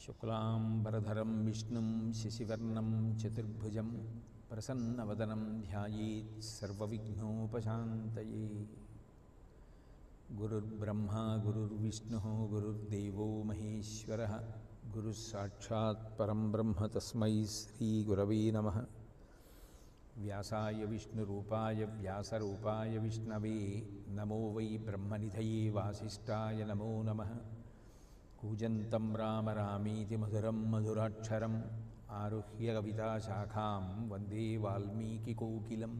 శుక్లాంబరధరం విష్ణుం శశివర్ణం చతుర్భుజం ప్రసన్నవదనం ధ్యాయేత్ సర్వవిఘ్నోపశాంతయే. గురుర్బ్రహ్మా గురుర్విష్ణుః గురుర్దేవో మహేశ్వరః గురుః సాక్షాత్ పరం బ్రహ్మ తస్మై శ్రీగురవే నమః. వ్యాసాయ విష్ణురూపాయ వ్యాసరూపాయ విష్ణవే నమో వై బ్రహ్మనిధయే వాసిష్ఠాయ నమో నమః. కూజంతం రామ రామీతి మధురం మధురాక్షరం ఆరుహ్య కవితాశాఖాం వందే వాల్మీకికోకిలం.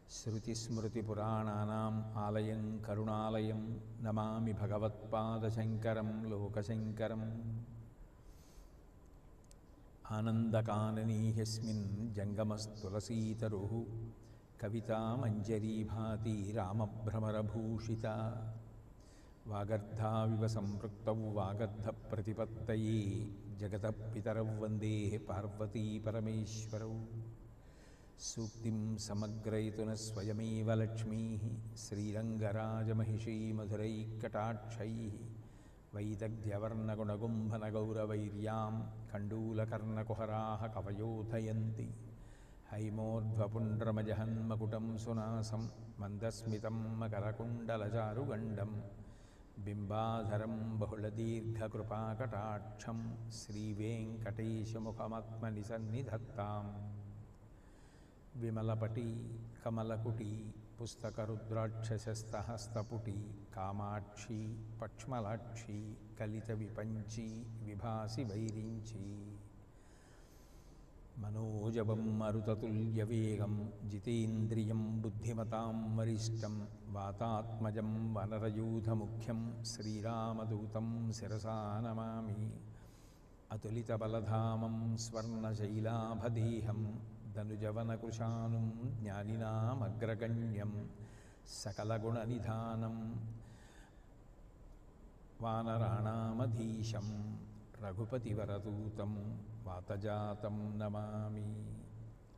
శృతిస్మృతిపురాణానాం ఆలయం కరుణాలయం నమామి భగవత్పాదశంకరం లోకశంకరం. ఆనందకాననీ యస్మిన్ జంగమస్తులసీతరుః కవితామంజరీభాతి రామభ్రమరభూషితా. వాగర్ధావివ సంపృక్తౌ వాగర్ధప్రతిపత్తయే జగతః పితరౌ వందే పార్వతీ పరమేశ్వరౌ. సూక్తిం సమగ్రయతున స్వయమేవ లక్ష్మీః శ్రీరంగరాజమహిషీ మధురైకటాక్షైః. వైదగ్ధ్యవర్ణగుణగుంభనగౌరవైర్యాం కండూలకర్ణకుహరాः కవయోధయంతి. హైమోర్ధ్వపుండ్రమజహన్మకుటం సునాసం మందస్మితం మకరకుండలచారుగండం. బింబాధరం బహుళదీర్ఘకృపాకటాక్షం శ్రీవేంకటేశముఖమాత్మని సన్నిధత్తాం. విమలపటి కమలకుటి పుస్తకరుద్రాక్షసస్తహస్తపుటి కామాక్షి పక్ష్మలాక్షి కలిత విపంచి విభాసి వైరించి. మనోజవం మరుతతుల్యవేగం జితేంద్రియం బుద్ధిమతాం వరిష్టం. వాతాత్మజం వనరయూధముఖ్యం శ్రీరామదూతం శిరసా నమామి. అతులితబలధామం స్వర్ణశైలాభదేహం ధనుజవనకృశానుం జ్ఞానినామగ్రగణ్యం. సకలగుణనిధానం వానరాణామధీశం రఘుపతివరదూతం వాతజాతం నమామి.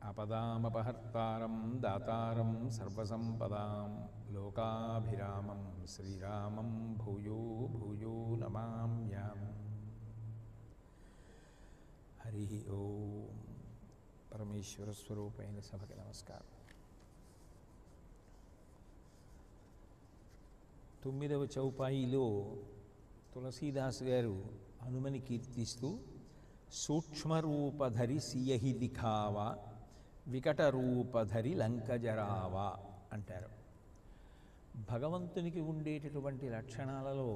ఆపదామపహర్తారం దాతారం సర్వసంపదాం లోకాభిరామం శ్రీరామం భూయో భూయో నమామ్యాం. హరి ఓం. పరమేశ్వర స్వరూపైన సభకి నమస్కారం. 9వ చౌపాయిలో తులసీదాస్ గారు హనుమని కీర్తిస్తూ సూక్ష్మరూపధరి సియహి దిఖావా వికటరూపధరి లంకజరావా అంటారు. భగవంతునికి ఉండేటటువంటి లక్షణాలలో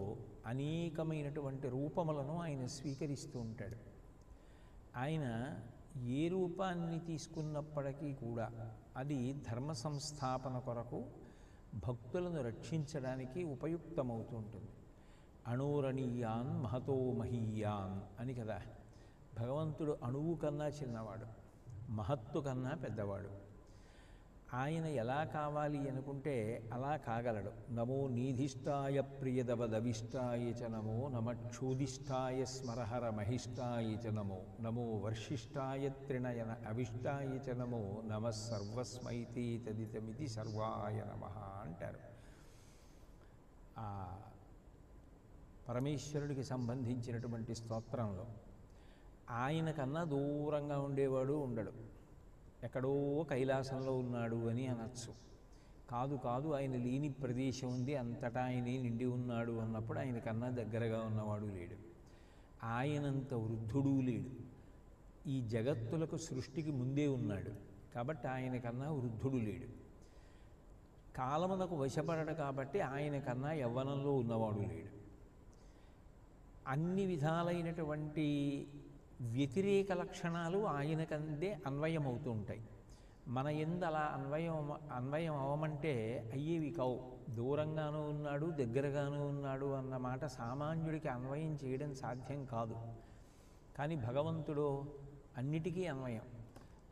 అనేకమైనటువంటి రూపములను ఆయన స్వీకరిస్తూ ఉంటాడు. ఆయన ఏ రూపాన్ని తీసుకున్నప్పటికీ కూడా అది ధర్మ సంస్థాపన కొరకు భక్తులను రక్షించడానికి ఉపయుక్తమవుతూ ఉంటుంది. అణోరణీయాన్ మహతో మహీయాన్ అని కదా. భగవంతుడు అణువు కన్నా చిన్నవాడు, మహత్తు కన్నా పెద్దవాడు. ఆయన ఎలా కావాలి అనుకుంటే అలా కాగలడు. నమో నీధిష్టాయ ప్రియదవదవిష్టాయ చ నమో నమక్షూదిష్టాయ స్మరహర మహిష్టాయ చ నమో నమో వర్షిష్టాయ త్రినయన అవిష్టాయ చ నమో నమః సర్వస్మైతే తదితమితి సర్వాయ నమః అంటారు. ఆ పరమేశ్వరుడికి సంబంధించినటువంటి స్తోత్రంలో ఆయన కన్నా దూరంగా ఉండేవాడు ఉండడు. ఎక్కడో కైలాసంలో ఉన్నాడు అని అనొచ్చు. కాదు కాదు, ఆయన లేని ప్రదేశం ఉంది, అంతటా ఆయనే నిండి ఉన్నాడు అన్నప్పుడు ఆయన కన్నా దగ్గరగా ఉన్నవాడు లేడు. ఆయనంత వృద్ధుడు లేడు. ఈ జగత్తులకు సృష్టికి ముందే ఉన్నాడు కాబట్టి ఆయన కన్నా వృద్ధుడు లేడు. కాలమునకు వశపడడు కాబట్టి ఆయన కన్నా యవ్వనంలో ఉన్నవాడు లేడు. అన్ని విధాలైనటువంటి వ్యతిరేక లక్షణాలు ఆయనకందే అన్వయమవుతూ ఉంటాయి. మన ఎందు అలా అన్వయం అవమంటే అయ్యేవి కావు. దూరంగానూ ఉన్నాడు దగ్గరగానూ ఉన్నాడు అన్న మాట సామాన్యుడికి అన్వయం చేయడం సాధ్యం కాదు. కానీ భగవంతుడు అన్నిటికీ అన్వయం.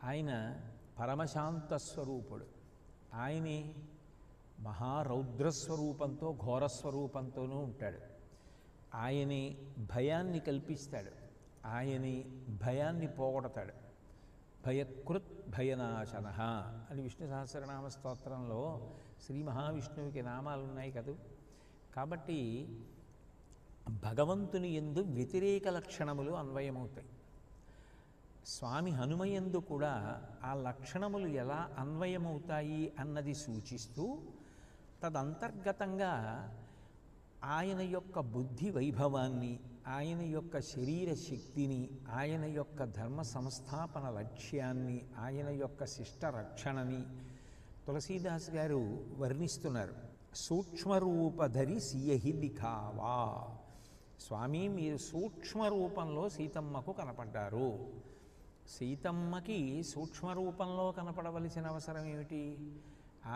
ఆయన పరమశాంత స్వరూపుడు. ఆయనే మహారౌద్రస్వరూపంతో ఘోరస్వరూపంతోనూ ఉంటాడు. ఆయనే భయాన్ని కల్పిస్తాడు, ఆయనే భయాన్ని పోగొడతాడు. భయకృత్ భయనాశన అని విష్ణు సహస్రనామ స్తోత్రంలో శ్రీ మహావిష్ణువుకి నామాలు ఉన్నాయి కదా. కాబట్టి భగవంతుని యందు వ్యతిరేక లక్షణములు అన్వయమవుతాయి. స్వామి హనుమయందు కూడా ఆ లక్షణములు ఎలా అన్వయమవుతాయి అన్నది సూచిస్తూ తదంతర్గతంగా ఆయన యొక్క బుద్ధి వైభవాన్ని, ఆయన యొక్క శరీర శక్తిని, ఆయన యొక్క ధర్మ సంస్థాపన లక్ష్యాన్ని, ఆయన యొక్క శిష్ట రక్షణని తులసీదాస్ గారు వర్ణిస్తున్నారు. సూక్ష్మరూపధరి సియహి దిఖావా. స్వామి మీరు సూక్ష్మ రూపంలో సీతమ్మకు కనపడ్డారు. సీతమ్మకి సూక్ష్మరూపంలో కనపడవలసిన అవసరం ఏమిటి?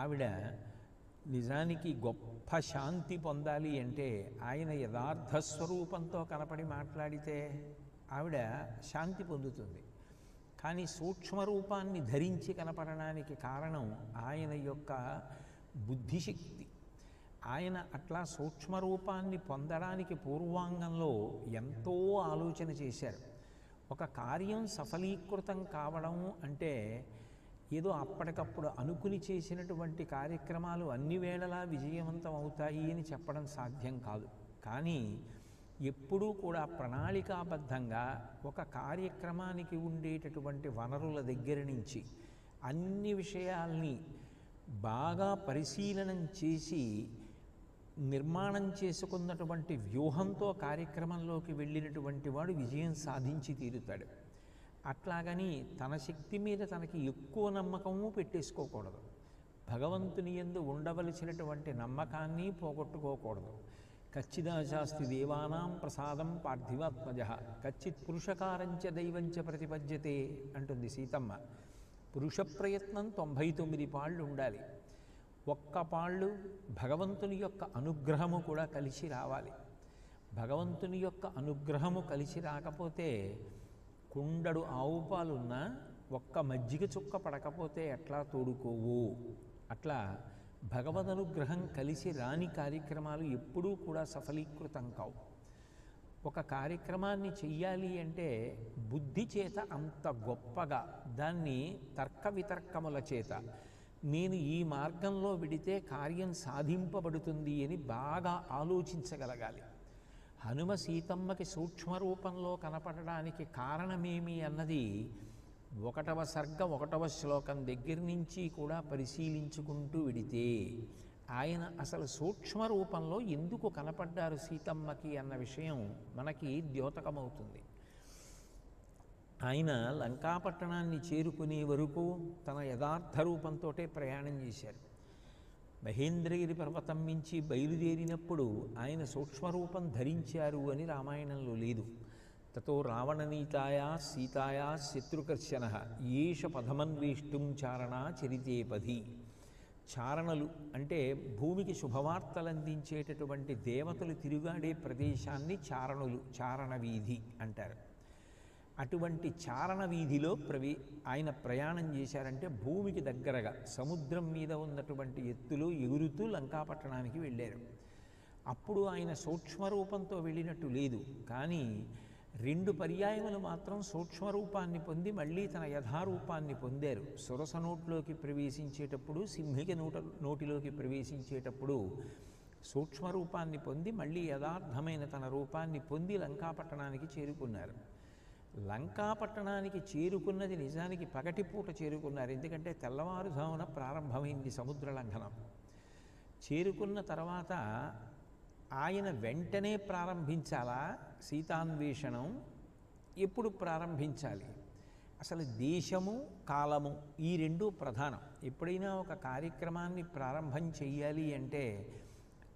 ఆవిడ నిజానికి గొప్ప శాంతి పొందాలి అంటే ఆయన యథార్థ స్వరూపంతో కనపడి మాట్లాడితే ఆవిడ శాంతి పొందుతుంది. కానీ సూక్ష్మరూపాన్ని ధరించి కనపడడానికి కారణం ఆయన యొక్క బుద్ధిశక్తి. ఆయన అట్లా సూక్ష్మరూపాన్ని పొందడానికి పూర్వాంగంలో ఎంతో ఆలోచన చేశారు. ఒక కార్యం సఫలీకృతం కావడం అంటే ఏదో అప్పటికప్పుడు అనుకుని చేసినటువంటి కార్యక్రమాలు అన్ని వేళలా విజయవంతం అవుతాయి అని చెప్పడం సాధ్యం కాదు. కానీ ఎప్పుడూ కూడా ప్రణాళికాబద్ధంగా ఒక కార్యక్రమానికి ఉండేటటువంటి వనరుల దగ్గర నుంచి అన్ని విషయాల్ని బాగా పరిశీలనం చేసి నిర్మాణం చేసుకున్నటువంటి వ్యూహంతో కార్యక్రమంలోకి వెళ్ళినటువంటి వాడు విజయం సాధించి తీరుతాడు. అట్లాగని తన శక్తి మీద తనకి ఎక్కువ నమ్మకము పెట్టేసుకోకూడదు. భగవంతుని యందు ఉండవలసినటువంటి నమ్మకాన్ని పోగొట్టుకోకూడదు. కచ్చిదాశాస్తి దేవానాం ప్రసాదం పార్థివాత్మజ కచ్చిత్ పురుషకారంచ దైవంచ ప్రతిపద్యతే అంటుంది సీతమ్మ. పురుష ప్రయత్నం 99 పాళ్ళు ఉండాలి. ఒక్క పాళ్ళు భగవంతుని యొక్క అనుగ్రహము కూడా కలిసి రావాలి. భగవంతుని యొక్క అనుగ్రహము కలిసి రాకపోతే కుండడు ఆవు పాలున్నా ఒక్క మజ్జిగ చుక్క పడకపోతే ఎట్లా తోడుకోవు. అట్లా భగవదనుగ్రహం కలిసి రాని కార్యక్రమాలు ఎప్పుడూ కూడా సఫలీకృతం కావు. ఒక కార్యక్రమాన్ని చెయ్యాలి అంటే బుద్ధి చేత అంత గొప్పగా దాన్ని తర్క వితర్కముల చేత నేను ఈ మార్గంలో విడితే కార్యం సాధింపబడుతుంది అని బాగా ఆలోచించగలగాలి. హనుమ సీతమ్మకి సూక్ష్మరూపంలో కనపడడానికి కారణమేమి అన్నది 1వ సర్గ 1వ శ్లోకం దగ్గర నుంచి కూడా పరిశీలించుకుంటూ విడితే ఆయన అసలు సూక్ష్మ రూపంలో ఎందుకు కనపడ్డారు సీతమ్మకి అన్న విషయం మనకి ద్యోతకమవుతుంది. ఆయన లంకాపట్టణాన్ని చేరుకునే వరకు తన యథార్థ రూపంతో ప్రయాణం చేశారు. మహేంద్రగిరి పర్వతం నుంచి బయలుదేరినప్పుడు ఆయన సూక్ష్మరూపం ధరించారు అని రామాయణంలో లేదు. తతో రావణనీతాయా సీతాయా శత్రుకర్షణ ఏష పదమన్వేష్టం చారణా చరితేపధి. చారణలు అంటే భూమికి శుభవార్తలు అందించేటటువంటి దేవతలు తిరుగాడే ప్రదేశాన్ని చారణులు, చారణ వీధి అంటారు. అటువంటి చారణ వీధిలో ఆయన ప్రయాణం చేశారంటే భూమికి దగ్గరగా సముద్రం మీద ఉన్నటువంటి ఎత్తులో ఎగురుతూ లంకాపట్టణానికి వెళ్ళారు. అప్పుడు ఆయన సూక్ష్మరూపంతో వెళ్ళినట్టు లేదు. కానీ 2 పర్యాయములు మాత్రం సూక్ష్మరూపాన్ని పొంది మళ్ళీ తన యథారూపాన్ని పొందారు. సురస నోట్లోకి ప్రవేశించేటప్పుడు, సింహిక నోటిలోకి ప్రవేశించేటప్పుడు సూక్ష్మరూపాన్ని పొంది మళ్ళీ యథార్థమైన తన రూపాన్ని పొంది లంకాపట్టణానికి చేరుకున్నారు. లంకాపట్టణానికి చేరుకున్నది నిజానికి పగటిపూట చేరుకున్నారు. ఎందుకంటే తెల్లవారుజామున ప్రారంభమైంది సముద్ర లంఘనం. చేరుకున్న తర్వాత ఆయన వెంటనే ప్రారంభించాలా సీతాన్వేషణం? ఎప్పుడు ప్రారంభించాలి? అసలు దేశము కాలము ఈ 2 ప్రధానం. ఎప్పుడైనా ఒక కార్యక్రమాన్ని ప్రారంభం చెయ్యాలి అంటే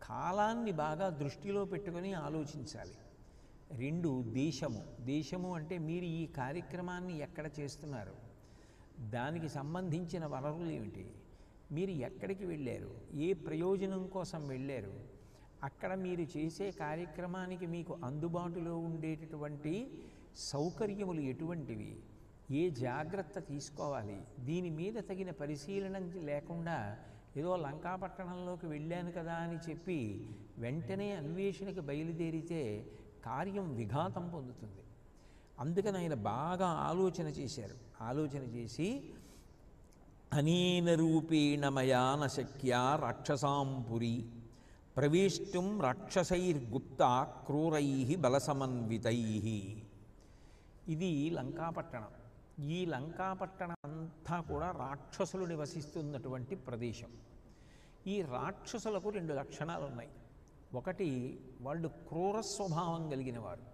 కాలాన్ని బాగా దృష్టిలో పెట్టుకొని ఆలోచించాలి. 2 దేశము అంటే మీరు ఈ కార్యక్రమాన్ని ఎక్కడ చేస్తున్నారు, దానికి సంబంధించిన వనరులు ఏమిటి, మీరు ఎక్కడికి వెళ్ళారు, ఏ ప్రయోజనం కోసం వెళ్ళారు, అక్కడ మీరు చేసే కార్యక్రమానికి మీకు అందుబాటులో ఉండేటటువంటి సౌకర్యములు ఎటువంటివి, ఏ జాగ్రత్త తీసుకోవాలి, దీని మీద తగిన పరిశీలన లేకుండా ఏదో లంకాపట్టణంలోకి వెళ్ళాను కదా అని చెప్పి వెంటనే అన్వేషణకి బయలుదేరితే కార్యం విఘాతం పొందుతుంది. అందుకని ఆయన బాగా ఆలోచన చేశారు. ఆలోచన చేసి అనేన రూపేణ మయా న శక్యా రాక్షసాంపురి ప్రవేష్టుం రాక్షసైర్గుప్త క్రూరై బలసమన్వితై. ఇది లంకాపట్టణం. ఈ లంకాపట్టణం అంతా కూడా రాక్షసులు నివసిస్తున్నటువంటి ప్రదేశం. ఈ రాక్షసులకు రెండు లక్షణాలు ఉన్నాయి. ఒకటి, వాళ్ళు క్రూర స్వభావం కలిగిన వారు.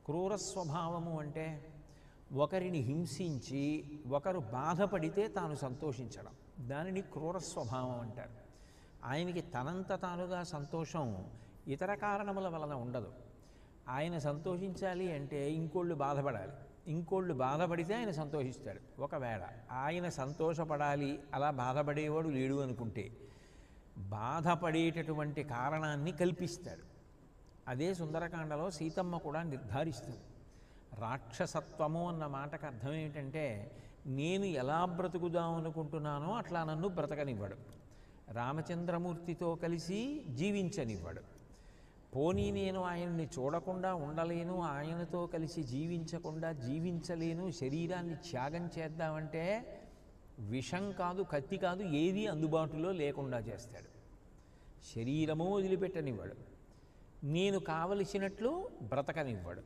క్రూర స్వభావము అంటే ఒకరిని హింసించి ఒకరు బాధపడితే తాను సంతోషించడం, దానిని క్రూర స్వభావం అంటారు. ఆయనకి తనంత తానుగా సంతోషం ఇతర కారణముల వలన ఉండదు. ఆయన సంతోషించాలి అంటే ఇంకోళ్ళు బాధపడాలి, ఇంకోళ్ళు బాధపడితే ఆయన సంతోషిస్తాడు. ఒకవేళ ఆయన సంతోషపడాలి, అలా బాధపడేవాడు లేడు అనుకుంటే బాధపడేటటువంటి కారణాన్ని కల్పిస్తాడు. అదే సుందరకాండలో సీతమ్మ కూడా నిర్ధారిస్తుంది. రాక్షసత్వము అన్న మాటకు అర్థం ఏమిటంటే, నేను ఎలా బ్రతుకుదాం అనుకుంటున్నానో అట్లా నన్ను బ్రతకనివ్వడు, రామచంద్రమూర్తితో కలిసి జీవించనివ్వడు. పోనీ నేను ఆయన్ని చూడకుండా ఉండలేను, ఆయనతో కలిసి జీవించకుండా జీవించలేను, శరీరాన్ని త్యాగం చేద్దామంటే విషం కాదు, కత్తి కాదు, ఏది అందుబాటులో లేకుండా చేస్తాడు. శరీరము వదిలిపెట్టనివ్వడు, నేను కావలసినట్లు బ్రతకనివ్వడు,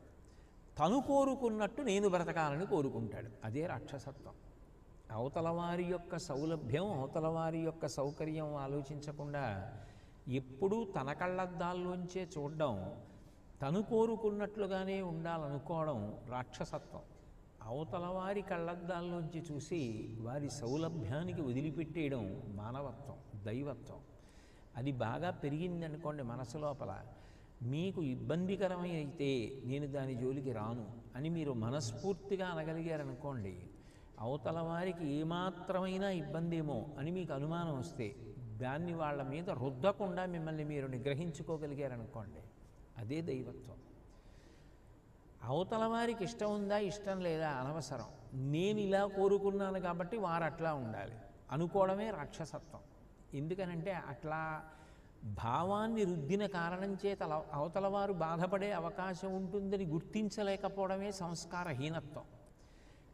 తను కోరుకున్నట్టు నేను బ్రతకాలని కోరుకుంటాడు. అదే రాక్షసత్వం. అవతల వారి యొక్క సౌలభ్యం, అవతల వారి యొక్క సౌకర్యం ఆలోచించకుండా ఎప్పుడూ తన కళ్ళద్దాల్లోంచే చూడడం, తను కోరుకున్నట్లుగానే ఉండాలనుకోవడం రాక్షసత్వం. అవతల వారి కళ్ళద్దాల్లోంచి చూసి వారి సౌలభ్యానికి వదిలిపెట్టేయడం మానవత్వం, దైవత్వం. అది బాగా పెరిగిందనుకోండి మనసు లోపల, మీకు ఇబ్బందికరమైతే నేను దాని జోలికి రాను అని మీరు మనస్ఫూర్తిగా అనగలిగారనుకోండి, అవతల వారికి ఏమాత్రమైనా ఇబ్బందేమో అని మీకు అనుమానం వస్తే దాన్ని వాళ్ళ మీద రుద్దకుండా మిమ్మల్ని మీరు నిగ్రహించుకోగలిగారనుకోండి, అదే దైవత్వం. అవతల వారికి ఇష్టం ఉందా ఇష్టం లేదా అనవసరం, నేను ఇలా కోరుకున్నాను కాబట్టి వారు అట్లా ఉండాలి అనుకోవడమే రాక్షసత్వం. ఎందుకనంటే అట్లా భావాన్ని రుద్దిన కారణం చేత అవతల వారు బాధపడే అవకాశం ఉంటుందని గుర్తించలేకపోవడమే సంస్కారహీనత్వం.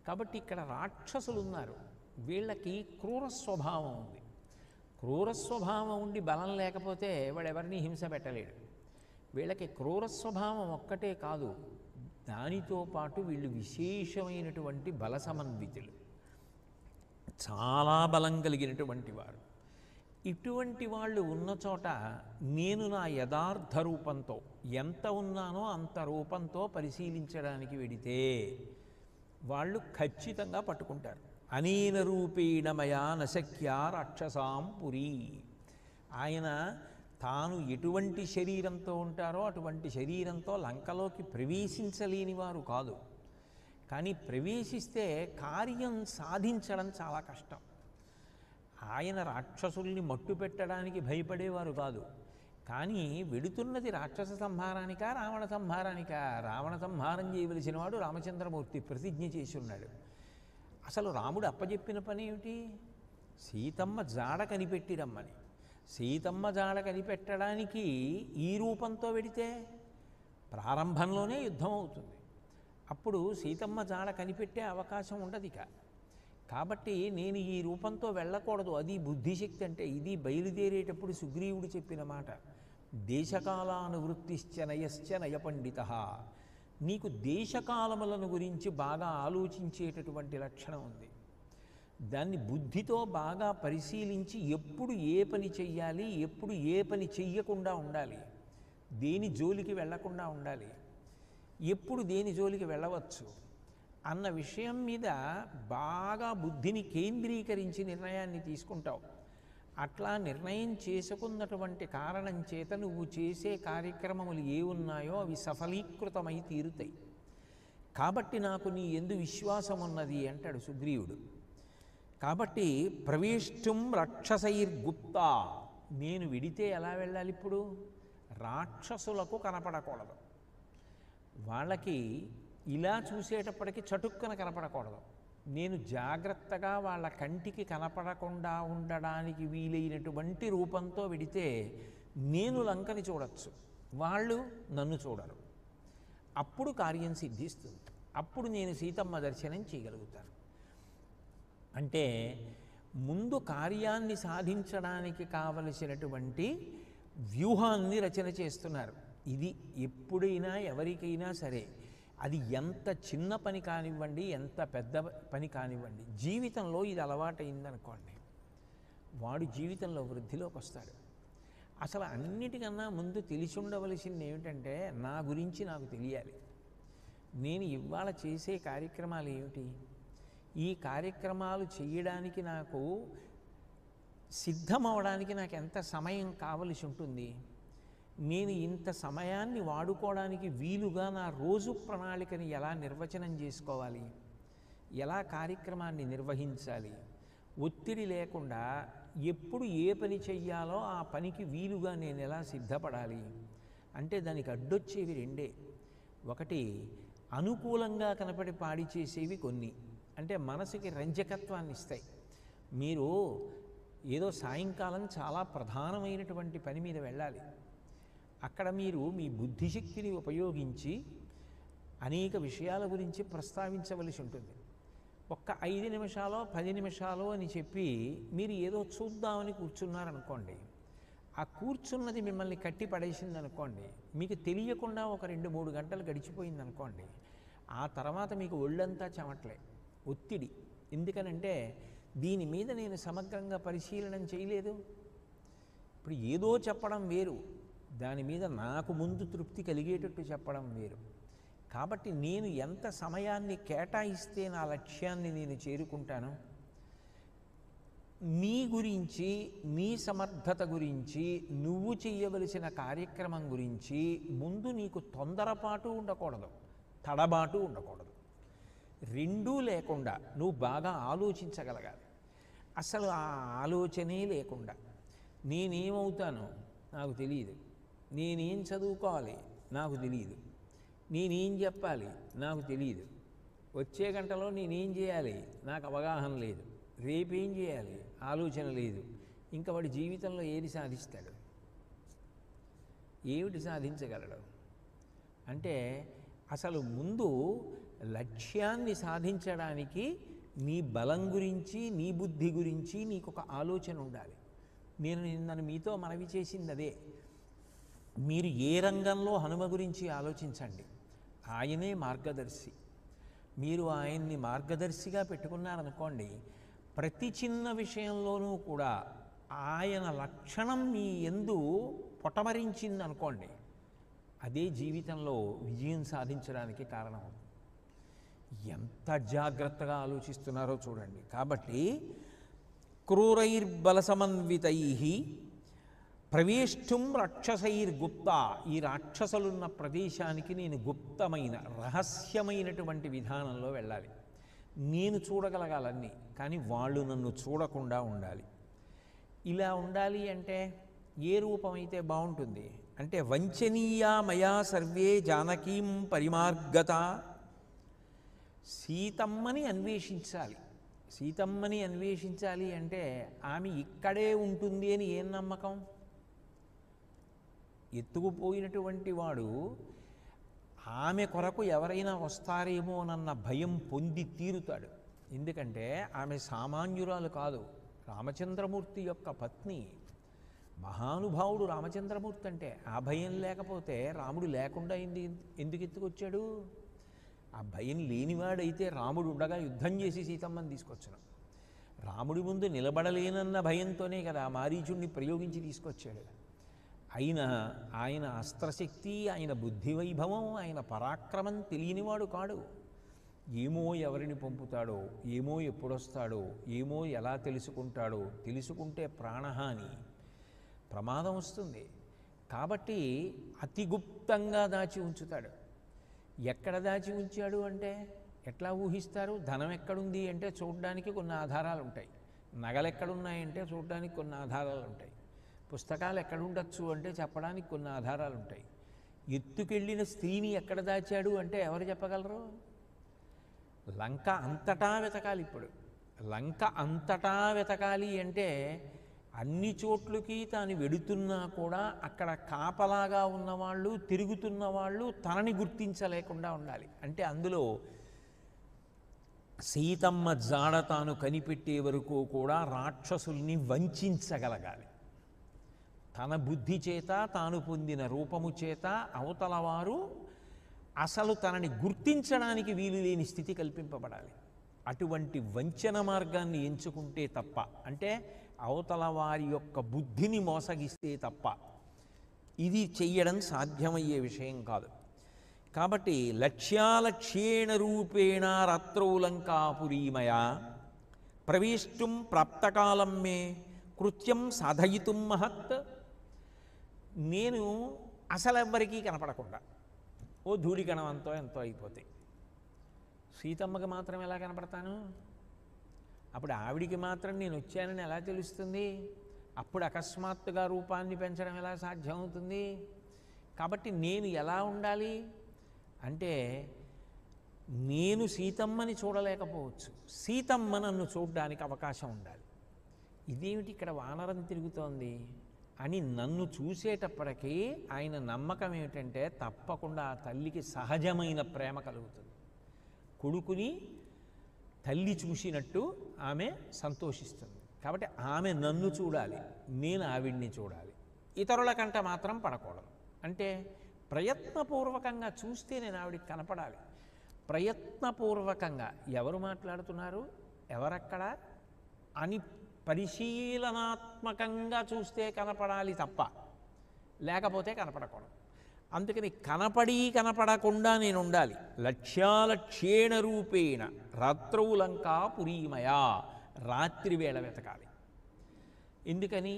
కాబట్టి ఇక్కడ రాక్షసులు ఉన్నారు, వీళ్ళకి క్రూర స్వభావం ఉంది. క్రూర స్వభావం ఉండి బలం లేకపోతే వాడెవరిని హింస పెట్టలేడు. వీళ్ళకి క్రూర స్వభావం ఒక్కటే కాదు, దానితో పాటు వీళ్ళు విశేషమైనటువంటి బల సమన్వితులు, చాలా బలం కలిగినటువంటి వారు. ఇటువంటి వాళ్ళు ఉన్న చోట నేను నా యథార్థ రూపంతో ఎంత ఉన్నానో అంత రూపంతో పరిశీలించడానికి వెడితే వాళ్ళు ఖచ్చితంగా పట్టుకుంటారు. అనేన రూపేణ మయా నశక్య రాక్షసాం పురీ. ఆయన తాను ఎటువంటి శరీరంతో ఉంటారో అటువంటి శరీరంతో లంకలోకి ప్రవేశించలేని వారు కాదు. కానీ ప్రవేశిస్తే కార్యం సాధించడం చాలా కష్టం. ఆయన రాక్షసుల్ని మట్టు పెట్టడానికి భయపడేవారు కాదు. కానీ వెడుతున్నది రాక్షస సంహారానిక రావణ సంహారానిక? రావణ సంహారం చేయవలసిన వాడు రామచంద్రమూర్తి ప్రతిజ్ఞ చేసి ఉన్నాడు. అసలు రాముడు అప్పచెప్పిన పని ఏమిటి? సీతమ్మ జాడ కనిపెట్టి రమ్మని. సీతమ్మ జాడ కనిపెట్టడానికి ఈ రూపంతో వెడితే ప్రారంభంలోనే యుద్ధం అవుతుంది. అప్పుడు సీతమ్మ జాడ కనిపెట్టే అవకాశం ఉండదు ఇక. కాబట్టి నేను ఈ రూపంతో వెళ్ళకూడదు, అది బుద్ధిశక్తి అంటే. ఇది బయలుదేరేటప్పుడు సుగ్రీవుడు చెప్పిన మాట, దేశకాలానువృత్తిశ్చ నయశ్చ నయపండిత. నీకు దేశకాలములను గురించి బాగా ఆలోచించేటటువంటి లక్షణం ఉంది. దాన్ని బుద్ధితో బాగా పరిశీలించి ఎప్పుడు ఏ పని చెయ్యాలి, ఎప్పుడు ఏ పని చెయ్యకుండా ఉండాలి, దేని జోలికి వెళ్లకుండా ఉండాలి, ఎప్పుడు దేని జోలికి వెళ్ళవచ్చు అన్న విషయం మీద బాగా బుద్ధిని కేంద్రీకరించి నిర్ణయాన్ని తీసుకుంటావు. అట్లా నిర్ణయం చేసుకున్నటువంటి కారణం చేత నువ్వు చేసే కార్యక్రమములు ఏ ఉన్నాయో అవి సఫలీకృతమై తీరుతాయి. కాబట్టి నాకు నీ యందు విశ్వాసం ఉన్నది అంటాడు సుగ్రీవుడు. కాబట్టి ప్రవేష్టుం రాక్షసైర్గుప్త, నేను విడితే ఎలా వెళ్ళాలి? ఇప్పుడు రాక్షసులకు కనపడకూడదు, వాళ్ళకి ఇలా చూసేటప్పటికి చటుక్కన కనపడకూడదు. నేను జాగ్రత్తగా వాళ్ళ కంటికి కనపడకుండా ఉండడానికి వీలైనటువంటి రూపంతో విడితే నేను లంకని చూడొచ్చు, వాళ్ళు నన్ను చూడరు. అప్పుడు కార్యం సిద్ధిస్తుంది, అప్పుడు నేను సీతమ్మ దర్శనం చేయగలుగుతాను. అంటే ముందు కార్యాన్ని సాధించడానికి కావలసినటువంటి వ్యూహాన్ని రచన చేస్తున్నారు. ఇది ఎప్పుడైనా ఎవరికైనా సరే, అది ఎంత చిన్న పని కానివ్వండి, ఎంత పెద్ద పని కానివ్వండి, జీవితంలో ఇది అలవాటైందనుకోండి, వాడు జీవితంలో వృద్ధిలోకి వస్తాడు. అసలు అన్నిటికన్నా ముందు తెలిసి ఉండవలసింది ఏమిటంటే, నా గురించి నాకు తెలియాలి. నేను ఇవాళ చేసే కార్యక్రమాలు ఏమిటి, ఈ కార్యక్రమాలు చేయడానికి నాకు సిద్ధమవడానికి నాకు ఎంత సమయం కావలసి ఉంటుంది, నేను ఇంత సమయాన్ని వాడుకోవడానికి వీలుగా నా రోజు ప్రణాళికని ఎలా నిర్వచనం చేసుకోవాలి, ఎలా కార్యక్రమాన్ని నిర్వహించాలి, ఒత్తిడి లేకుండా ఎప్పుడు ఏ పని చెయ్యాలో ఆ పనికి వీలుగా నేను ఎలా సిద్ధపడాలి అంటే దానికి అడ్డొచ్చేవి రెండే. ఒకటి అనుకూలంగా కనపడి పాడి చేసేవి కొన్ని, అంటే మనసుకి రంజకత్వాన్ని ఇస్తాయి. మీరు ఏదో సాయంకాలం చాలా ప్రధానమైనటువంటి పని మీద వెళ్ళాలి, అక్కడ మీరు మీ బుద్ధిశక్తిని ఉపయోగించి అనేక విషయాల గురించి ప్రస్తావించవలసి ఉంటుంది. ఒక్క 5 నిమిషాలో 10 నిమిషాలో అని చెప్పి మీరు ఏదో చూద్దామని కూర్చున్నారనుకోండి, ఆ కూర్చున్నది మిమ్మల్ని కట్టి పడేసింది అనుకోండి, మీకు తెలియకుండా ఒక 2-3 గంటలు గడిచిపోయింది అనుకోండి, ఆ తర్వాత మీకు ఒళ్ళంతా చెమట్లే, ఒత్తిడి. ఎందుకనంటే దీని మీద నేను సమగ్రంగా పరిశీలనం చేయలేదు. ఇప్పుడు ఏదో చెప్పడం వేరు, దాని మీద నాకు ముందు తృప్తి కలిగేటట్టు చెప్పడం వేరు. కాబట్టి నేను ఎంత సమయాన్ని కేటాయిస్తే నా లక్ష్యాన్ని నేను చేరుకుంటాను. నీ గురించి, నీ సమర్థత గురించి, నువ్వు చేయవలసిన కార్యక్రమం గురించి ముందు నీకు తొందరపాటు ఉండకూడదు, తడబాటు ఉండకూడదు. రెండూ లేకుండా నువ్వు బాగా ఆలోచించగలగాలి. అసలు ఆ ఆలోచనే లేకుండా నేనేమవుతానో నాకు తెలియదు, నేనేం చదువుకోవాలి నాకు తెలియదు, నేనేం చెప్పాలి నాకు తెలియదు, వచ్చే గంటలో నేనేం చేయాలి నాకు అవగాహన లేదు, రేపేం చేయాలి ఆలోచన లేదు, ఇంకా వాడి జీవితంలో ఏది సాధిస్తాడు, ఏమిటి సాధించగలడు? అంటే అసలు ముందు లక్ష్యాన్ని సాధించడానికి నీ బలం గురించి, నీ బుద్ధి గురించి నీకు ఒక ఆలోచన ఉండాలి. నన్ను మీతో మనవి చేసింది అదే. మీరు ఏ రంగంలో హనుమ గురించి ఆలోచించండి, ఆయనే మార్గదర్శి. మీరు ఆయన్ని మార్గదర్శిగా పెట్టుకున్నారనుకోండి, ప్రతి చిన్న విషయంలోనూ కూడా ఆయన లక్షణం మీ యందు పొటమరించిందనుకోండి, అదే జీవితంలో విజయం సాధించడానికి కారణం. ఎంత జాగ్రత్తగా ఆలోచిస్తున్నారో చూడండి. కాబట్టి క్రూరైర్బలసమన్వితై ప్రవేష్టుం రాక్షసైర్గుప్త, ఈ రాక్షసులున్న ప్రదేశానికి నేను గుప్తమైన రహస్యమైనటువంటి విధానంలో వెళ్ళాలి. నేను చూడగలగాలన్నీ, కానీ వాళ్ళు నన్ను చూడకుండా ఉండాలి. ఇలా ఉండాలి అంటే ఏ రూపమైతే బాగుంటుంది అంటే, వంచనీయా మయా సర్వే జానకీం పరిమార్గత, సీతమ్మని అన్వేషించాలి. సీతమ్మని అన్వేషించాలి అంటే ఆమె ఇక్కడే ఉంటుంది అని ఏం నమ్మకం? ఎత్తుకుపోయినటువంటి వాడు ఆమె కొరకు ఎవరైనా వస్తారేమోనన్న భయం పొంది తీరుతాడు. ఎందుకంటే ఆమె సామాన్యురాలు కాదు, రామచంద్రమూర్తి యొక్క పత్ని, మహానుభావుడు రామచంద్రమూర్తి. అంటే ఆ భయం లేకపోతే రాముడు లేకుండా ఎందుకు ఎత్తుకొచ్చాడు? ఆ భయం లేనివాడైతే రాముడు ఉండగా యుద్ధం చేసి సీతమ్మని తీసుకొచ్చాను. రాముడి ముందు నిలబడలేనన్న భయంతోనే కదా మారీచుణ్ణి ప్రయోగించి తీసుకొచ్చాడు. ఆయన అస్త్రశక్తి, ఆయన బుద్ధి వైభవం, ఆయన పరాక్రమం తెలియనివాడు కాడు. ఏమో ఎవరిని పంపుతాడో, ఏమో ఎప్పుడొస్తాడో, ఏమో ఎలా తెలుసుకుంటాడో, తెలుసుకుంటే ప్రాణహాని, ప్రమాదం వస్తుంది. కాబట్టి అతి గుప్తంగా దాచి ఉంచుతాడు. ఎక్కడ దాచి ఉంచాడు అంటే ఎట్లా ఊహిస్తారు? ధనం ఎక్కడుంది అంటే చూడడానికి కొన్ని ఆధారాలు ఉంటాయి, నగలు ఎక్కడున్నాయంటే చూడడానికి కొన్ని ఆధారాలు ఉంటాయి, పుస్తకాలు ఎక్కడుండొచ్చు అంటే చెప్పడానికి కొన్ని ఆధారాలు ఉంటాయి. ఎత్తుకెళ్ళిన స్త్రీని ఎక్కడ దాచాడు అంటే ఎవరు చెప్పగలరు? లంక అంతటా వెతకాలి. ఇప్పుడు లంక అంతటా వెతకాలి అంటే అన్ని చోట్లకి తాను వెడుతున్నా కూడా అక్కడ కాపలాగా ఉన్నవాళ్ళు, తిరుగుతున్న వాళ్ళు తనని గుర్తించలేకుండా ఉండాలి. అంటే అందులో సీతమ్మ జాడ తాను కనిపెట్టే వరకు కూడా రాక్షసుల్ని వంచగలగాలి. తన బుద్ధి చేత తాను పొందిన రూపము చేత అవతలవారు అసలు తనని గుర్తించడానికి వీలు లేని స్థితి కల్పింపబడాలి. అటువంటి వంచన మార్గాన్ని ఎంచుకుంటే తప్ప, అంటే అవతల వారి యొక్క బుద్ధిని మోసగిస్తే తప్ప ఇది చెయ్యడం సాధ్యమయ్యే విషయం కాదు. కాబట్టి లక్ష్యాలక్ష్యేణ రూపేణ రాత్రౌలంకాపురీమయ ప్రవేష్టుం ప్రాప్తకాలం మే కృత్యం సాధయితుం మహత్. నేను అసలెవ్వరికీ కనపడకుండా ఓ ధూళికణం అంతో ఎంతో అయిపోతాయి. సీతమ్మకి మాత్రం ఎలా కనపడతాను? అప్పుడు ఆవిడికి మాత్రం నేను వచ్చానని ఎలా తెలుస్తుంది? అప్పుడు అకస్మాత్తుగా రూపాన్ని పెంచడం ఎలా సాధ్యమవుతుంది? కాబట్టి నేను ఎలా ఉండాలి అంటే, నేను సీతమ్మని చూడలేకపోవచ్చు, సీతమ్మ నన్ను చూడడానికి అవకాశం ఉండాలి. ఇదేమిటి ఇక్కడ వానరం తిరుగుతోంది అని నన్ను చూసేటప్పటికీ ఆయన నమ్మకం ఏమిటంటే తప్పకుండా ఆ తల్లికి సహజమైన ప్రేమ కలుగుతుంది. కొడుకుని తల్లి చూసినట్టు ఆమె సంతోషిస్తుంది. కాబట్టి ఆమె నన్ను చూడాలి, నేను ఆవిడ్ని చూడాలి, ఇతరుల కంట మాత్రం పడకూడదు. అంటే ప్రయత్నపూర్వకంగా చూస్తే నేను ఆవిడికి కనపడాలి. ప్రయత్నపూర్వకంగా ఎవరు మాట్లాడుతున్నారు, ఎవరక్కడ అని పరిశీలనాత్మకంగా చూస్తే కనపడాలి తప్ప లేకపోతే కనపడకూడదు. అందుకని కనపడకుండా నేను ఉండాలి. లక్ష్యాలక్ష్యేణ రూపేణ రాత్రౌలంకా పురీమయా, రాత్రి వేళ వెతకాలి. ఎందుకని?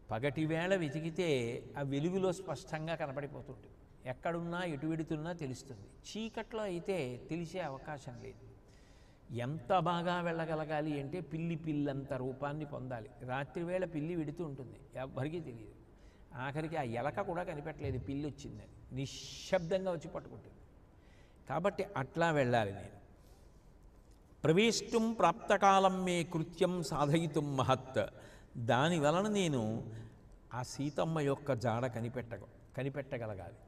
పగటి వేళ వెతికితే ఆ వెలుగులో స్పష్టంగా కనపడిపోతుంది, ఎక్కడున్నా ఎటు వెడుతున్నా తెలుస్తుంది. చీకట్లో అయితే తెలిసే అవకాశం లేదు. ఎంత బాగా వెళ్ళగలగాలి అంటే పిల్లంత రూపాన్ని పొందాలి. రాత్రివేళ పిల్లి వెడుతూ ఉంటుంది, ఎవ్వరికీ తెలియదు. ఆఖరికి ఆ ఎలక కూడా కనిపెట్టలేదు పిల్లి వచ్చిందని, నిశ్శబ్దంగా వచ్చి పట్టుకుంటుంది. కాబట్టి అట్లా వెళ్ళాలి నేను. ప్రవేష్టుం ప్రాప్తకాలం మే కృత్యం సాధయితుం మహత్. దాని వలన నేను ఆ సీతమ్మ యొక్క జాడ కనిపెట్టగలగాలి.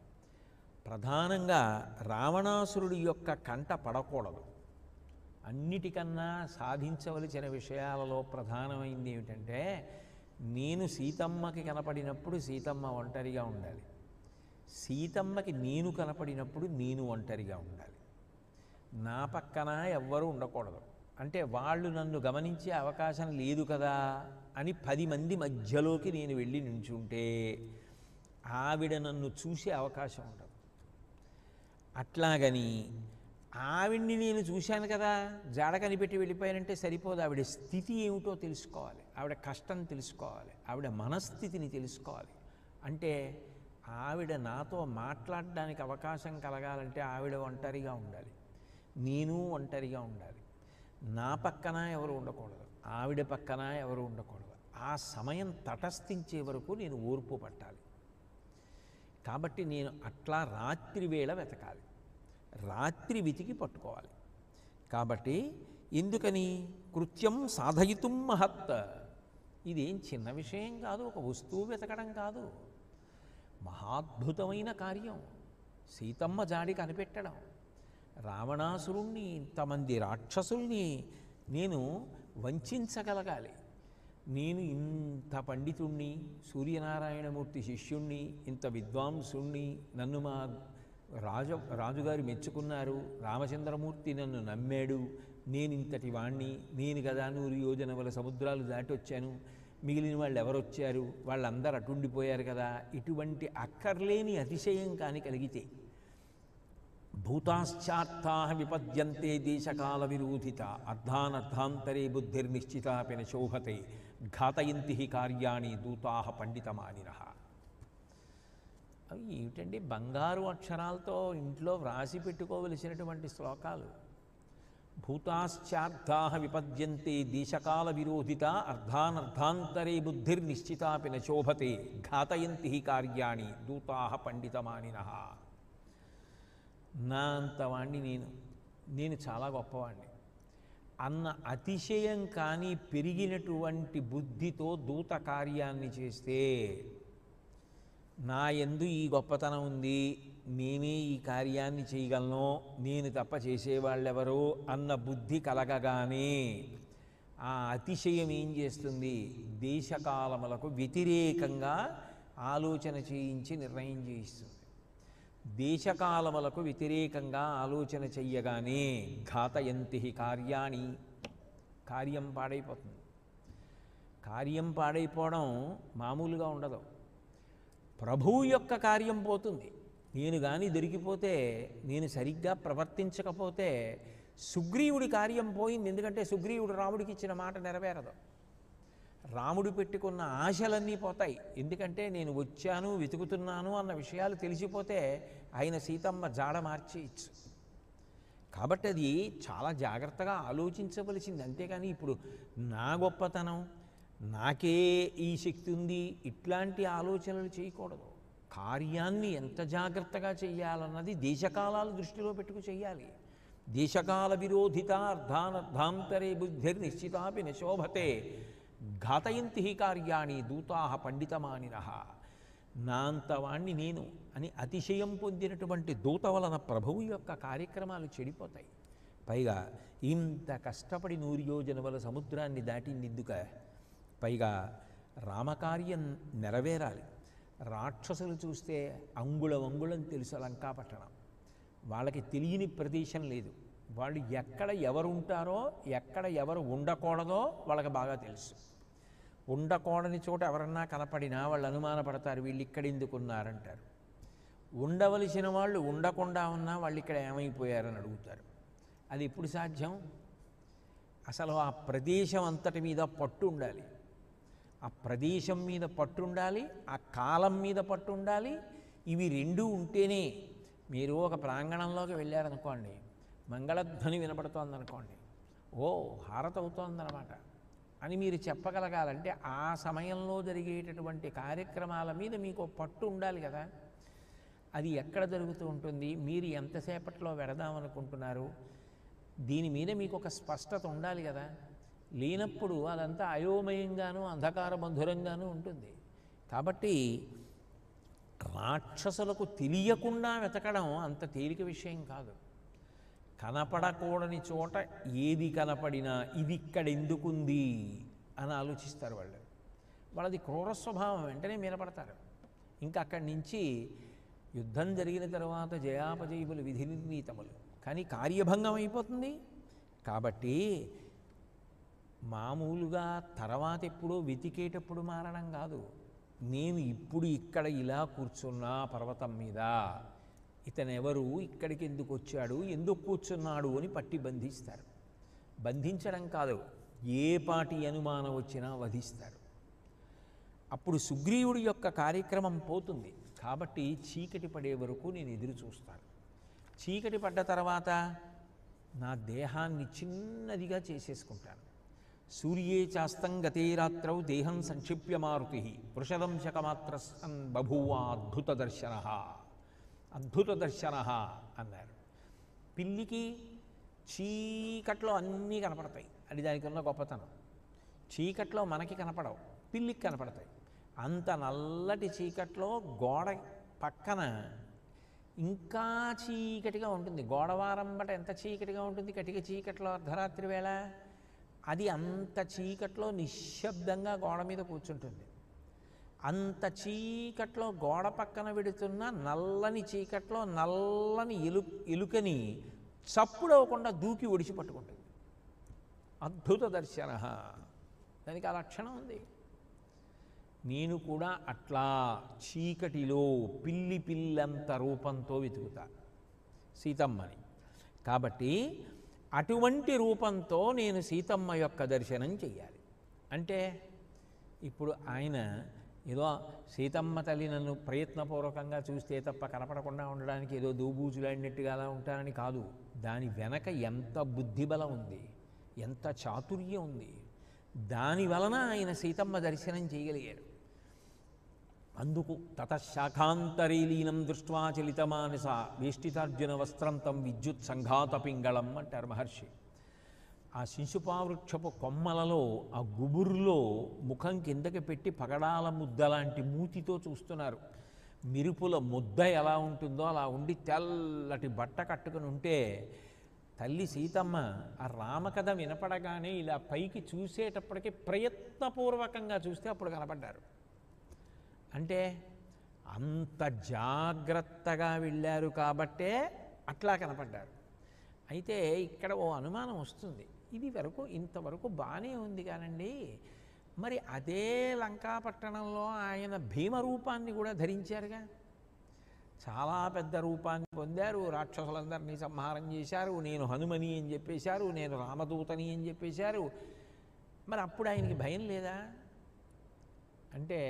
ప్రధానంగా రావణాసురుడి యొక్క కంట పడకూడదు. అన్నిటికన్నా సాధించవలసిన విషయాలలో ప్రధానమైంది ఏమిటంటే, నేను సీతమ్మకి కనపడినప్పుడు సీతమ్మ ఒంటరిగా ఉండాలి, సీతమ్మకి నేను కనపడినప్పుడు నేను ఒంటరిగా ఉండాలి. నా పక్కన ఎవ్వరూ ఉండకూడదు. అంటే వాళ్ళు నన్ను గమనించే అవకాశం లేదు కదా అని 10 మంది మధ్యలోకి నేను వెళ్ళి నించుంటే ఆవిడ నన్ను చూసే అవకాశం ఉండదు. అట్లాగని ఆవిడ్ని నేను చూశాను కదా జాడ కనిపెట్టి వెళ్ళిపోయానంటే సరిపోదు. ఆవిడ స్థితి ఏమిటో తెలుసుకోవాలి, ఆవిడ కష్టం తెలుసుకోవాలి, ఆవిడ మనస్థితిని తెలుసుకోవాలి. అంటే ఆవిడ నాతో మాట్లాడడానికి అవకాశం కలగాలంటే ఆవిడ ఒంటరిగా ఉండాలి, నేను ఒంటరిగా ఉండాలి. నా పక్కన ఎవరు ఉండకూడదు, ఆవిడ పక్కన ఎవరు ఉండకూడదు. ఆ సమయం తటస్థించే వరకు నేను ఓర్పు పట్టాలి. కాబట్టి నేను అట్లా రాత్రి వేళ వెతకాలి, రాత్రి వెతికి పట్టుకోవాలి. కాబట్టి ఎందుకని? కృత్యం సాధయితుం మహత్. ఇదేం చిన్న విషయం కాదు, ఒక వస్తువు వెతకడం కాదు, మహాద్భుతమైన కార్యం. సీతమ్మ జాడి కనిపెట్టడం, రావణాసురుణ్ణి ఇంతమంది రాక్షసుల్ని నేను వంచగలగాలి. నేను ఇంత పండితుణ్ణి, సూర్యనారాయణమూర్తి శిష్యుణ్ణి, ఇంత విద్వాంసుణ్ణి, నన్ను మా రాజుగారు మెచ్చుకున్నారు, రామచంద్రమూర్తి నన్ను నమ్మాడు, నేను ఇంతటి వాణ్ణి, నేను కదా 100 యోజనముల సముద్రాలు దాటి వచ్చాను, మిగిలిన వాళ్ళు ఎవరొచ్చారు, వాళ్ళందరూ అటుండిపోయారు కదా. ఇటువంటి అక్కర్లేని అతిశయం కాని కలిగితే, భూతాశ్చార్థా విపద్యంతే దేశకాల విరోధిత అర్ధానర్ధాంతరే బుద్ధిర్నిశ్చితాపిన శోభతే ఘాతయంతి కార్యాణి దూతా పండితమానినః. అవి ఏమిటండి బంగారు అక్షరాలతో ఇంట్లో వ్రాసి పెట్టుకోవలసినటువంటి శ్లోకాలు. భూతాశ్చార్థా విపద్యంతే దేశకాల విరోధిత అర్ధానర్ధాంతరే బుద్ధిర్నిశ్చితాపిన శోభతే ఘాతయంతి కార్యాణి దూతా పండితమానినః. నా అంతవాణ్ణి నేను చాలా గొప్పవాణ్ణి అన్న అతిశయం కానీ పెరిగినటువంటి బుద్ధితో దూత కార్యాన్ని చేస్తే, నా యందు ఈ గొప్పతనం ఉంది, నేనే ఈ కార్యాన్ని చేయగలను, నేను తప్ప చేసేవాళ్ళెవరో అన్న బుద్ధి కలగగానే ఆ అతిశయం ఏం చేస్తుంది? దేశకాలములకు వ్యతిరేకంగా ఆలోచన చేయించి నిర్ణయం చేయిస్తుంది. దేశకాలములకు వ్యతిరేకంగా ఆలోచన చెయ్యగానే ఘాతయంతి కార్యాణి, కార్యం పాడైపోతుంది. కార్యం పాడైపోవడం మామూలుగా ఉండదు. ప్రభువు యొక్క కార్యం పోతుంది. నేను కానీ దొరికిపోతే, నేను సరిగ్గా ప్రవర్తించకపోతే సుగ్రీవుడి కార్యం పోయింది. ఎందుకంటే సుగ్రీవుడు రాముడికి ఇచ్చిన మాట నెరవేరదు. రాముడు పెట్టుకున్న ఆశలన్నీ పోతాయి. ఎందుకంటే నేను వచ్చాను, వెతుకుతున్నాను అన్న విషయాలు తెలిసిపోతే ఆయన సీతమ్మ జాడ మార్చేయచ్చు. కాబట్టి అది చాలా జాగ్రత్తగా ఆలోచించవలసింది. అంతేకాని ఇప్పుడు నా గొప్పతనం, నాకే ఈ శక్తి ఉంది, ఇట్లాంటి ఆలోచనలు చేయకూడదు. కార్యాన్ని ఎంత జాగ్రత్తగా చెయ్యాలన్నది దేశకాలాలు దృష్టిలో పెట్టుకు చెయ్యాలి. దేశకాల విరోధిత అర్ధానర్ధాంతరే బుద్ధిర్నిశ్చితాపి నశోభతే ఘాతయంతి కార్యాణి దూతా పండితమానినః. నా అంతవాణ్ణి నేను అని అతిశయం పొందినటువంటి దూత వలన ప్రభువు యొక్క కార్యక్రమాలు చెడిపోతాయి. పైగా ఇంత కష్టపడి 100 యోజనముల సముద్రాన్ని దాటిందిందుక, పైగా రామకార్యం నెరవేరాలి. రాక్షసులు చూస్తే అంగుళం తెలుసు లంకాపట్టణం. వాళ్ళకి తెలియని ప్రదేశం లేదు. వాళ్ళు ఎక్కడ ఎవరు ఉంటారో, ఎక్కడ ఎవరు ఉండకూడదో వాళ్ళకి బాగా తెలుసు. ఉండకూడని చోట ఎవరన్నా కనపడినా వాళ్ళు అనుమానపడతారు, వీళ్ళు ఇక్కడ ఎందుకున్నారంటారు. ఉండవలసిన వాళ్ళు ఉండకుండా ఉన్నా వాళ్ళు ఇక్కడ ఏమైపోయారని అడుగుతారు. అది ఎప్పుడు సాధ్యం? అసలు ఆ ప్రదేశం అంతటి మీద పట్టు ఉండాలి. ఆ ప్రదేశం మీద పట్టు ఉండాలి, ఆ కాలం మీద పట్టు ఉండాలి. ఇవి రెండూ ఉంటేనే. మీరు ఒక ప్రాంగణంలోకి వెళ్ళారనుకోండి, మంగళధ్వని వినపడుతోందనుకోండి, ఓ హారతి అవుతోందనమాట అని మీరు చెప్పగలగాలంటే ఆ సమయంలో జరిగేటటువంటి కార్యక్రమాల మీద మీకు పట్టు ఉండాలి కదా. అది ఎక్కడ జరుగుతూ ఉంటుంది? మీరు ఎంతసేపట్లో వెడదామనుకుంటున్నారు? దీని మీద మీకు ఒక స్పష్టత ఉండాలి కదా. లేనప్పుడు అదంతా అయోమయంగానూ అంధకార బంధురంగానూ ఉంటుంది. కాబట్టి రాక్షసులకు తెలియకుండా వెతకడం అంత తేలిక విషయం కాదు. కనపడకూడని చోట ఏది కనపడినా ఇది ఇక్కడ ఎందుకుంది అని ఆలోచిస్తారు వాళ్ళు. వాళ్ళది క్రూర స్వభావం. వెంటనే మీనపడతారు. ఇంకా అక్కడి నుంచి యుద్ధం జరిగిన తర్వాత జయాపజయములు విధి నిర్ణీతములు, కానీ కార్యభంగం అయిపోతుంది. కాబట్టి మామూలుగా తర్వాత ఎప్పుడో వెతికేటప్పుడు మారడం కాదు. నేను ఇప్పుడు ఇక్కడ ఇలా కూర్చున్నా పర్వతం మీద, ఇతనెవరు, ఇక్కడికి ఎందుకు వచ్చాడు, ఎందుకు కూర్చున్నాడు అని పట్టి బంధిస్తారు. బంధించడం కాదు, ఏ పాటి అనుమానం వచ్చినా వధిస్తారు. అప్పుడు సుగ్రీవుడి యొక్క కార్యక్రమం పోతుంది. కాబట్టి చీకటి పడే వరకు నేను ఎదురు చూస్తాను. చీకటి పడ్డ తర్వాత నా దేహాన్ని చిన్నదిగా చేసేసుకుంటాను. సూర్యే చాస్తం గతే రాత్రౌ దేహం సంక్షిప్య మారుతి వృషదంశకమాత్ర బభూవ అద్భుత దర్శన, అద్భుత దర్శన అన్నారు. పిల్లికి చీకట్లో అన్నీ కనపడతాయి. అది దానికి ఉన్న గొప్పతనం. చీకట్లో మనకి కనపడవు, పిల్లికి కనపడతాయి. అంత నల్లటి చీకట్లో గోడ పక్కన ఇంకా చీకటిగా ఉంటుంది. గోడవారంబట ఎంత చీకటిగా ఉంటుంది కటిక చీకట్లో అర్ధరాత్రి వేళ. అది అంత చీకట్లో నిశ్శబ్దంగా గోడ మీద కూర్చుంటుంది. అంత చీకట్లో గోడ పక్కన వెడుతున్న నల్లని చీకట్లో నల్లని ఎలుకని చప్పుడవకుండా దూకి ఒడిచి పట్టుకుంటుంది. అద్భుత దర్శన, దానికి ఆ లక్షణం ఉంది. నేను కూడా అట్లా చీకటిలో పిల్లంత రూపంతో వెతుకుతా సీతమ్మని. కాబట్టి అటువంటి రూపంతో నేను సీతమ్మ యొక్క దర్శనం చెయ్యాలి. అంటే ఇప్పుడు ఆయన ఏదో సీతమ్మ తల్లి నన్ను ప్రయత్నపూర్వకంగా చూస్తే తప్ప కనపడకుండా ఉండడానికి ఏదో దూబూచులాడినట్టుగా అలా ఉంటానని కాదు. దాని వెనక ఎంత బుద్ధిబలం ఉంది, ఎంత చాతుర్యం ఉంది. దాని వలన ఆయన సీతమ్మ దర్శనం చేయగలిగారు. అందుకు తతశాఖాంతరే లీనం దృష్ట్వా చలితమానస వేష్టితార్జున వస్త్రం తం విద్యుత్ సంఘాత పింగళం అంటారు మహర్షి. ఆ శిశుపావృక్షపు కొమ్మలలో ఆ గుబురులో ముఖం కిందకి పెట్టి పగడాల ముద్ద లాంటి మూతితో చూస్తున్నారు. మిరుపుల ముద్ద ఎలా ఉంటుందో అలా ఉండి తెల్లటి బట్ట కట్టుకుని ఉంటే తల్లి సీతమ్మ ఆ రామకథ వినపడగానే ఇలా పైకి చూసేటప్పటికి ప్రయత్నపూర్వకంగా చూస్తే అప్పుడు కనపడ్డారు. అంటే అంత జాగ్రత్తగా వెళ్ళారు కాబట్టే అట్లా కనపడ్డారు. అయితే ఇక్కడ ఓ అనుమానం వస్తుంది, ఇది వరకు ఇంతవరకు బాగానే ఉంది కానండి, మరి అదే లంకాపట్టణంలో ఆయన భీమరూపాన్ని కూడా ధరించారుగా, చాలా పెద్ద రూపాన్ని పొందారు, రాక్షసులందరినీ సంహారం చేశారు, నేను హనుమని అని చెప్పేశారు, నేను రామదూతని అని చెప్పేశారు, మరి అప్పుడు ఆయనకి భయం లేదా అంటే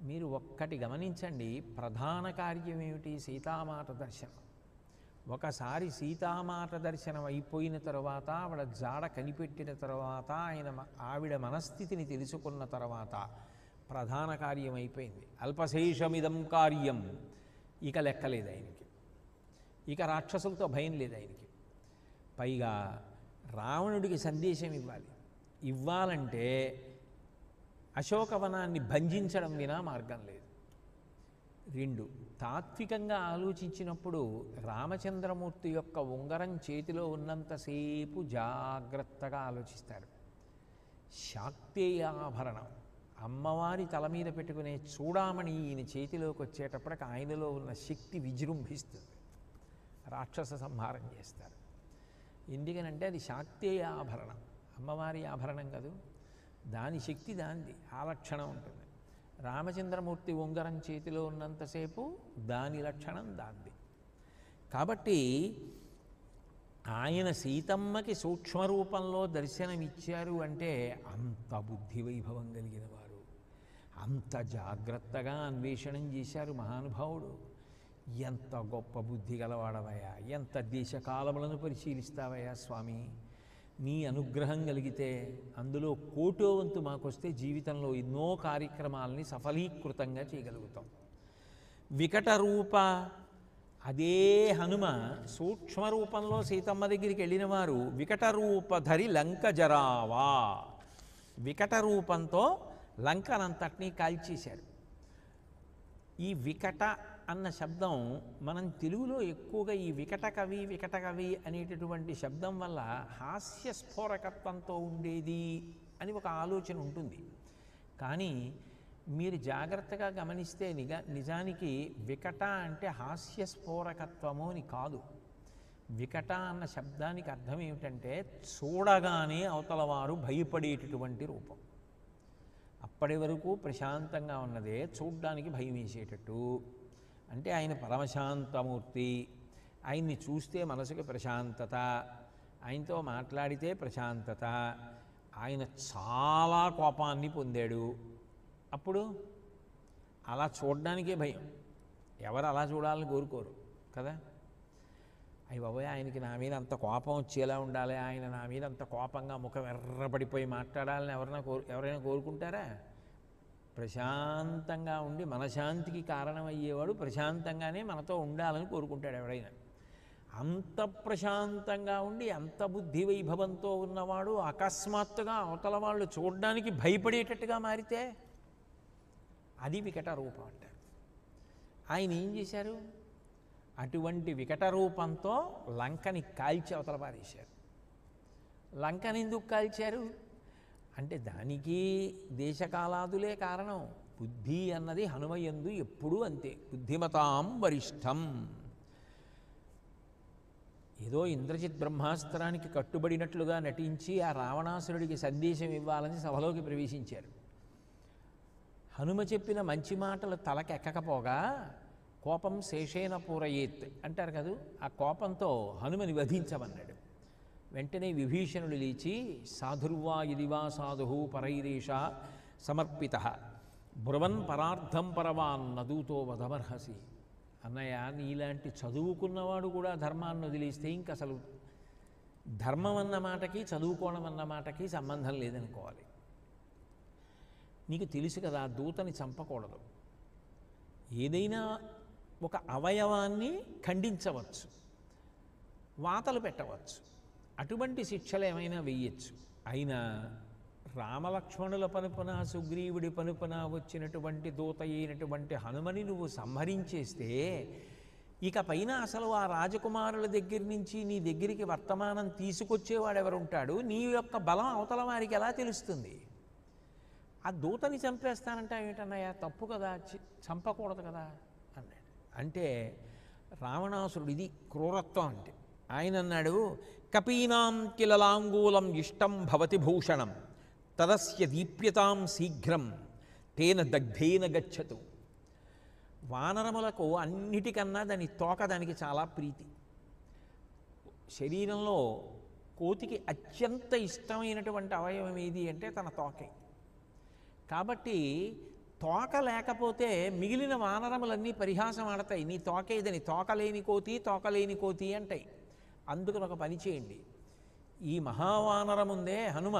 మీరు ఒక్కటి గమనించండి, ప్రధాన కార్యం ఏమిటి? సీతామాత దర్శనం. ఒకసారి సీతామాత దర్శనం అయిపోయిన తర్వాత, ఆవిడ జాడ కనిపెట్టిన తర్వాత, ఆవిడ మనస్థితిని తెలుసుకున్న తర్వాత ప్రధాన కార్యం అయిపోయింది. అల్పశేషమిదం కార్యం, ఇక లెక్కలేదు ఆయనకి, ఇక రాక్షసులతో భయం లేదు ఆయనకి. పైగా రావణుడికి సందేశం ఇవ్వాలంటే అశోకవనాన్ని భంజించడం వినా మార్గం లేదు. 2, తాత్వికంగా ఆలోచించినప్పుడు రామచంద్రమూర్తి యొక్క ఉంగరం చేతిలో ఉన్నంతసేపు జాగ్రత్తగా ఆలోచిస్తారు. శాక్తేయాభరణం అమ్మవారి తల మీద పెట్టుకునే చూడామణి ఈయన చేతిలోకి వచ్చేటప్పటికి ఆయనలో ఉన్న శక్తి విజృంభిస్తుంది, రాక్షస సంహారం చేస్తారు. ఎందుకనంటే అది శాక్తేయాభరణం, అమ్మవారి ఆభరణం కాదు, దాని శక్తి దానిది, ఆ లక్షణం ఉంటుంది. రామచంద్రమూర్తి ఉంగరం చేతిలో ఉన్నంతసేపు దాని లక్షణం దాంది. కాబట్టి ఆయన సీతమ్మకి సూక్ష్మరూపంలో దర్శనమిచ్చారు అంటే అంత బుద్ధి వైభవం కలిగిన వారు, అంత జాగ్రత్తగా అన్వేషణం చేశారు మహానుభావుడు. ఎంత గొప్ప బుద్ధి గలవాడవయ్యా, ఎంత దేశకాలములను పరిశీలిస్తావయ్యా స్వామి, నీ అనుగ్రహం కలిగితే అందులో 1/4 వంతు మాకొస్తే జీవితంలో ఎన్నో కార్యక్రమాలని సఫలీకృతంగా చేయగలుగుతాం. వికట రూప, అదే హనుమ సూక్ష్మరూపంలో సీతమ్మ దగ్గరికి వెళ్ళిన వారు వికట రూపధరి లంక జరావా, వికట రూపంతో లంకనంతటినీ కాల్చేశారు. ఈ వికట అన్న శబ్దం మనం తెలుగులో ఎక్కువగా ఈ వికట కవి అనేటటువంటి శబ్దం వల్ల హాస్యస్ఫోరకత్వంతో ఉండేది అని ఒక ఆలోచన ఉంటుంది. కానీ మీరు జాగ్రత్తగా గమనిస్తే నిజానికి వికట అంటే హాస్యస్ఫోరకత్వము అని కాదు. వికట అన్న శబ్దానికి అర్థం ఏమిటంటే చూడగానే అవతలవారు భయపడేటటువంటి రూపం. అప్పటి వరకు ప్రశాంతంగా ఉన్నదే చూడ్డానికి భయం వేసేటట్టు. అంటే ఆయన పరమశాంతమూర్తి, ఆయన్ని చూస్తే మనసుకి ప్రశాంతత, ఆయనతో మాట్లాడితే ప్రశాంతత. ఆయన చాలా కోపాన్ని పొందాడు, అప్పుడు అలా చూడడానికే భయం. ఎవరు అలా చూడాలని కోరుకోరు కదా. అయ్య బాబోయ్, ఆయనకి నా మీద అంత కోపం వచ్చేలా ఉండాలి, ఆయన నా మీద అంత కోపంగా ముఖం ఎర్రపడిపోయి మాట్లాడాలని ఎవరైనా కోరుకుంటారా? ప్రశాంతంగా ఉండి మనశాంతికి కారణమయ్యేవాడు ప్రశాంతంగానే మనతో ఉండాలని కోరుకుంటాడు ఎవడైనా. అంత ప్రశాంతంగా ఉండి అంత బుద్ధి వైభవంతో ఉన్నవాడు అకస్మాత్తుగా అవతల వాళ్ళు చూడడానికి భయపడేటట్టుగా మారితే అది వికట రూపం అంటారు. ఆయన ఏం చేశారు? అటువంటి వికట రూపంతో లంకని కాల్చి అవతల పారేశారు. లంకని ఎందుకు కాల్చారు అంటే దానికి దేశకాలాదులే కారణం. బుద్ధి అన్నది హనుమయందు ఎప్పుడూ అంతే, బుద్ధిమతాం వరిష్టం. ఏదో ఇంద్రజిత్ బ్రహ్మాస్త్రానికి కట్టుబడినట్లుగా నటించి ఆ రావణాసురుడికి సందేశం ఇవ్వాలని సభలోకి ప్రవేశించారు. హనుమ చెప్పిన మంచి మాటలు తలకెక్కకపోగా కోపం శేషేన పూరయేత్ అంటారు కదా, ఆ కోపంతో హనుమని వధించమన్నాడు. వెంటనే విభీషణుడు లేచి సాధుర్వా ఇదివా సాధు పరైరేష సమర్పిత బ్రువన్ పరార్థం పరవాన్ నదూతో వధమర్హసి. అన్నయ్య, నీలాంటి చదువుకున్నవాడు కూడా ధర్మాన్ని వదిలేస్తే ఇంక అసలు ధర్మం అన్న మాటకి చదువుకోవడం అన్న మాటకి సంబంధం లేదనుకోవాలి. నీకు తెలుసు కదా, దూతని చంపకూడదు, ఏదైనా ఒక అవయవాన్ని ఖండించవచ్చు, వాతలు పెట్టవచ్చు, అటువంటి శిక్షలు ఏమైనా వెయ్యొచ్చు. అయినా రామలక్ష్మణుల పనుపున సుగ్రీవుడి పనుపున వచ్చినటువంటి దూత అయినటువంటి హనుమని నువ్వు సంహరించేస్తే ఇక పైన అసలు ఆ రాజకుమారుల దగ్గర నుంచి నీ దగ్గరికి వర్తమానం తీసుకొచ్చేవాడు ఎవరుంటాడు? నీ యొక్క బలం అవతల వారికి ఎలా తెలుస్తుంది? ఆ దూతని చంపేస్తానంటే ఏమిటన్నయ్యా, తప్పు కదా, చంపకూడదు కదా అన్నాడు. అంటే రావణాసురుడు, ఇది క్రూరత్వం అంటే. ఆయన అన్నాడు, కపీనాం కిలలాంగూలం ఇష్టం భవతి భూషణం తదస్య దీప్యతాం శీఘ్రం తేన దగ్ధేన గచ్చతు. వానరములకు అన్నిటికన్నా దాని తోక దానికి చాలా ప్రీతి. శరీరంలో కోతికి అత్యంత ఇష్టమైనటువంటి అవయవం ఏది అంటే తన తోకే. కాబట్టి తోక లేకపోతే మిగిలిన వానరములన్నీ పరిహాసం ఆడతాయి, నీ తోకే ఇదని, తోకలేని కోతి అంటాయి. అందుకని ఒక పని చేయండి, ఈ మహావానరం ఉందే హనుమ,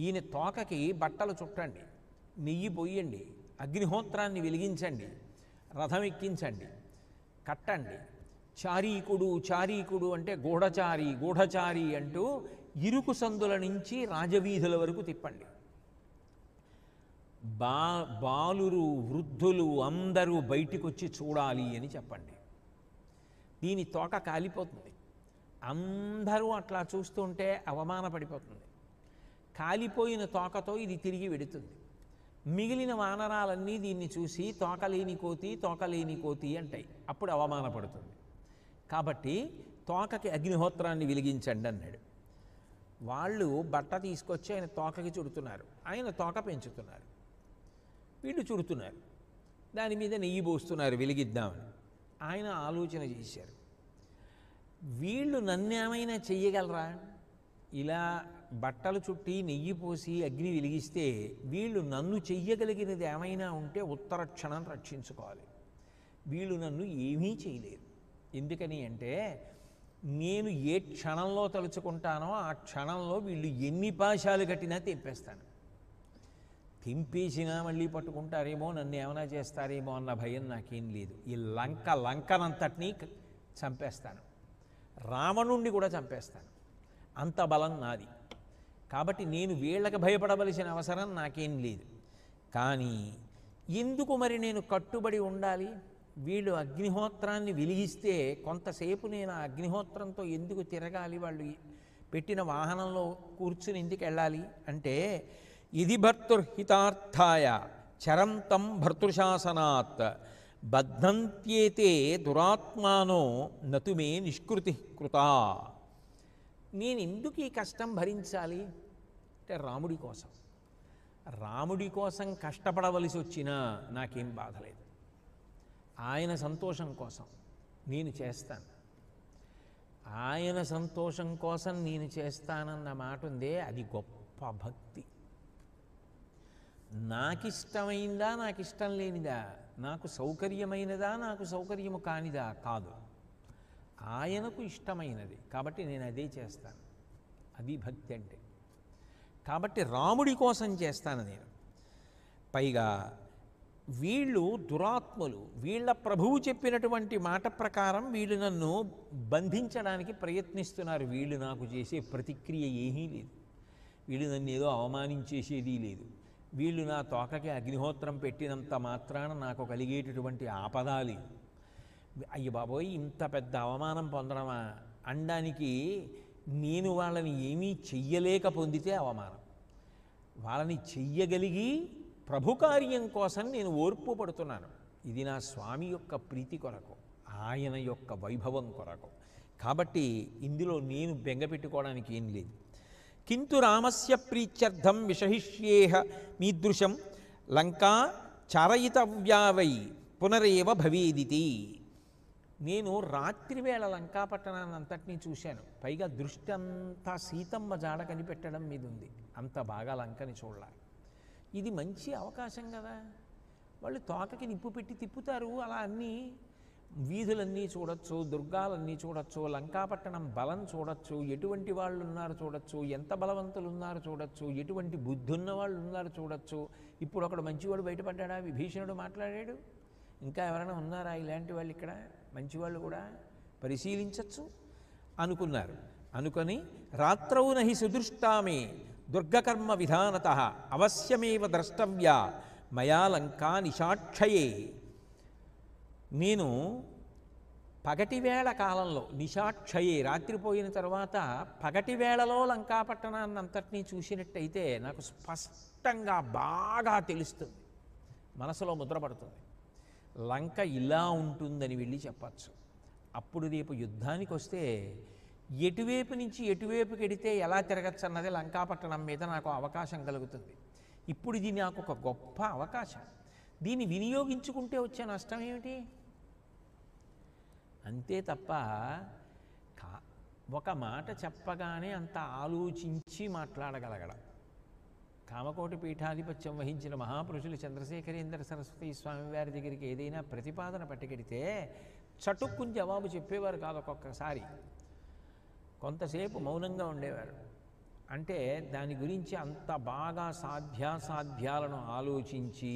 ఈయన తోకకి బట్టలు చుట్టండి, నెయ్యి పొయ్యండి, అగ్నిహోత్రాన్ని వెలిగించండి, రథం ఎక్కించండి, కట్టండి. చారీకుడు అంటే గూఢచారి అంటూ ఇరుకు సందుల నుంచి రాజవీధుల వరకు తిప్పండి. బాలురు వృద్ధులు అందరూ బయటికి వచ్చి చూడాలి అని చెప్పండి. దీని తోక కాలిపోతుంది. అందరూ అట్లా చూస్తుంటే అవమానపడిపోతుంది. కాలిపోయిన తోకతో ఇది తిరిగి వెడుతుంది. మిగిలిన వానరాలన్నీ దీన్ని చూసి తోకలేని కోతి అంటాయి. అప్పుడు అవమానపడుతుంది. కాబట్టి తోకకి అగ్నిహోత్రాన్ని వెలిగించండి అన్నాడు. వాళ్ళు బట్ట తీసుకొచ్చి ఆయన తోకకి చుడుతున్నారు, ఆయన తోక పెంచుతున్నారు, వీళ్ళు చుడుతున్నారు, దాని మీద నెయ్యి పోస్తున్నారు వెలిగిద్దామని. ఆయన ఆలోచన చేశారు, వీళ్ళు నన్నేమైనా చెయ్యగలరా? ఇలా బట్టలు చుట్టి నెయ్యి పోసి అగ్ని వెలిగిస్తే వీళ్ళు నన్ను చెయ్యగలిగినది ఏమైనా ఉంటే ఉత్తర క్షణం రక్షించుకోవాలి. వీళ్ళు నన్ను ఏమీ చేయలేరు. ఎందుకని అంటే నేను ఏ క్షణంలో తలుచుకుంటానో ఆ క్షణంలో వీళ్ళు ఎన్ని పాశాలు కట్టినా తెంపేస్తాను. తెంపేసినా మళ్ళీ పట్టుకుంటారేమో, నన్ను ఏమైనా చేస్తారేమో అన్న భయం నాకేం లేదు. ఈ లంకనంతటినీ చంపేస్తాను, రావణుణ్ణి కూడా చంపేస్తాను, అంత బలం నాది. కాబట్టి నేను వీళ్ళకి భయపడవలసిన అవసరం నాకేం లేదు. కానీ ఎందుకు మరి నేను కట్టుబడి ఉండాలి? వీళ్ళు అగ్నిహోత్రాన్ని వెలిగిస్తే కొంతసేపు నేను ఆ అగ్నిహోత్రంతో ఎందుకు తిరగాలి? వాళ్ళు పెట్టిన వాహనంలో కూర్చుని ఎందుకు వెళ్ళాలి అంటే, ఇది భర్తుర్హితార్థాయ చరంతం భర్తృశాసనాత్ బద్ధంత్యేతే దురాత్మానో నతుమే నిష్కృతి కృతా. నేను ఎందుకు ఈ కష్టం భరించాలి అంటే రాముడి కోసం కష్టపడవలసి వచ్చినా నాకేం బాధ లేదు. ఆయన సంతోషం కోసం నేను చేస్తాను. ఆయన సంతోషం కోసం నేను చేస్తానన్న మాట ఉందే, అది గొప్ప భక్తి. నాకిష్టమైందా నాకిష్టం లేనిదా, నాకు సౌకర్యమైనదా నాకు సౌకర్యము కానిదా కాదు, ఆయనకు ఇష్టమైనది కాబట్టి నేను అదే చేస్తాను. అది భక్తి అంటే. కాబట్టి రాముడి కోసం చేస్తాను నేను. పైగా వీళ్ళు దురాత్ములు, వీళ్ళ ప్రభువు చెప్పినటువంటి మాట ప్రకారం వీళ్ళు నన్ను బంధించడానికి ప్రయత్నిస్తున్నారు. వీళ్ళు నాకు చేసే ప్రతిక్రియ ఏమీ లేదు, వీళ్ళు నన్ను ఏదో అవమానించేసేది లేదు. వీళ్ళు నా తోకకి అగ్నిహోత్రం పెట్టినంత మాత్రాన నాకు కలిగేటటువంటి ఆపద లేదు. అయ్య బాబోయ్, ఇంత పెద్ద అవమానం పొందడమా అనడానికి నేను వాళ్ళని ఏమీ చెయ్యలేక పొందితే అవమానం. వాళ్ళని చెయ్యగలిగి ప్రభు కార్యం కోసం నేను ఓర్పు పడుతున్నాను. ఇది నా స్వామి యొక్క ప్రీతి కొరకు, ఆయన యొక్క వైభవం కొరకు. కాబట్టి ఇందులో నేను బెంగపెట్టుకోవడానికి ఏం లేదు. కింటు రామస్య ప్రీత్యర్థం విషహిష్యేహ మీదృశం లంకా చారయితవ్యావై పునరేవ భవేదితి. నేను రాత్రివేళ లంకాపట్టణాన్ని అంతటినీ చూశాను. పైగా దృష్టి అంతా సీతమ్మ జాడ కనిపెట్టడం మీద ఉంది. అంత బాగా లంకని చూడాలి. ఇది మంచి అవకాశం కదా. వాళ్ళు తోకకి నిప్పు పెట్టి తిప్పుతారు, అలా అన్నీ వీధులన్నీ చూడొచ్చు, దుర్గాలన్నీ చూడొచ్చు, లంకాపట్టణం బలం చూడొచ్చు, ఎటువంటి వాళ్ళు ఉన్నారు చూడొచ్చు, ఎంత బలవంతులు ఉన్నారు చూడొచ్చు, ఎటువంటి బుద్ధి ఉన్న వాళ్ళు ఉన్నారు చూడొచ్చు. ఇప్పుడు ఒకడు మంచివాడు బయటపడ్డా, విభీషణుడు మాట్లాడాడు. ఇంకా ఎవరైనా ఉన్నారా ఇలాంటి వాళ్ళు ఇక్కడ మంచివాళ్ళు కూడా పరిశీలించవచ్చు అనుకున్నారు. అనుకొని రాత్రౌ నహి సుదృష్టామే దుర్గకర్మ విధానత అవశ్యమేవ ద్రష్టవ్య మయా లంకా నిశాక్షయే. నేను పగటివేళ కాలంలో నిశాక్షయే రాత్రిపోయిన తర్వాత పగటివేళలో లంకాపట్టణాన్ని అంతటినీ చూసినట్టయితే నాకు స్పష్టంగా బాగా తెలుస్తుంది, మనసులో ముద్రపడుతుంది. లంక ఇలా ఉంటుందని వెళ్ళి చెప్పచ్చు. అప్పుడు రేపు యుద్ధానికి వస్తే ఎటువైపు నుంచి ఎటువైపుకి ఎడితే ఎలా తిరగచ్చు అన్నది లంకాపట్టణం మీద నాకు అవకాశం కలుగుతుంది. ఇప్పుడు ఇది నాకు ఒక గొప్ప అవకాశం. దీన్ని వినియోగించుకుంటే వచ్చే నష్టం ఏమిటి? అంతే తప్ప ఒక మాట చెప్పగానే అంత ఆలోచించి మాట్లాడగలగడం. కామకోటి పీఠాధిపత్యం వహించిన మహాపురుషులు చంద్రశేఖరేంద్ర సరస్వతి స్వామి వారి దగ్గరికి ఏదైనా ప్రతిపాదన పట్టుకెడితే చటుక్కుని జవాబు చెప్పేవారు కాదు. ఒక్కొక్కసారి కొంతసేపు మౌనంగా ఉండేవారు. అంటే దాని గురించి అంత బాగా సాధ్యాసాధ్యాలను ఆలోచించి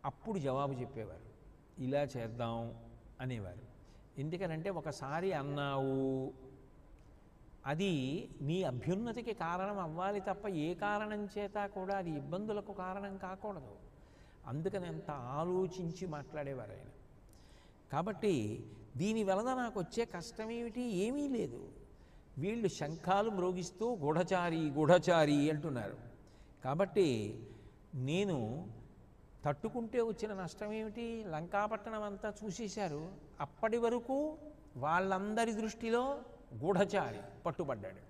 అప్పుడు జవాబు చెప్పేవారు. ఇలా చేద్దాం అనేవారు. ఎందుకనంటే ఒకసారి అన్నావు, అది నీ అభ్యున్నతికి కారణం అవ్వాలి తప్ప ఏ కారణం చేత కూడా అది ఇబ్బందులకు కారణం కాకూడదు. అందుకని ఎంత ఆలోచించి మాట్లాడేవారు ఆయన. కాబట్టి దీనివలన నాకు వచ్చే కష్టమేమిటి? ఏమీ లేదు. వీళ్ళు శంఖాలు మ్రోగిస్తూ గూఢచారి గూఢచారి అంటున్నారు. కాబట్టి నేను తట్టుకుంటే వచ్చిన నష్టం ఏమిటి? లంకాపట్టణం అంతా చూసేశారు. అప్పటి వరకు వాళ్ళందరి దృష్టిలో గూఢచారి పట్టుబడ్డాడు.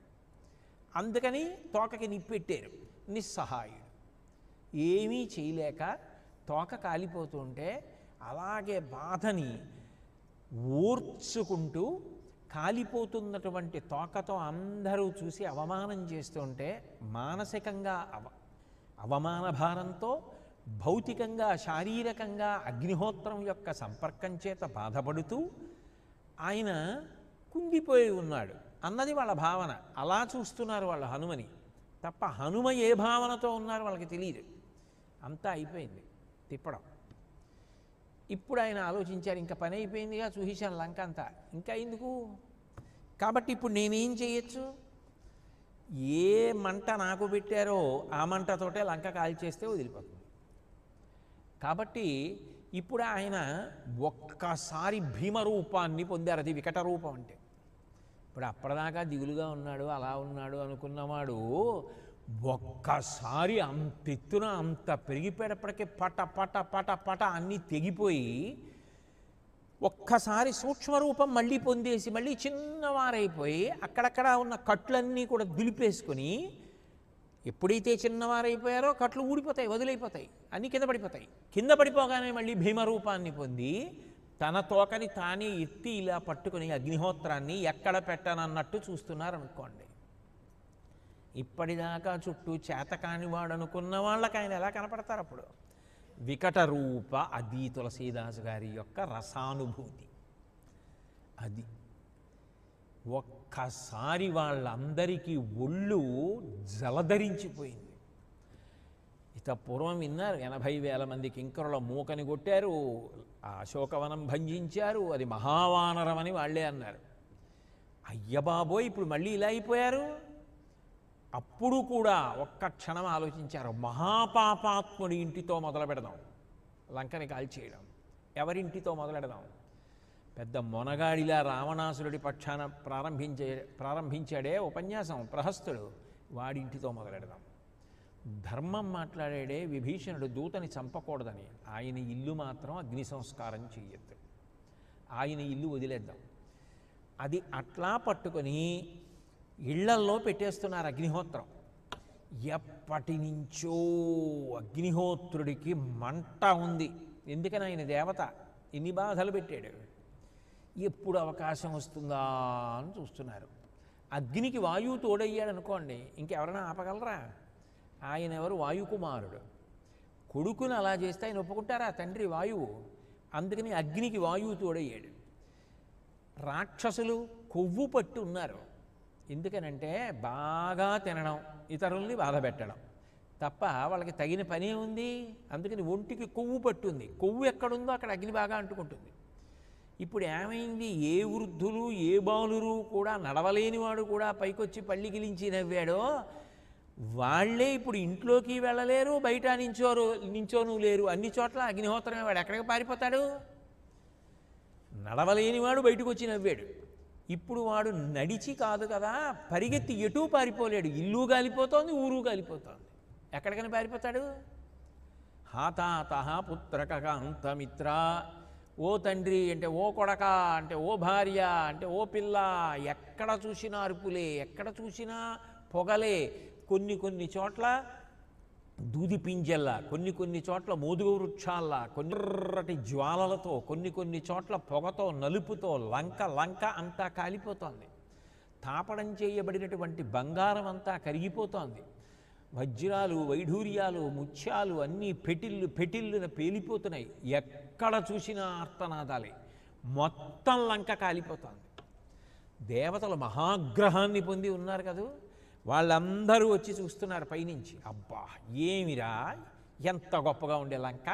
అందుకని తోకకి నిప్పెట్టారు. నిస్సహాయుడు, ఏమీ చేయలేక తోక కాలిపోతుంటే అలాగే బాధని ఓర్చుకుంటూ కాలిపోతున్నటువంటి తోకతో అందరూ చూసి అవమానం చేస్తుంటే మానసికంగా అవమాన భారంతో, భౌతికంగా శారీరకంగా అగ్నిహోత్రం యొక్క సంపర్కం చేత బాధపడుతూ ఆయన కుంగిపోయి ఉన్నాడు అన్నది వాళ్ళ భావన. అలా చూస్తున్నారు వాళ్ళ హనుమని తప్ప హనుమ ఏ భావనతో ఉన్నారు వాళ్ళకి తెలియదు. అంతా అయిపోయింది తిప్పడం. ఇప్పుడు ఆయన ఆలోచించారు, ఇంకా పని అయిపోయిందిగా, చూసేశాను లంక అంతా, ఇంకా ఎందుకు? కాబట్టి ఇప్పుడు నేనేం చేయొచ్చు? ఏ మంట నాకు పెట్టారో ఆ మంటతోటే లంక కాల్చేస్తే వదిలిపోతుంది. కాబట్టి ఇప్పుడు ఆయన ఒక్కసారి భీమరూపాన్ని పొందారు. అది వికట రూపం అంటే. ఇప్పుడు అప్పటిదాకా దిగులుగా ఉన్నాడు, అలా ఉన్నాడు అనుకున్నవాడు ఒక్కసారి అంతెత్తున అంత పెరిగిపోయేటప్పటికే పట పట పట పట అన్నీ తెగిపోయి ఒక్కసారి సూక్ష్మరూపం మళ్ళీ పొందేసి మళ్ళీ చిన్నవారైపోయి అక్కడక్కడ ఉన్న కట్లన్నీ కూడా దులిపేసుకొని, ఎప్పుడైతే చిన్నవారైపోయారో కట్లు ఊడిపోతాయి, వదిలైపోతాయి, అన్నీ కింద పడిపోతాయి. కింద పడిపోగానే మళ్ళీ భీమరూపాన్ని పొంది తన తోకని తానే ఎత్తి ఇలా పట్టుకుని అగ్నిహోత్రాన్ని ఎక్కడ పెట్టనన్నట్టు చూస్తున్నారనుకోండి. ఇప్పటిదాకా చుట్టూ చేతకానివాడు అనుకున్న వాళ్ళకి ఆయన ఎలా కనపడతారు? అప్పుడు వికట రూప. అది తులసీదాసు గారి యొక్క రసానుభూతి. అది ఒక్కసారి వాళ్ళందరికీ ఒళ్ళు జలధరించిపోయింది. ఇత పూర్వం విన్నారు, 80,000 మంది కింకరుల మూకని కొట్టారు, అశోకవనం భంజించారు, అది మహావానరం అని వాళ్ళే అన్నారు. అయ్యబాబోయ్, ఇప్పుడు మళ్ళీ ఇలా అయిపోయారు. అప్పుడు కూడా ఒక్క క్షణం ఆలోచించారు, మహాపాపాత్ముడి ఇంటితో మొదలు పెడదాం లంకని కాల్చేయడం. ఎవరింటితో మొదలెడదాం? పెద్ద మొనగాడిలా రావణాసురుడి పక్షాన ప్రారంభించాడే ఉపన్యాసం ప్రహస్తుడు, వాడింటితో మొదలెడదాం. ధర్మం మాట్లాడాడే విభీషణుడు దూతని చంపకూడదని, ఆయన ఇల్లు మాత్రం అగ్ని సంస్కారం చెయ్యొద్దు, ఆయన ఇల్లు వదిలేద్దాం. అది అట్లా పట్టుకొని ఇళ్లల్లో పెట్టేస్తున్నారు అగ్నిహోత్రం. ఎప్పటి నుంచో అగ్నిహోత్రుడికి మంట ఉంది. ఎందుకని ఆయన దేవత ఎన్ని బాధలు పెట్టాడు. ఎప్పుడు అవకాశం వస్తుందా అని చూస్తున్నారు. అగ్నికి వాయువు తోడయ్యాడు అనుకోండి, ఇంకెవరైనా ఆపగలరా? ఆయన ఎవరు? వాయుకుమారుడు. కొడుకుని అలా చేస్తే ఆయన ఒప్పుకుంటారా? తండ్రి వాయువు. అందుకని అగ్నికి వాయువు తోడయ్యాడు. రాక్షసులు కొవ్వు పట్టు ఉన్నారు. ఎందుకనంటే బాగా తినడం, ఇతరుల్ని బాధ పెట్టడం తప్ప వాళ్ళకి తగిన పనే ఉంది. అందుకని ఒంటికి కొవ్వు పట్టుంది. కొవ్వు ఎక్కడుందో అక్కడ అగ్ని బాగా అంటుకుంటుంది. ఇప్పుడు ఏమైంది? ఏ వృద్ధులు ఏ బాలురు కూడా నడవలేనివాడు కూడా పైకొచ్చి పళ్ళి గిలించి నవ్వాడో వాళ్ళే ఇప్పుడు ఇంట్లోకి వెళ్ళలేరు, బయట నించోను లేరు. అన్ని చోట్ల అగ్నిహోత్రమే. వాడు ఎక్కడికి పారిపోతాడు? నడవలేనివాడు బయటకు వచ్చి నవ్వాడు. ఇప్పుడు వాడు నడిచి కాదు కదా, పరిగెత్తి ఎటూ పారిపోలేడు. ఇల్లు గాలిపోతోంది, ఊరు గాలిపోతోంది. ఎక్కడికైనా పారిపోతాడు? హాతాత పుత్రకాంతమిత్ర, ఓ తండ్రి అంటే ఓ కొడక అంటే ఓ భార్య అంటే ఓ పిల్ల, ఎక్కడ చూసినా అరుపులే, ఎక్కడ చూసినా పొగలే. కొన్ని చోట్ల దూది పింజల్లా, కొన్ని చోట్ల మోదుగ వృక్షాల్లా, కొన్నిటి జ్వాలలతో, కొన్ని చోట్ల పొగతో, నలుపుతో లంక అంతా కాలిపోతోంది. తాపడం చేయబడినటువంటి బంగారం అంతా కరిగిపోతోంది. వజ్రాలు, వైఢూర్యాలు, ముత్యాలు అన్నీ పెటిల్లున పేలిపోతున్నాయి. ఎక్కడ చూసినా ఆర్తనాదాలే. మొత్తం లంక కాలిపోతోంది. దేవతలు మహాగ్రహాన్ని పొంది ఉన్నారు కదూ, వాళ్ళందరూ వచ్చి చూస్తున్నారు పైనుంచి. అబ్బా ఏమిరా, ఎంత గొప్పగా ఉండే లంక,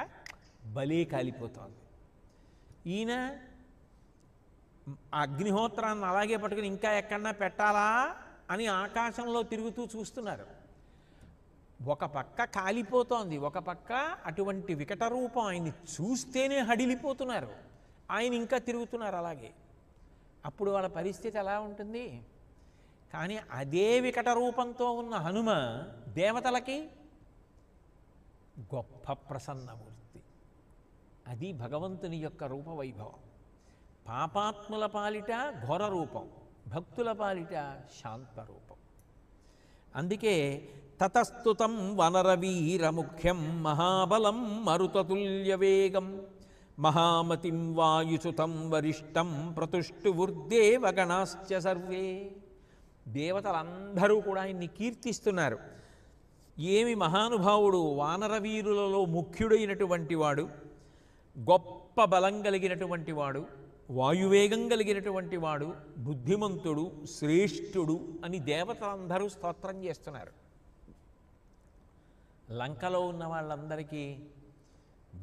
భలే కాలిపోతోంది. ఈయన అగ్నిహోత్రాన్ని అలాగే పట్టుకుని ఇంకా ఎక్కడన్నా పెట్టాలా అని ఆకాశంలో తిరుగుతూ చూస్తున్నారు. ఒక పక్క కాలిపోతోంది, ఒక పక్క అటువంటి వికట రూపం ఆయన్ని చూస్తేనే హడిలిపోతున్నారు. ఆయన ఇంకా తిరుగుతున్నారు అలాగే. అప్పుడు వాళ్ళ పరిస్థితి ఎలా ఉంటుంది? కానీ అదే వికట రూపంతో ఉన్న హనుమ దేవతలకి గొప్ప ప్రసన్నమూర్తి. అది భగవంతుని యొక్క రూపవైభవం. పాపాత్ముల పాలిట ఘోర రూపం, భక్తుల పాలిట శాంత రూపం. అందుకే తతస్తుతం వనరవీరముఖ్యం మహాబలం మరుతతుల్యవేగం మహామతిం వాయుసుతం వరిష్టం ప్రతుష్టువుర్దేవ గణాశ్చ సర్వే. దేవతలందరూ కూడా ఆయన్ని కీర్తిస్తున్నారు. ఏమి మహానుభావుడు, వానరవీరులలో ముఖ్యుడైనటువంటి వాడు, గొప్ప బలం కలిగినటువంటి వాడు, వాయువేగం కలిగినటువంటి వాడు, బుద్ధిమంతుడు, శ్రేష్ఠుడు అని దేవతలందరూ స్తోత్రం చేస్తున్నారు. లంకలో ఉన్న వాళ్ళందరికీ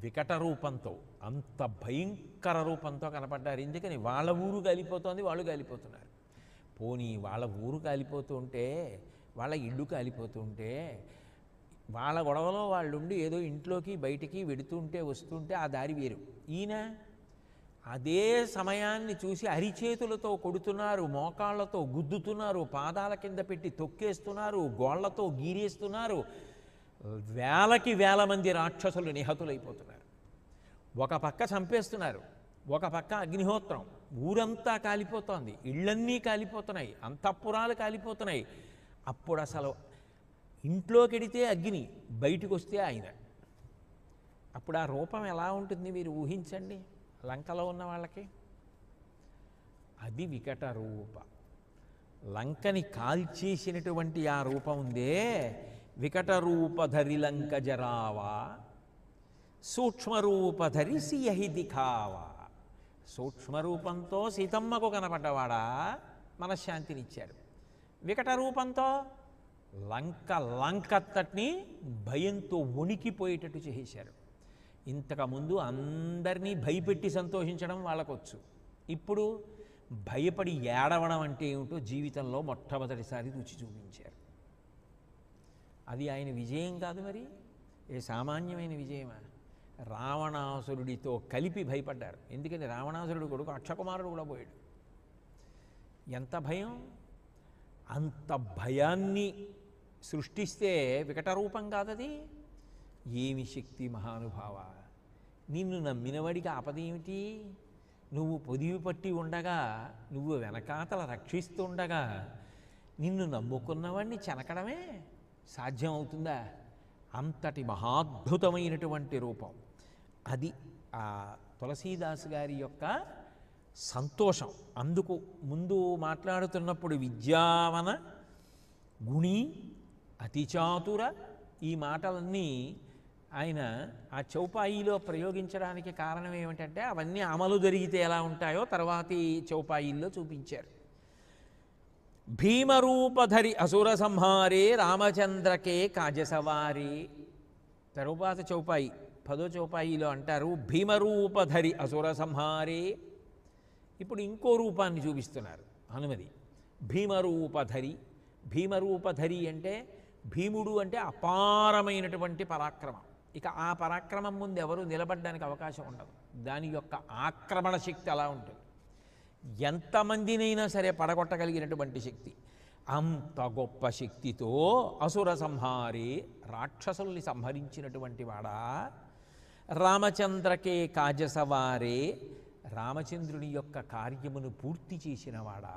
వికట రూపంతో, అంత భయంకర రూపంతో కనపడ్డారు. ఎందుకని? వాళ్ళ ఊరు కాలిపోతోంది, వాళ్ళు కాలిపోతున్నారు. పోనీ వాళ్ళ ఊరు కాలిపోతూ ఉంటే, వాళ్ళ ఇల్లు కాలిపోతూ ఉంటే, వాళ్ళ గొడవలో వాళ్ళు ఉండి ఏదో ఇంట్లోకి బయటికి వెడుతుంటే వస్తుంటే ఆ దారి వేరు. ఈయన అదే సమయాన్ని చూసి అరిచేతులతో కొడుతున్నారు, మోకాళ్లతో గుద్దుతున్నారు, పాదాల కింద పెట్టి తొక్కేస్తున్నారు, గోళ్లతో గీరేస్తున్నారు. వేలకి వేల మంది రాక్షసులు నిహతులైపోతున్నారు. ఒక పక్క చంపేస్తున్నారు, ఒక పక్క అగ్నిహోత్రం, ఊరంతా కాలిపోతోంది, ఇళ్ళన్నీ కాలిపోతున్నాయి, అంతఃపురాలు కాలిపోతున్నాయి. అప్పుడు అసలు ఇంట్లోకెడితే అగ్ని, బయటికి వస్తే ఆయన. అప్పుడు ఆ రూపం ఎలా ఉంటుంది మీరు ఊహించండి లంకలో ఉన్న వాళ్ళకి. అది వికట రూప. లంకని కాల్చేసినటువంటి ఆ రూపం ఉందే, వికట రూపధరి లంక జరావా సూక్ష్మరూపధరి సియహి దిఖావా. సూక్ష్మరూపంతో సీతమ్మకు కనపడ్డవాడా మనశ్శాంతినిచ్చాడు. వికట రూపంతో లంకత్తటిని భయంతో వణికిపోయేటట్టు చేశారు. ఇంతకుముందు అందరినీ భయపెట్టి సంతోషించడం వాళ్ళకొచ్చు. ఇప్పుడు భయపడి ఏడవడం అంటే ఏమిటో జీవితంలో మొట్టమొదటిసారి రుచి చూపించారు. అది ఆయన విజయం కాదు మరి, ఏ సామాన్యమైన విజయమా? రావణాసురుడితో కలిపి భయపడ్డారు. ఎందుకంటే రావణాసురుడు కొడుకు అక్షకుమారుడు కూడా పోయాడు. ఎంత భయం! అంత భయాన్ని సృష్టిస్తే వికట రూపం కాదది. ఏమి శక్తి మహానుభావ! నిన్ను నమ్మినవాడికి ఆపదేమిటి? నువ్వు పొదివి పట్టి ఉండగా, నువ్వు వెనకాతల రక్షిస్తుండగా నిన్ను నమ్ముకున్నవాడిని చెనకడమే సాధ్యమవుతుందా? అంతటి మహాద్భుతమైనటువంటి రూపం అది ఆ తులసీదాసు గారి యొక్క సంతోషం. అందుకు ముందు మాట్లాడుతున్నప్పుడు విద్యావన గుణి అతిచాతుర ఈ మాటలన్నీ ఆయన ఆ చౌపాయిలో ప్రయోగించడానికి కారణం ఏమిటంటే అవన్నీ అమలు జరిగితే ఎలా ఉంటాయో తర్వాతి చౌపాయిల్లో చూపించారు. భీమరూపధరి అసుర సంహారే రామచంద్రకే కాజసవారే. తరువాత చౌపాయి 10వ చౌపాయిలో అంటారు భీమరూపధరి అసుర సంహారే. ఇప్పుడు ఇంకో రూపాన్ని చూపిస్తున్నారు హనుమది. భీమరూపధరి. భీమరూపధరి అంటే భీముడు అంటే అపారమైనటువంటి పరాక్రమం. ఇక ఆ పరాక్రమం ముందు ఎవరు నిలబడడానికి అవకాశం ఉండదు. దాని యొక్క ఆక్రమణ శక్తి అలా ఉంటుంది. ఎంతమందినైనా సరే పడగొట్టగలిగినటువంటి శక్తి. అంత గొప్ప శక్తితో అసుర సంహారే, రాక్షసుల్ని సంహరించినటువంటి వాడా. రామచంద్రకే కాజసవారే, రామచంద్రుని యొక్క కార్యమును పూర్తి చేసినవాడా.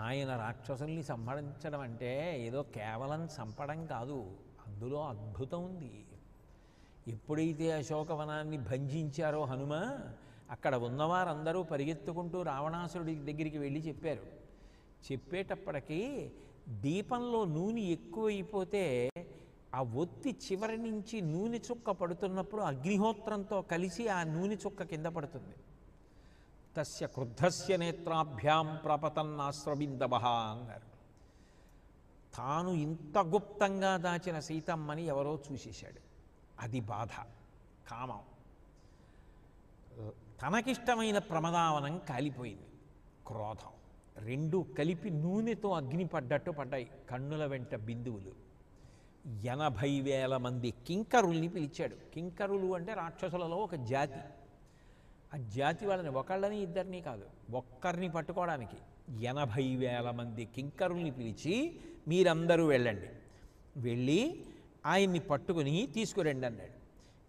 ఆయన రాక్షసుల్ని సంహరించడం అంటే ఏదో కేవలం చంపడం కాదు, అందులో అద్భుతం ఉంది. ఎప్పుడైతే అశోకవనాన్ని భంజించారో హనుమ, అక్కడ ఉన్నవారందరూ పరిగెత్తుకుంటూ రావణాసురుడి దగ్గరికి వెళ్ళి చెప్పారు. చెప్పేటప్పటికీ దీపంలో నూనె ఎక్కువైపోతే ఆ ఒత్తి చివరి నుంచి నూనె చుక్క పడుతున్నప్పుడు అగ్నిహోత్రంతో కలిసి ఆ నూనె చుక్క కింద పడుతుంది. తస్య క్రుద్ధస్య నేత్రాభ్యాం ప్రపతన్నాశ్రబిందవః అన్నారు. తాను ఇంత గుప్తంగా దాచిన సీతమ్మని ఎవరో చూసేశాడు. అది బాధ, కామం. తనకిష్టమైన ప్రమదావనం కాలిపోయింది, క్రోధం. రెండు కలిపి నూనెతో అగ్ని పడ్డట్టు పడ్డాయి కన్నుల వెంట బిందువులు. 80,000 మంది కింకరుల్ని పిలిచాడు. కింకరులు అంటే రాక్షసులలో ఒక జాతి. ఆ జాతి వాళ్ళని ఒకళ్ళని ఇద్దరిని కాదు, ఒక్కరిని పట్టుకోవడానికి 80,000 మంది కింకరుల్ని పిలిచి మీరందరూ వెళ్ళండి, వెళ్ళి ఆయన్ని పట్టుకుని తీసుకురండి అన్నాడు.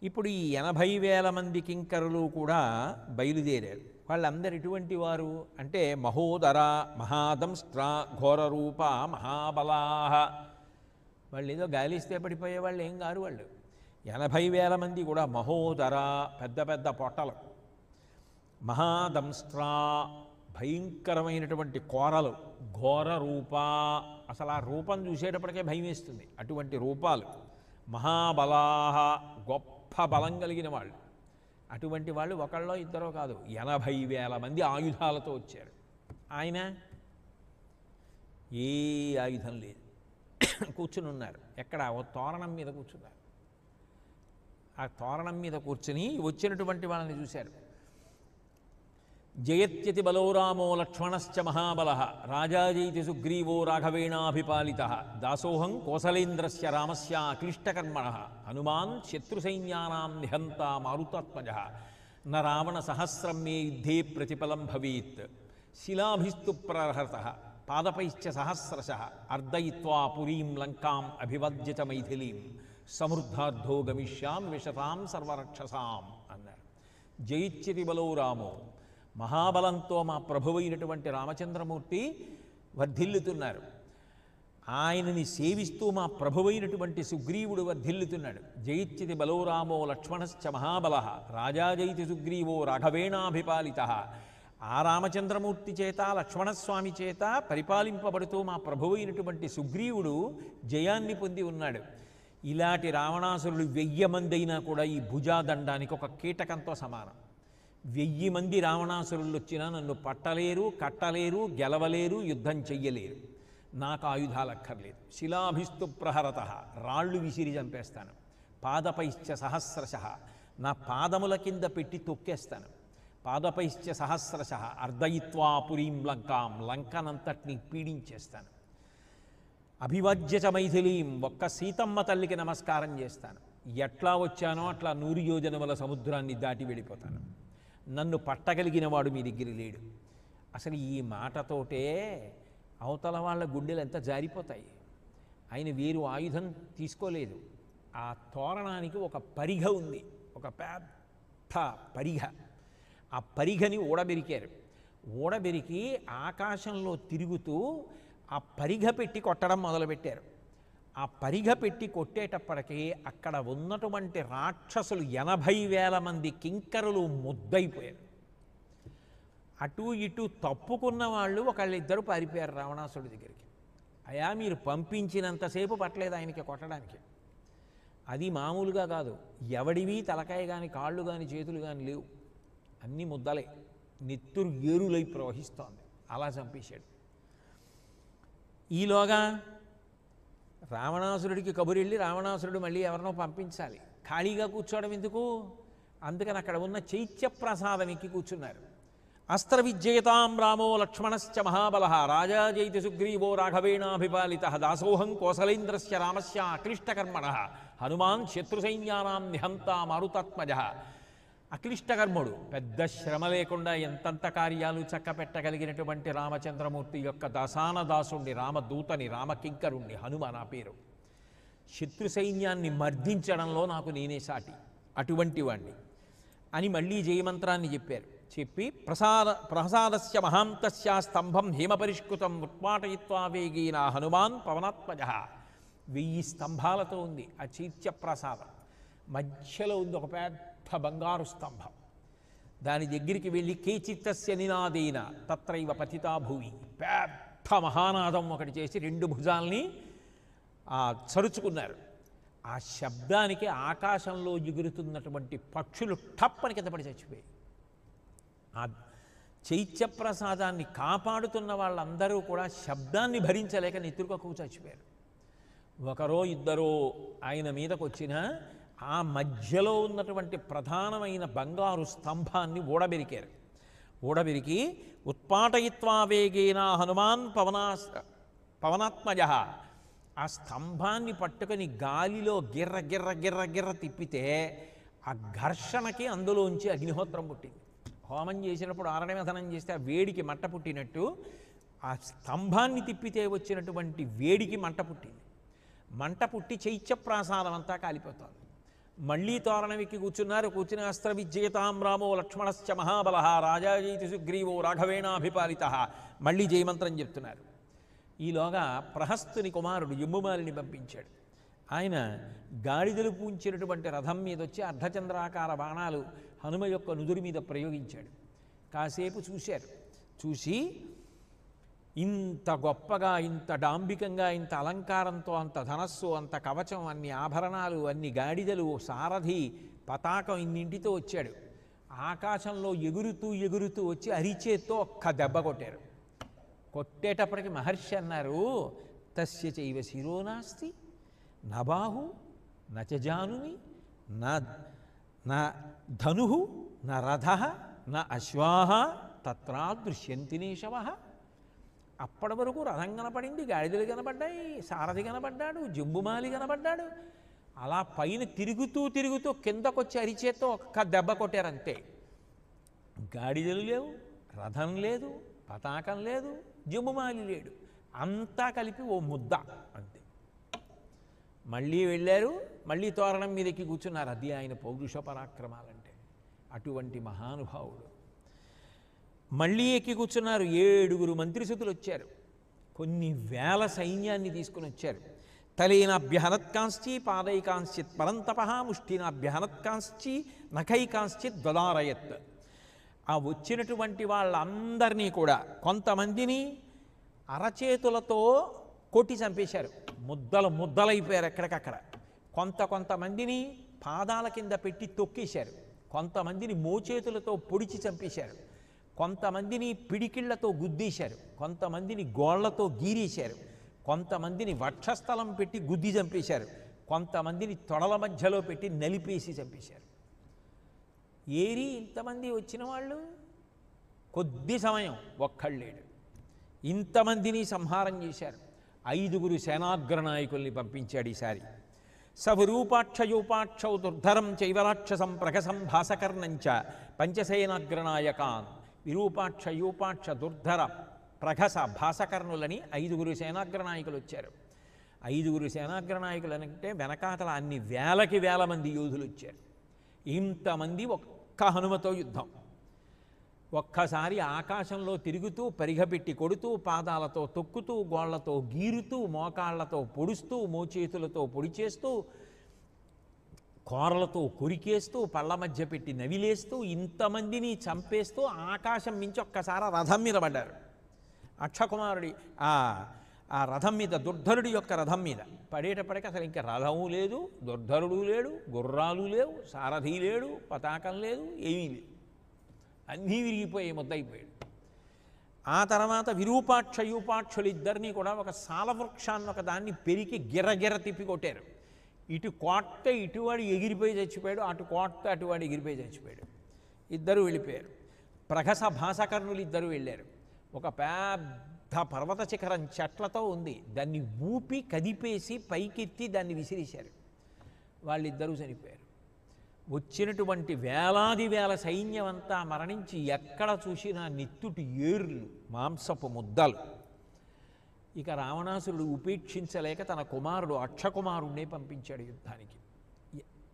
ఇప్పుడు ఈ 80,000 మంది కింకరులు కూడా బయలుదేరారు. వాళ్ళందరూ ఎటువంటి వారు అంటే మహోదర, మహాదంస్ట్ర, ఘోరరూప, మహాబలాహ. వాళ్ళు ఏదో గాలిస్తే పడిపోయేవాళ్ళు ఏం కారు. వాళ్ళు 80,000 మంది కూడా మహోదర, పెద్ద పెద్ద పొట్టలు, మహాదంస్ట్ర, భయంకరమైనటువంటి కోరలు, ఘోర రూప, అసలు ఆ రూపం చూసేటప్పటికే భయం వేస్తుంది, అటువంటి రూపాలు, మహాబలాహ, గొప్ప బలం కలిగిన వాళ్ళు. అటువంటి వాళ్ళు ఒకళ్ళో ఇద్దరో కాదు, 80,000 మంది ఆయుధాలతో వచ్చారు. ఆయన ఏ ఆయుధం లేదు, కూర్చుని ఉన్నారు. ఎక్కడ? ఓ తోరణం మీద కూర్చున్నారు. ఆ తోరణం మీద కూర్చుని వచ్చినటువంటి వాళ్ళని చూశారు. జయత్యతి బలో రామో లక్ష్మణశ్చ మహాబలః, రాజాజైతి సుగ్రీవో రాఘవేణాభిపాలితః, దాసోహం కోసలేంద్రస్య రామస్య అక్లిష్టకర్మణః, హనుమాన్ శత్రుసైన్యానాం నిహంతా మారుతాత్మజః, న రావణ సహస్రం మే యుద్ధే ప్రతిఫలం భవేత్, శిలాభిస్తు ప్రహర్తః, పాదపైశ్చ సహస్రశః, అర్దయిత్వా పురీం లంకాం అభివజ్యత మైథిలీం, సమృద్ధార్థో గమిష్యామి విశతాం సర్వరక్షసాం అన్నారు. జయిత్యతి బలో రామో, మహాబలంతో మా ప్రభువైనటువంటి రామచంద్రమూర్తి వర్ధిల్లుతున్నారు. ఆయనని సేవిస్తూ మా ప్రభువైనటువంటి సుగ్రీవుడు వర్ధిల్లుతున్నాడు. జయిత్యతి బలో రామో లక్ష్మణశ్చ మహాబలః, రాజాజయితి సుగ్రీవో రాఘవేణాభిపాలితః. ఆ రామచంద్రమూర్తి చేత, లక్ష్మణస్వామి చేత పరిపాలింపబడుతూ మా ప్రభువైనటువంటి సుగ్రీవుడు జయాన్ని పొంది ఉన్నాడు. ఇలాంటి రావణాసురులు 1000 మంది అయినా కూడా ఈ భుజాదండానికి ఒక కీటకంతో సమానం. 1000 మంది రావణాసురులు వచ్చినా నన్ను పట్టలేరు, కట్టలేరు, గెలవలేరు, యుద్ధం చెయ్యలేరు. నాకు ఆయుధాలు అక్కర్లేదు. శిలాభిస్తు ప్రహరతః, రాళ్ళు విసిరి చంపేస్తాను. పాదపైశ్చ సహస్రశః, నా పాదముల కింద పెట్టి తొక్కేస్తాను. పాదపైశ్చ సహస్రశః, అర్దయిత్వా పురీం లంకాం, లంకనంతటిని పీడించేస్తాను. అభివజ్యచ మైథిలీం, ఒక్క సీతమ్మ తల్లికి నమస్కారం చేస్తాను. ఎట్లా వచ్చానో అట్లా 100 యోజనముల సముద్రాన్ని దాటి వెళ్ళిపోతాను. నన్ను పట్టగలిగిన వాడు మీ దగ్గర లేడు. అసలు ఈ మాటతోటే అవతల వాళ్ళ గుండెలు ఎంత జారిపోతాయి. ఆయన వేరు ఆయుధం తీసుకోలేదు. ఆ తోరణానికి ఒక పరిఘ ఉంది, ఒక పెద్ద పరిఘ. ఆ పరిఘని ఊడబెరికారు. ఊడబెరికి ఆకాశంలో తిరుగుతూ ఆ పరిఘ పెట్టి కొట్టడం మొదలుపెట్టారు. ఆ పరిఘ పెట్టి కొట్టేటప్పటికీ అక్కడ ఉన్నటువంటి రాక్షసులు 80,000 మంది కింకరులు ముద్దయిపోయారు. అటు ఇటు తప్పుకున్న వాళ్ళు ఒకళ్ళిద్దరు పారిపోయారు రావణాసుడి దగ్గరికి. అయా మీరు పంపించినంతసేపు పట్టలేదు ఆయనకి కొట్టడానికి. అది మామూలుగా కాదు, ఎవడివి తలకాయ కానీ కాళ్ళు కానీ చేతులు కానీ లేవు, అన్నీ ముద్దలే, నెత్తురు ఏరులై ప్రవహిస్తోంది. అలా చంపేశాడు. ఈలోగా రావణాసురుడికి కబురెళ్ళి రావణాసురుడు మళ్ళీ ఎవరినో పంపించాలి. ఖాళీగా కూర్చోవడం ఎందుకు? అందుకని అక్కడ ఉన్న చైత్యప్రసాదం ఎక్కి కూర్చున్నారు. అస్త్రవిజ్యేతాం రామో లక్ష్మణశ్చ మహాబల రాజా జైతి సుగ్రీవో రాఘవేణాభిపాలిత దాసోహం కోసలేంద్రస్య రామస్య అక్లిష్టకర్మణ హనుమాన్ శత్రుసైన్యానాం నిహంతా మారుతాత్మజ. అక్లిష్టకర్ముడు, పెద్ద శ్రమ లేకుండా ఎంతంత కార్యాలు చక్కపెట్టగలిగినటువంటి రామచంద్రమూర్తి యొక్క దాసాన దాసుణ్ణి, రామదూతని, రామకింకరుణ్ణి, హనుమ నా పేరు. శత్రు సైన్యాన్ని మర్దించడంలో నాకు నేనే సాటి, అటువంటి వాణ్ణి అని మళ్ళీ జయమంత్రాన్ని చెప్పారు. చెప్పి ప్రసాదస్య మహాంతస్య స్తంభం హేమపరిష్కృతం ఉత్పాటయిత్వా వేగేన హనుమాన్ పవనాత్మజ. 1000 స్తంభాలతో ఉంది ఆ చైత్యప్రసాదం. మధ్యలో ఉంది ఒక పెద్ద బంగారు స్తంభం. దాని దగ్గరికి వెళ్ళి కేచిత్తస్య నినాదేన తత్రైవ పతితా భూమి, పెద్ద మహానాదం ఒకటి చేసి 2 భుజాల్ని చరుచుకున్నారు. ఆ శబ్దానికి ఆకాశంలో ఎగురుతున్నటువంటి పక్షులు టప్పని కింద పడి చచ్చిపోయాయి. ఆ చైత్యప్రసాదాన్ని కాపాడుతున్న వాళ్ళందరూ కూడా శబ్దాన్ని భరించలేక నెత్తురుకకు చచ్చిపోయారు. ఒకరో ఇద్దరో ఆయన మీదకు వచ్చినా ఆ మధ్యలో ఉన్నటువంటి ప్రధానమైన బంగారు స్తంభాన్ని ఊడబెరికారు. ఊడబెరికి ఉత్పాటయిత్వా వేగేన హనుమాన్ పవనాత్మజ. ఆ స్తంభాన్ని పట్టుకొని గాలిలో గిర్ర గిర్ర గిర్ర గిర్ర తిప్పితే ఆ ఘర్షణకి అందులోంచి అగ్నిహోత్రం పుట్టింది. హోమం చేసినప్పుడు ఆరణమథనం చేస్తే ఆ వేడికి మంట పుట్టినట్టు ఆ స్తంభాన్ని తిప్పితే వచ్చినటువంటి వేడికి మంట పుట్టింది. మంట పుట్టి చైత్యప్రాసాదం అంతా కాలిపోతుంది. మళ్ళీ తోరణం ఎక్కి కూర్చున్నారు. కూర్చుని అస్త్రవిజ్యేతాం రామో లక్ష్మణశ్చ మహాబల రాజా జైతి సుగ్రీవో రాఘవేణాభిపాలిత. మళ్ళీ జయమంత్రం చెప్తున్నారు. ఈలోగా ప్రహస్తుని కుమారుడు జంబుమాలిని పంపించాడు. ఆయన గాడిదలు పూంచినటువంటి రథం మీద వచ్చి అర్ధచంద్రాకార బాణాలు హనుమ యొక్క నుదురు మీద ప్రయోగించాడు. కాసేపు చూశారు. చూసి ఇంత గొప్పగా, ఇంత డాంబికంగా, ఇంత అలంకారంతో, అంత ధనస్సు, అంత కవచం, అన్ని ఆభరణాలు, అన్ని గాడిదలు, సారథి, పతాకం ఇన్నింటితో వచ్చాడు. ఆకాశంలో ఎగురుతూ ఎగురుతూ వచ్చి అరిచేత్తో ఒక్క దెబ్బ కొట్టారు. కొట్టేటప్పటికి మహర్షి అన్నారు, తస్య చైవ శిరో నాస్తి నబాహు నచజానుని నా ధను నా రథ నా అశ్వాహ తత్రా దృశ్యంతి నేషవః. అప్పటి వరకు రథం కనపడింది, గాడిదలు కనపడ్డాయి, సారథి కనపడ్డాడు, జంబుమాలి కనపడ్డాడు. అలా పైన తిరుగుతూ తిరుగుతూ కిందకొచ్చి అరిచేత్తో ఒక్క దెబ్బ కొట్టారంతే. గాడిదలు లేవు, రథం లేదు, పతాకం లేదు, జంబుమాలి లేడు, అంతా కలిపి ఓ ముద్ద అంతే. మళ్ళీ వెళ్ళారు. మళ్ళీ తోరణం మీదకి కూర్చున్నారు. అది ఆయన పౌరుష పరాక్రమాలంటే. అటువంటి మహానుభావుడు. మళ్ళీ ఎక్కి కూర్చున్నారు. 7 మంత్రిసుతులు వచ్చారు. కొన్ని వేల సైన్యాన్ని తీసుకుని వచ్చారు. తలేనాభ్యహనత్కాంశ్చి పాదైకాంశ్చిత్ పరంతప ముష్టినాభ్యహనత్కాంశ్చి నఖైకాంశ్చిత్ దదారయత్. ఆ వచ్చినటువంటి వాళ్ళందరినీ కూడా కొంతమందిని అరచేతులతో కొట్టి చంపేశారు. ముద్దలైపోయారు ఎక్కడికక్కడ. కొంతమందిని పాదాల కింద పెట్టి తొక్కేశారు. కొంతమందిని మోచేతులతో పొడిచి చంపేశారు. కొంతమందిని పిడికిళ్లతో గుద్దేశారు. కొంతమందిని గోళ్లతో గీరేశారు. కొంతమందిని వక్షస్థలం పెట్టి గుద్ది చంపేశారు. కొంతమందిని తొడల మధ్యలో పెట్టి నలిపేసి చంపేశారు. ఏరి ఇంతమంది వచ్చిన వాళ్ళు కొద్ది సమయం ఒక్కళ్ళేడు. ఇంతమందిని సంహారం చేశారు. 5 సేనాగ్రనాయకుల్ని పంపించాడు ఈసారి. సవరూపాక్షయూపాక్షౌ దుర్ధరం చైవరాక్షసం ప్రగసం భాసకర్ణంచ పంచసేనాగ్రనాయకాన్. విరూపాక్ష, యూపాక్ష, దుర్ధర, ప్రఘస, భాసకర్ణులని 5 సేనాగ్రనాయకులు వచ్చారు. 5 సేనాగ్రనాయకులు అంటే వెనకాతల అన్ని వేలకి వేల మంది యోధులు వచ్చారు. ఇంతమంది ఒక్క హనుమతో యుద్ధం. ఒక్కసారి ఆకాశంలో తిరుగుతూ, పరిగపెట్టి కొడుతూ, పాదాలతో తొక్కుతూ, గోళ్లతో గీరుతూ, మోకాళ్లతో పొడుస్తూ, మోచేతులతో పొడి చేస్తూ, కోరలతో కొరికేస్తూ, పళ్ళ మధ్య పెట్టి నవిలేస్తూ, ఇంతమందిని చంపేస్తూ ఆకాశం మించి ఒక్కసారి రథం మీద పడ్డారు. అక్షకుమారుడి ఆ రథం మీద, దుర్ధరుడి యొక్క రథం మీద పడేటప్పటికి అసలు ఇంకా రథము లేదు, దుర్ధరుడు లేడు, గుర్రాలు లేవు, సారథి లేడు, పతాకం లేదు, ఏమీ లేదు. అన్నీ విరిగిపోయి ముద్దయిపోయాడు. ఆ తర్వాత విరూపాక్ష యూపాక్షులు ఇద్దరినీ కూడా ఒక సాలవృక్షాన్ని ఒక దాన్ని పెరికి గిర్రగిర్ర తిప్పి కొట్టారు. ఇటు కోట్ట ఇటువాడు ఎగిరిపోయి చచ్చిపోయాడు, అటు కోట్ట అటువాడు ఎగిరిపోయి చచ్చిపోయాడు. ఇద్దరు వెళ్ళిపోయారు. ప్రగస భాసకర్ణులు ఇద్దరు వెళ్ళారు. ఒక పెద్ద పర్వత శిఖరం చెట్లతో ఉంది, దాన్ని ఊపి కదిపేసి పైకెత్తి దాన్ని విసిరేశారు. వాళ్ళిద్దరూ చనిపోయారు. వచ్చినటువంటి వేలాది వేల సైన్యం అంతా మరణించి ఎక్కడ చూసినా నెత్తుటి ఏర్లు, మాంసపు ముద్దలు. ఇక రావణాసురుడు ఉపేక్షించలేక తన కుమారుడు అక్షకుమారుణ్ణే పంపించాడు యుద్ధానికి.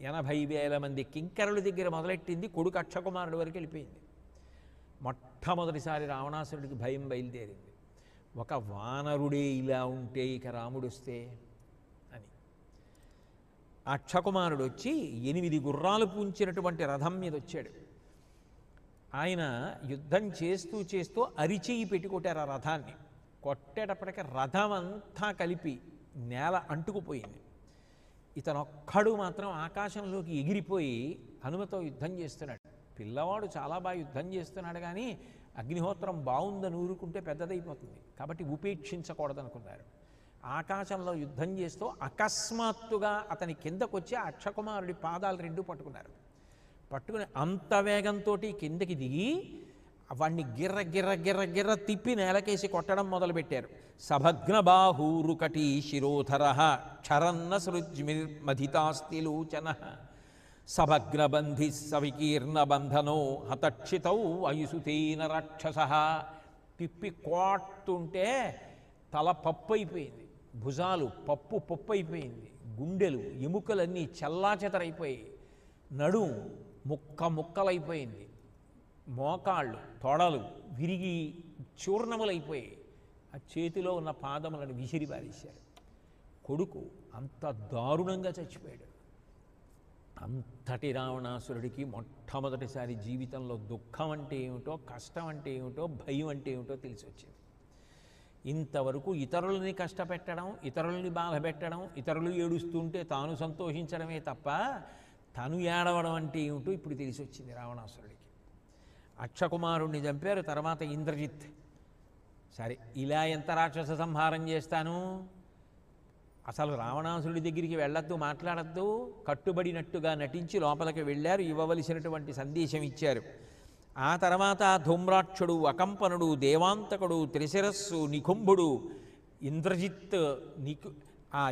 80,000 మంది కింకరుల దగ్గర మొదలెట్టింది, కొడుకు అక్షకుమారుడి వరకు వెళ్ళిపోయింది. మొట్టమొదటిసారి రావణాసురుడికి భయం బయలుదేరింది. ఒక వానరుడే ఇలా ఉంటే ఇక రాముడు వస్తే అని. అక్షకుమారుడు వచ్చి 8 గుర్రాలు పూంచినటువంటి రథం మీద వచ్చాడు. ఆయన యుద్ధం చేస్తూ చేస్తూ అరిచేయి పెట్టి కొట్టారు ఆ రథాన్ని. కొట్టేటప్పటికి రథం అంతా కలిపి నేల అంటుకుపోయింది. ఇతనొక్కడు మాత్రం ఆకాశంలోకి ఎగిరిపోయి హనుమతో యుద్ధం చేస్తున్నాడు. పిల్లవాడు చాలా బాగా యుద్ధం చేస్తున్నాడు, కానీ అగ్నిహోత్రం బాగుందని ఊరుకుంటే పెద్దదైపోతుంది కాబట్టి ఉపేక్షించకూడదనుకున్నారు. ఆకాశంలో యుద్ధం చేస్తూ అకస్మాత్తుగా అతని కిందకొచ్చి అక్షకుమారుడి పాదాలు 2 పట్టుకున్నారు. పట్టుకుని అంత వేగంతో కిందకి దిగి వాణ్ణి గిర్ర గిర్ర గిర్ర గిర్ర తిప్పి నేలకేసి కొట్టడం మొదలుపెట్టారు. సభగ్నబాహూరుకటీ శిరోధర క్షరన్న సృజ్మిర్మధితాస్తిలోచన సభగ్నబంధి సవికీర్ణ బంధనో హతక్షితౌ అయుసుతేన రాక్షస. తిప్పి కోట్టుంటే తల పప్పు అయిపోయింది, భుజాలు పప్పు అయిపోయింది, గుండెలు ఎముకలన్నీ చెల్లాచెదరైపోయాయి, నడుం ముక్కలైపోయింది, మోకాళ్ళు తొడలు విరిగి చూర్ణములైపోయాయి. ఆ చేతిలో ఉన్న పాదములను విసిరి పారేశారు. కొడుకు అంత దారుణంగా చచ్చిపోయాడు. అంతటి రావణాసురుడికి మొట్టమొదటిసారి జీవితంలో దుఃఖం అంటే ఏమిటో, కష్టం అంటే ఏమిటో, భయం అంటే ఏమిటో తెలిసి వచ్చింది. ఇంతవరకు ఇతరులని కష్టపెట్టడం, ఇతరులని బాధపెట్టడం, ఇతరులు ఏడుస్తుంటే తాను సంతోషించడమే తప్ప తను ఏడవడం అంటే ఏమిటో ఇప్పుడు తెలిసి వచ్చింది రావణాసురుడికి. అక్షకుమారుణ్ణి చంపారు. తర్వాత ఇంద్రజిత్, సరే ఇలా ఎంత రాక్షస సంహారం చేస్తాను, అసలు రావణాసురుడి దగ్గరికి వెళ్ళొద్దు, మాట్లాడద్దు, కట్టుబడినట్టుగా నటించి లోపలికి వెళ్ళారు. ఇవ్వవలసినటువంటి సందేశం ఇచ్చారు. ఆ తర్వాత ధూమ్రాక్షుడు, అకంపనుడు, దేవాంతకుడు, త్రిశిరస్సు, నికుంభుడు, ఇంద్రజిత్ ఆ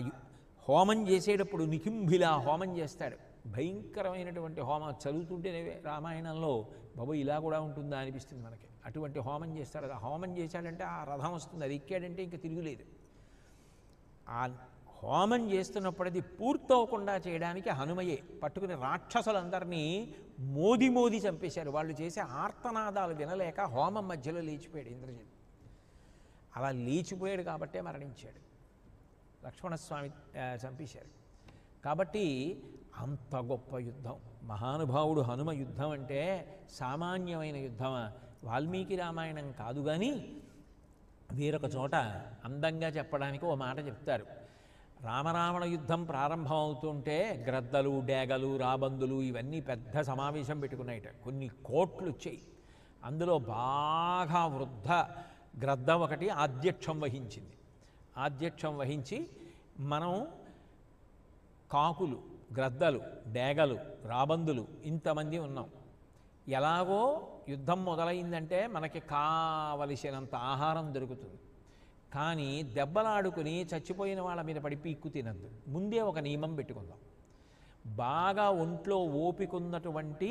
హోమం చేసేటప్పుడు నికుంభిలా హోమం చేస్తాడు. భయంకరమైనటువంటి హోమం చదువుతుంటే రామాయణంలో బాబు ఇలా కూడా ఉంటుందా అనిపిస్తుంది మనకి. అటువంటి హోమం చేస్తాడు. ఆ హోమం చేశాడంటే ఆ రథం వస్తుంది, అది ఎక్కాడంటే ఇంకా తిరుగులేదు. ఆ హోమం చేస్తున్నప్పుడు అది పూర్తవకుండా చేయడానికి హనుమయే పట్టుకుని రాక్షసులందరినీ మోది చంపేశారు. వాళ్ళు చేసే ఆర్తనాదాలు వినలేక హోమం మధ్యలో లేచిపోయాడు ఇంద్రజిత్. అలా లేచిపోయాడు కాబట్టే మరణించాడు. లక్ష్మణస్వామి చంపేశారు. కాబట్టి అంత గొప్ప యుద్ధం, మహానుభావుడు హనుమ యుద్ధం అంటే సామాన్యమైన యుద్ధమా? వాల్మీకి రామాయణం కాదు, కానీ వేరొక చోట అందంగా చెప్పడానికి ఓ మాట చెప్తారు. రామరావణ యుద్ధం ప్రారంభం అవుతుంటే గ్రద్దలు, డేగలు, రాబందులు ఇవన్నీ పెద్ద సమావేశం పెట్టుకున్నాయట. కొన్ని కోట్లు వచ్చాయి. అందులో బాగా వృద్ధ గ్రద్ద ఒకటి ఆధ్యక్షం వహించింది. ఆధ్యక్షం వహించి మనం కాకులు, గ్రద్దలు, డేగలు, రాబందులు ఇంతమంది ఉన్నాం. ఎలాగో యుద్ధం మొదలైందంటే మనకి కావలసినంత ఆహారం దొరుకుతుంది, కానీ దెబ్బలాడుకుని చచ్చిపోయిన వాళ్ళ మీద పడి పీక్కు తినద్దు. ముందే ఒక నియమం పెట్టుకుందాం. బాగా ఒంట్లో ఓపికన్నటువంటి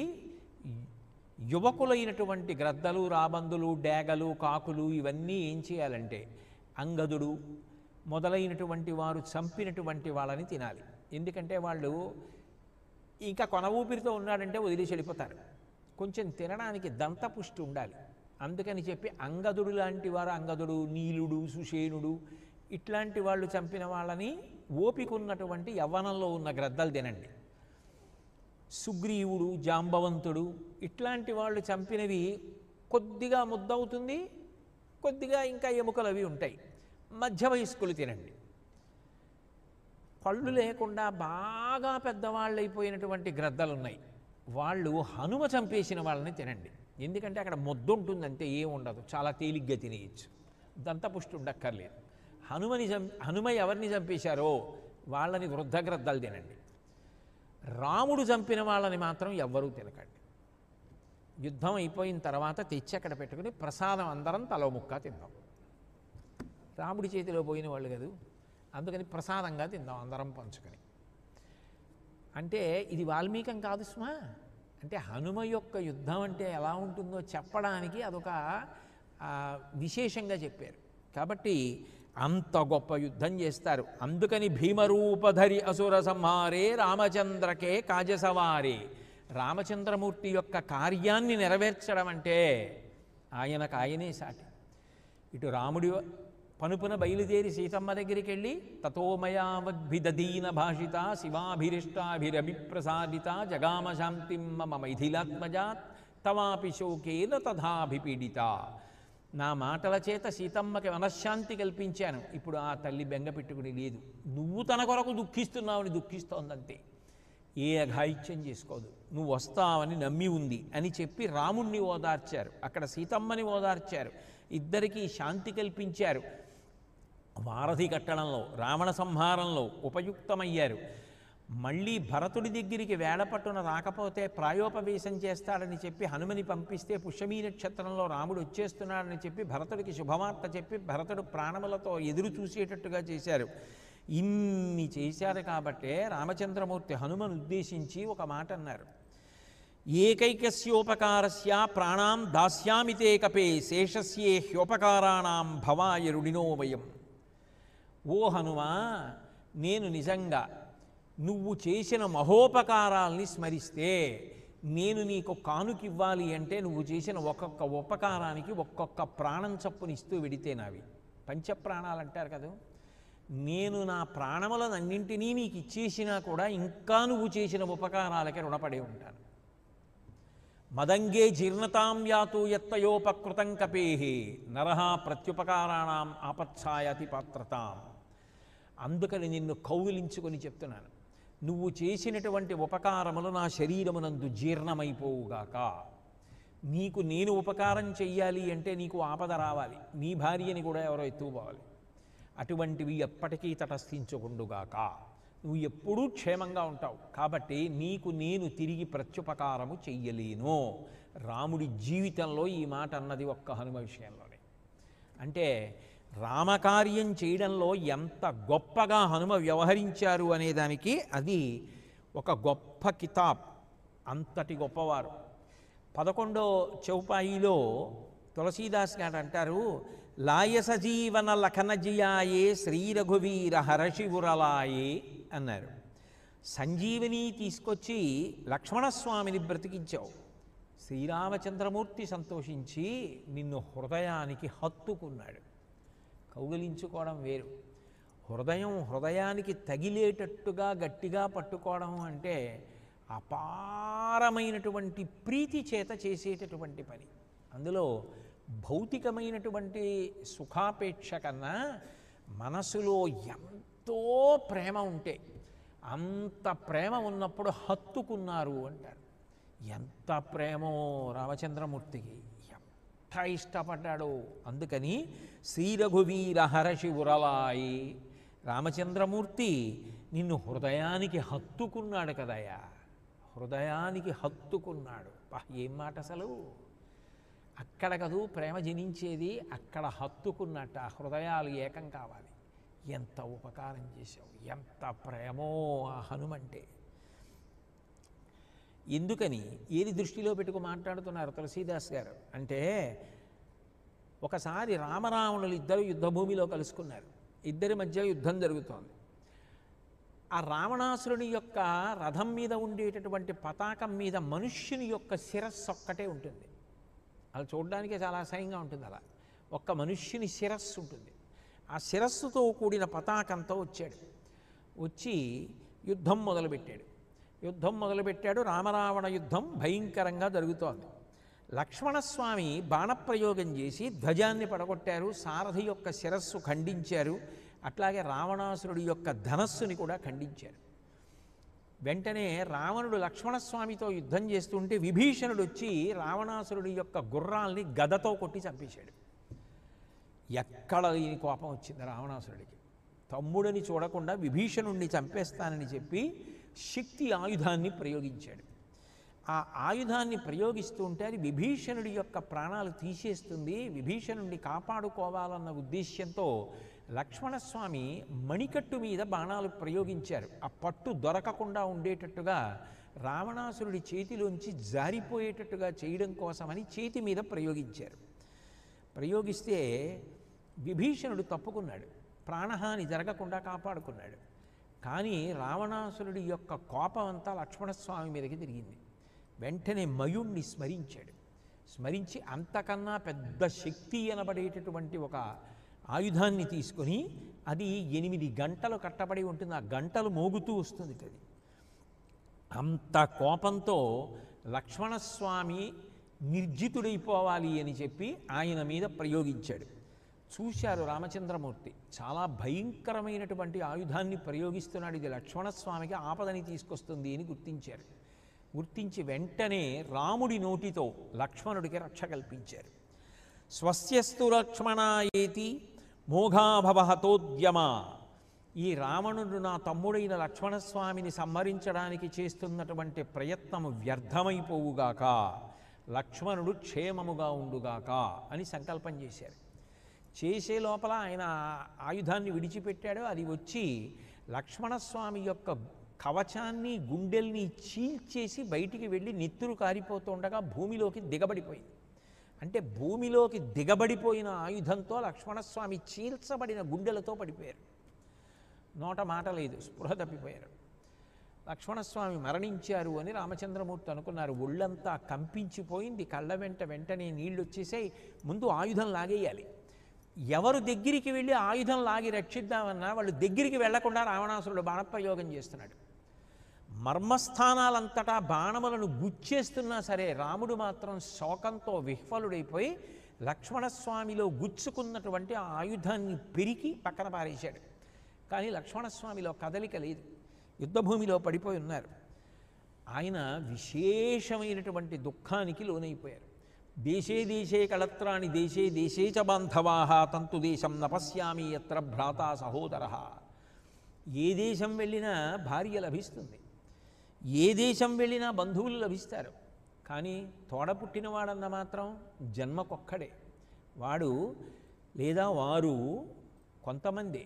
యువకులైనటువంటి గ్రద్దలు, రాబందులు, డేగలు, కాకులు ఇవన్నీ ఏం చేయాలంటే అంగదుడు మొదలైనటువంటి వారు చంపినటువంటి వాళ్ళని తినాలి. ఎందుకంటే వాళ్ళు ఇంకా కొన ఊపిరితో ఉన్నాడంటే వదిలేసి వెళ్ళిపోతారు. కొంచెం తినడానికి దంతపుష్టి ఉండాలి. అందుకని చెప్పి అంగదుడు లాంటి వారు, అంగదుడు, నీలుడు, సుషేనుడు ఇట్లాంటి వాళ్ళు చంపిన వాళ్ళని ఓపిక ఉన్నటువంటి యవ్వనంలో ఉన్న గ్రద్దలు తినండి. సుగ్రీవుడు, జాంబవంతుడు ఇట్లాంటి వాళ్ళు చంపినవి కొద్దిగా ముద్దవుతుంది, కొద్దిగా ఇంకా ఎముకలు అవి ఉంటాయి. మధ్య వయస్కులు తినండి. పళ్ళు లేకుండా బాగా పెద్దవాళ్ళు అయిపోయినటువంటి గ్రద్దలు ఉన్నాయి, వాళ్ళు హనుమ చంపేసిన వాళ్ళని తినండి. ఎందుకంటే అక్కడ ముద్ద ఉంటుందంటే ఏం ఉండదు, చాలా తేలిగ్గా తినేయచ్చు, దంతపుష్టి ఉండక్కర్లేదు. హనుమ ఎవరిని చంపేశారో వాళ్ళని వృద్ధ గ్రద్దలు తినండి. రాముడు చంపిన వాళ్ళని మాత్రం ఎవ్వరూ తినకండి. యుద్ధం అయిపోయిన తర్వాత తెచ్చి అక్కడ పెట్టుకుని ప్రసాదం అందరం తలో ముక్క తిందాం. రాముడి చేతిలో పోయిన వాళ్ళు కదూ, అందుకని ప్రసాదంగా తిందాం అందరం పంచుకొని. అంటే ఇది వాల్మీకం కాదు సుమా. అంటే హనుమ యొక్క యుద్ధం అంటే ఎలా ఉంటుందో చెప్పడానికి అదొక విశేషంగా చెప్పారు. కాబట్టి అంత గొప్ప యుద్ధం చేస్తారు. అందుకని భీమరూపధరి అసుర సంహారే రామచంద్రకే కాజసవారే. రామచంద్రమూర్తి యొక్క కార్యాన్ని నెరవేర్చడం అంటే ఆయనకు ఆయనే సాటి. ఇటు రాముడి పనుపున బయలుదేరి సీతమ్మ దగ్గరికి వెళ్ళి తతోమయావద్భిదీన భాషిత శివాభిరిష్టాభిరభిప్రసాదిత జగామ శాంతిం మమ మైథిలాత్మజాత్ తవాపి శోకేన తథాభిపీడిత. నా మాటల చేత సీతమ్మకి మనశ్శాంతి కల్పించాను. ఇప్పుడు ఆ తల్లి బెంగ పెట్టుకుని లేదు, నువ్వు తన కొరకు దుఃఖిస్తున్నావని దుఃఖిస్తోందంతే. ఏ అఘాయిత్యం చేసుకోదు, నువ్వు వస్తావని నమ్మి ఉంది అని చెప్పి రాముణ్ణి ఓదార్చారు, అక్కడ సీతమ్మని ఓదార్చారు, ఇద్దరికీ శాంతి కల్పించారు. వారధి కట్టడంలో రావణ సంహారంలో ఉపయుక్తమయ్యారు. మళ్ళీ భరతుడి దగ్గరికి వేళపట్టున రాకపోతే ప్రాయోపవేశం చేస్తాడని చెప్పి హనుమని పంపిస్తే పుష్యమీ నక్షత్రంలో రాముడు వచ్చేస్తున్నాడని చెప్పి భరతుడికి శుభవార్త చెప్పి భరతుడు ప్రాణములతో ఎదురు చూసేటట్టుగా చేశారు. ఇన్ని చేశారు కాబట్టే రామచంద్రమూర్తి హనుమను ఉద్దేశించి ఒక మాట అన్నారు. ఏకైకస్యోపకారస్య ప్రాణాం దాస్యామితే కపే శేషస్యే హ్యోపకారాణాం భవాయ రుణినో వయం. ఓ హనుమా, నేను నిజంగా నువ్వు చేసిన మహోపకారాల్ని స్మరిస్తే నేను నీకు కానుకివ్వాలి అంటే నువ్వు చేసిన ఒక్కొక్క ఉపకారానికి ఒక్కొక్క ప్రాణం చప్పునిస్తూ వెడితే నావి పంచప్రాణాలు అంటారు కదా. నేను నా ప్రాణములనన్నింటినీ నీకు ఇచ్చేసినా కూడా ఇంకా నువ్వు చేసిన ఉపకారాలకి రుణపడి ఉంటాను. మదంగే జీర్ణతాం యాతు యత్తయోపకృతం కపేహి నరహ ప్రత్యుపకారాణం ఆపత్సాయతి పాత్రతాం. అందుకని నిన్ను కౌగిలించుకొని చెప్తున్నాను, నువ్వు చేసినటువంటి ఉపకారములు నా శరీరమునందు జీర్ణమైపోవుగాక. నీకు నేను ఉపకారం చెయ్యాలి అంటే నీకు ఆపద రావాలి, నీ భార్యని కూడా ఎవరో ఎత్తుకుపోవాలి. అటువంటివి ఎప్పటికీ తటస్థించకుండుగాక. నువ్వు ఎప్పుడూ క్షేమంగా ఉంటావు కాబట్టి నీకు నేను తిరిగి ప్రత్యుపకారము చెయ్యలేను. రాముడి జీవితంలో ఈ మాట అన్నది ఒక్క హనుమ విషయంలోనే. అంటే రామకార్యం చేయడంలో ఎంత గొప్పగా హనుమ వ్యవహరించారు అనేదానికి అది ఒక గొప్ప కితాబ్. అంతటి గొప్పవారు. 11వ చౌపాయిలో తులసీదాస్ గారు అంటారు, లాయస జీవన లఖనజియాయే శ్రీరఘువీర హరశివురలాయే అన్నారు. సంజీవని తీసుకొచ్చి లక్ష్మణస్వామిని బ్రతికించావు. శ్రీరామచంద్రమూర్తి సంతోషించి నిన్ను హృదయానికి హత్తుకున్నాడు. కౌగిలించుకోవడం వేరు, హృదయానికి తగిలేటట్టుగా గట్టిగా పట్టుకోవడం అంటే అపారమైనటువంటి ప్రీతి చేత చేసేటటువంటి పని. అందులో భౌతికమైనటువంటి సుఖాపేక్ష కన్నా మనసులో ఎంతో ప్రేమ ఉంటే, అంత ప్రేమ ఉన్నప్పుడు హత్తుకున్నారు అంటారు. ఎంత ప్రేమో రామచంద్రమూర్తికి, ఎంత ఇష్టపడ్డాడు. అందుకని శ్రీరఘువీర హరశివురలాయి, రామచంద్రమూర్తి నిన్ను హృదయానికి హత్తుకున్నాడు కదయ్యా, హృదయానికి హత్తుకున్నాడు. ఏం మాట అసలు! అక్కడ కదూ ప్రేమ జనించేది, అక్కడ హత్తుకున్నట్ట హృదయాలు ఏకం కావాలి. ఎంత ఉపకారం చేశావు, ఎంత ప్రేమో ఆ హనుమంటే. ఎందుకని ఏది దృష్టిలో పెట్టుకు మాట్లాడుతున్నారు తులసీదాస్ గారు అంటే, ఒకసారి రామరావణులు ఇద్దరు యుద్ధభూమిలో కలుసుకున్నారు. ఇద్దరి మధ్య యుద్ధం జరుగుతోంది. ఆ రావణాసురుని యొక్క రథం మీద ఉండేటటువంటి పతాకం మీద మనుష్యుని యొక్క శిరస్సు ఒక్కటే ఉంటుంది. అలా చూడడానికి చాలా అసహ్యంగా ఉంటుంది. అలా ఒక్క మనుష్యుని శిరస్సు ఉంటుంది. ఆ శిరస్సుతో కూడిన పతాకంతో వచ్చాడు. వచ్చి యుద్ధం మొదలుపెట్టాడు. రామరావణ యుద్ధం భయంకరంగా జరుగుతోంది. లక్ష్మణస్వామి బాణప్రయోగం చేసి ధ్వజాన్ని పడగొట్టారు, సారథి యొక్క శిరస్సు ఖండించారు, అట్లాగే రావణాసురుడి యొక్క ధనస్సుని కూడా ఖండించారు. వెంటనే రావణుడు లక్ష్మణస్వామితో యుద్ధం చేస్తుంటే విభీషణుడు వచ్చి రావణాసురుడి యొక్క గుర్రాల్ని గదతో కొట్టి చంపేశాడు. ఎక్కడ లేని కోపం వచ్చింది రావణాసురుడికి. తమ్ముడని చూడకుండా విభీషణుడిని చంపేస్తానని చెప్పి శక్తి ఆయుధాన్ని ప్రయోగించాడు. ఆ ఆ ఆయుధాన్ని ప్రయోగిస్తూ ఉంటే అది విభీషణుడి యొక్క ప్రాణాలు తీసేస్తుంది, విభీషణుడిని కాపాడుకోవాలన్న ఉద్దేశ్యంతో లక్ష్మణస్వామి మణికట్టు మీద బాణాలు ప్రయోగించారు. ఆ పట్టు దొరకకుండా ఉండేటట్టుగా రావణాసురుడి చేతిలోంచి జారిపోయేటట్టుగా చేయడం కోసమని చేతి మీద ప్రయోగించారు. ప్రయోగిస్తే విభీషణుడు తప్పుకున్నాడు, ప్రాణహాని జరగకుండా కాపాడుకున్నాడు. కానీ రావణాసురుడి యొక్క కోపం అంతా లక్ష్మణస్వామి మీదకి తిరిగింది. వెంటనే మయుణ్ణి స్మరించాడు. స్మరించి అంతకన్నా పెద్ద శక్తి అనబడేటటువంటి ఒక ఆయుధాన్ని తీసుకొని, అది 8 గంటలు కట్టబడి ఉంటుంది, ఆ గంటలు మోగుతూ వస్తుంది. అది అంత కోపంతో లక్ష్మణస్వామి నిర్జితుడైపోవాలి అని చెప్పి ఆయన మీద ప్రయోగించాడు. చూశారు రామచంద్రమూర్తి, చాలా భయంకరమైనటువంటి ఆయుధాన్ని ప్రయోగిస్తున్నాడు, ఇది లక్ష్మణస్వామికి ఆపదని తీసుకొస్తుంది అని గుర్తించారు. గుర్తించి వెంటనే రాముడి నోటితో లక్ష్మణుడికి రక్ష కల్పించారు. స్వస్యస్తు లక్ష్మణాయేతి మోఘాభవహతోద్యమ. ఈ రావణుడు నా తమ్ముడైన లక్ష్మణస్వామిని సంహరించడానికి చేస్తున్నటువంటి ప్రయత్నము వ్యర్థమైపోవుగాక, లక్ష్మణుడు క్షేమముగా ఉండుగాక అని సంకల్పం చేశారు. చేసే లోపల ఆయన ఆయుధాన్ని విడిచిపెట్టాడు. అది వచ్చి లక్ష్మణస్వామి యొక్క కవచాన్ని గుండెల్ని చీల్చేసి బయటికి వెళ్ళి నెత్తురు కారిపోతుండగా భూమిలోకి దిగబడిపోయింది. అంటే భూమిలోకి దిగబడిపోయిన ఆయుధంతో లక్ష్మణస్వామి చీల్చబడిన గుండెలతో పడిపోయారు. నోట మాట లేదు, స్పృహ తప్పిపోయారు. లక్ష్మణస్వామి మరణించారు అని రామచంద్రమూర్తి అనుకున్నారు. ఒళ్ళంతా కంపించిపోయింది, కళ్ళ వెంటనే నీళ్ళు వచ్చేసాయి. ముందు ఆయుధం లాగేయాలి. ఎవరు దగ్గరికి వెళ్ళి ఆయుధం లాగి రక్షిద్దామన్నా వాళ్ళు దగ్గరికి వెళ్లకుండా రావణాసురుడు బాణప్రయోగం చేస్తున్నాడు. మర్మస్థానాలంతటా బాణములను గుచ్చేస్తున్నా సరే రాముడు మాత్రం శోకంతో విహ్వలుడైపోయి లక్ష్మణస్వామిలో గుచ్చుకున్నటువంటి ఆ ఆయుధాన్ని పెరికి పక్కన పారేశాడు. కానీ లక్ష్మణస్వామిలో కదలిక లేదు, యుద్ధభూమిలో పడిపోయి ఉన్నారు. ఆయన విశేషమైనటువంటి దుఃఖానికి లోనైపోయారు. దేశే దేశే కళత్రాణి దేశే దేశే చ బాంధవాః తంతు దేశం నపశ్యామి యత్ర భ్రాతా సహోదరః. ఏ దేశం వెళ్ళినా భార్య లభిస్తుంది, ఏ దేశం వెళ్ళినా బంధువులు లభిస్తారు. కానీ తోడ పుట్టినవాడన్న మాత్రం జన్మకొక్కడే. వాడు లేదా వారు కొంతమంది,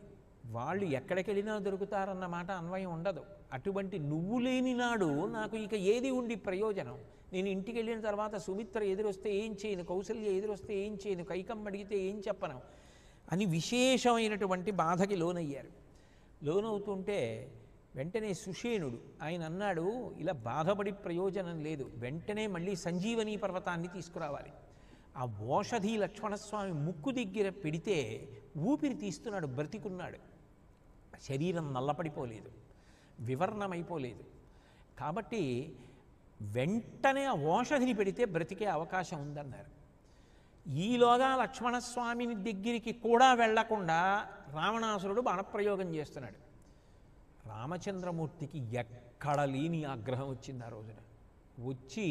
వాళ్ళు ఎక్కడికి వెళ్ళినా దొరుకుతారన్న మాట అన్వయం ఉండదు. అటువంటి నువ్వు లేని నాడు నాకు ఇక ఏది ఉండి ప్రయోజనం? నేను ఇంటికి వెళ్ళిన తర్వాత సుమిత్ర ఎదురొస్తే ఏం చేయను, కౌసల్య ఎదురొస్తే ఏం చేయను, కైకమ్మ అడిగితే ఏం చెప్పను అని విశేషమైనటువంటి బాధకి లోనయ్యారు. లోనవుతుంటే వెంటనే సుషేణుడు ఆయన అన్నాడు, ఇలా బాధపడి ప్రయోజనం లేదు, వెంటనే మళ్ళీ సంజీవనీ పర్వతాన్ని తీసుకురావాలి. ఆ ఓషధి లక్ష్మణస్వామి ముక్కు దగ్గర పెడితే ఊపిరి తీస్తున్నాడు, బ్రతికున్నాడు. శరీరం నల్లపడిపోలేదు, వివర్ణమైపోలేదు. కాబట్టి వెంటనే ఆ ఓషధిని పెడితే బ్రతికే అవకాశం ఉందన్నారు. ఈలోగా లక్ష్మణస్వామిని దగ్గరికి కూడా వెళ్లకుండా రావణాసురుడు బాణప్రయోగం చేస్తున్నాడు. రామచంద్రమూర్తికి ఎక్కడ లేని ఆగ్రహం వచ్చింది ఆ రోజున. వచ్చి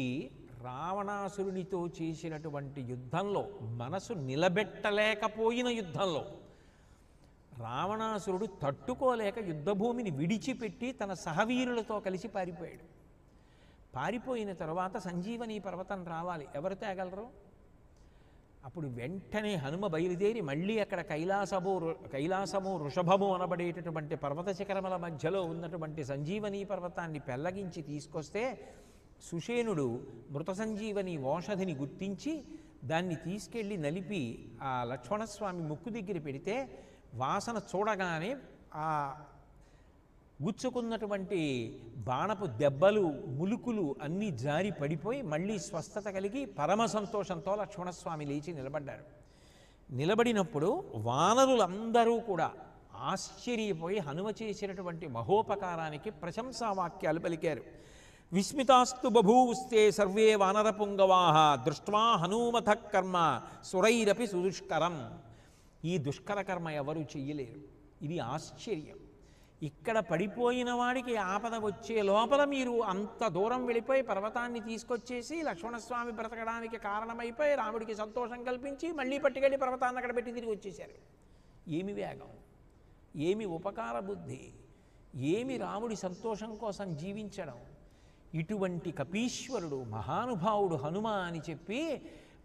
రావణాసురునితో చేసినటువంటి యుద్ధంలో, మనసు నిలబెట్టలేకపోయిన యుద్ధంలో రావణాసురుడు తట్టుకోలేక యుద్ధభూమిని విడిచిపెట్టి తన సహవీరులతో కలిసి పారిపోయాడు. పారిపోయిన తర్వాత సంజీవనీ పర్వతం రావాలి, ఎవరు తేగలరు? అప్పుడు వెంటనే హనుమ బయలుదేరి మళ్ళీ అక్కడ కైలాసము వృషభము అనబడేటటువంటి పర్వత శిఖరముల మధ్యలో ఉన్నటువంటి సంజీవనీ పర్వతాన్ని పెల్లగించి తీసుకొస్తే సుషేణుడు మృత సంజీవని ఓషధిని గుర్తించి దాన్ని తీసుకెళ్ళి నలిపి ఆ లక్ష్మణస్వామి ముక్కు దగ్గర పెడితే వాసన చూడగానే ఆ గుచ్చుకున్నటువంటి బాణపు దెబ్బలు, ములుకులు అన్నీ జారి పడిపోయి మళ్ళీ స్వస్థత కలిగి పరమ సంతోషంతో లక్ష్మణస్వామి లేచి నిలబడ్డారు. నిలబడినప్పుడు వానరులందరూ కూడా ఆశ్చర్యపోయి హనుమ చేసినటువంటి మహోపకారానికి ప్రశంసావాక్యాలు పలికారు. విస్మితాస్తు బభూవుస్తే సర్వే వానరపుంగవాః దృష్ట్వా హనుమత కర్మ సురైరపి సుదుష్కరం. ఈ దుష్కర కర్మ ఎవరూ చెయ్యలేరు, ఇది ఆశ్చర్యం. ఇక్కడ పడిపోయిన వాడికి ఆపద వచ్చే లోపల మీరు అంత దూరం వెళ్ళిపోయి పర్వతాన్ని తీసుకొచ్చేసి లక్ష్మణస్వామి బ్రతకడానికి కారణమైపోయి రాముడికి సంతోషం కల్పించి మళ్ళీ పట్టుకెళ్ళి పర్వతాన్ని అక్కడ పెట్టి తిరిగి వచ్చేశారు. ఏమి వేగం, ఏమి ఉపకార బుద్ధి, ఏమి రాముడి సంతోషం కోసం జీవించడం. ఇటువంటి కపీశ్వరుడు మహానుభావుడు హనుమ అని చెప్పి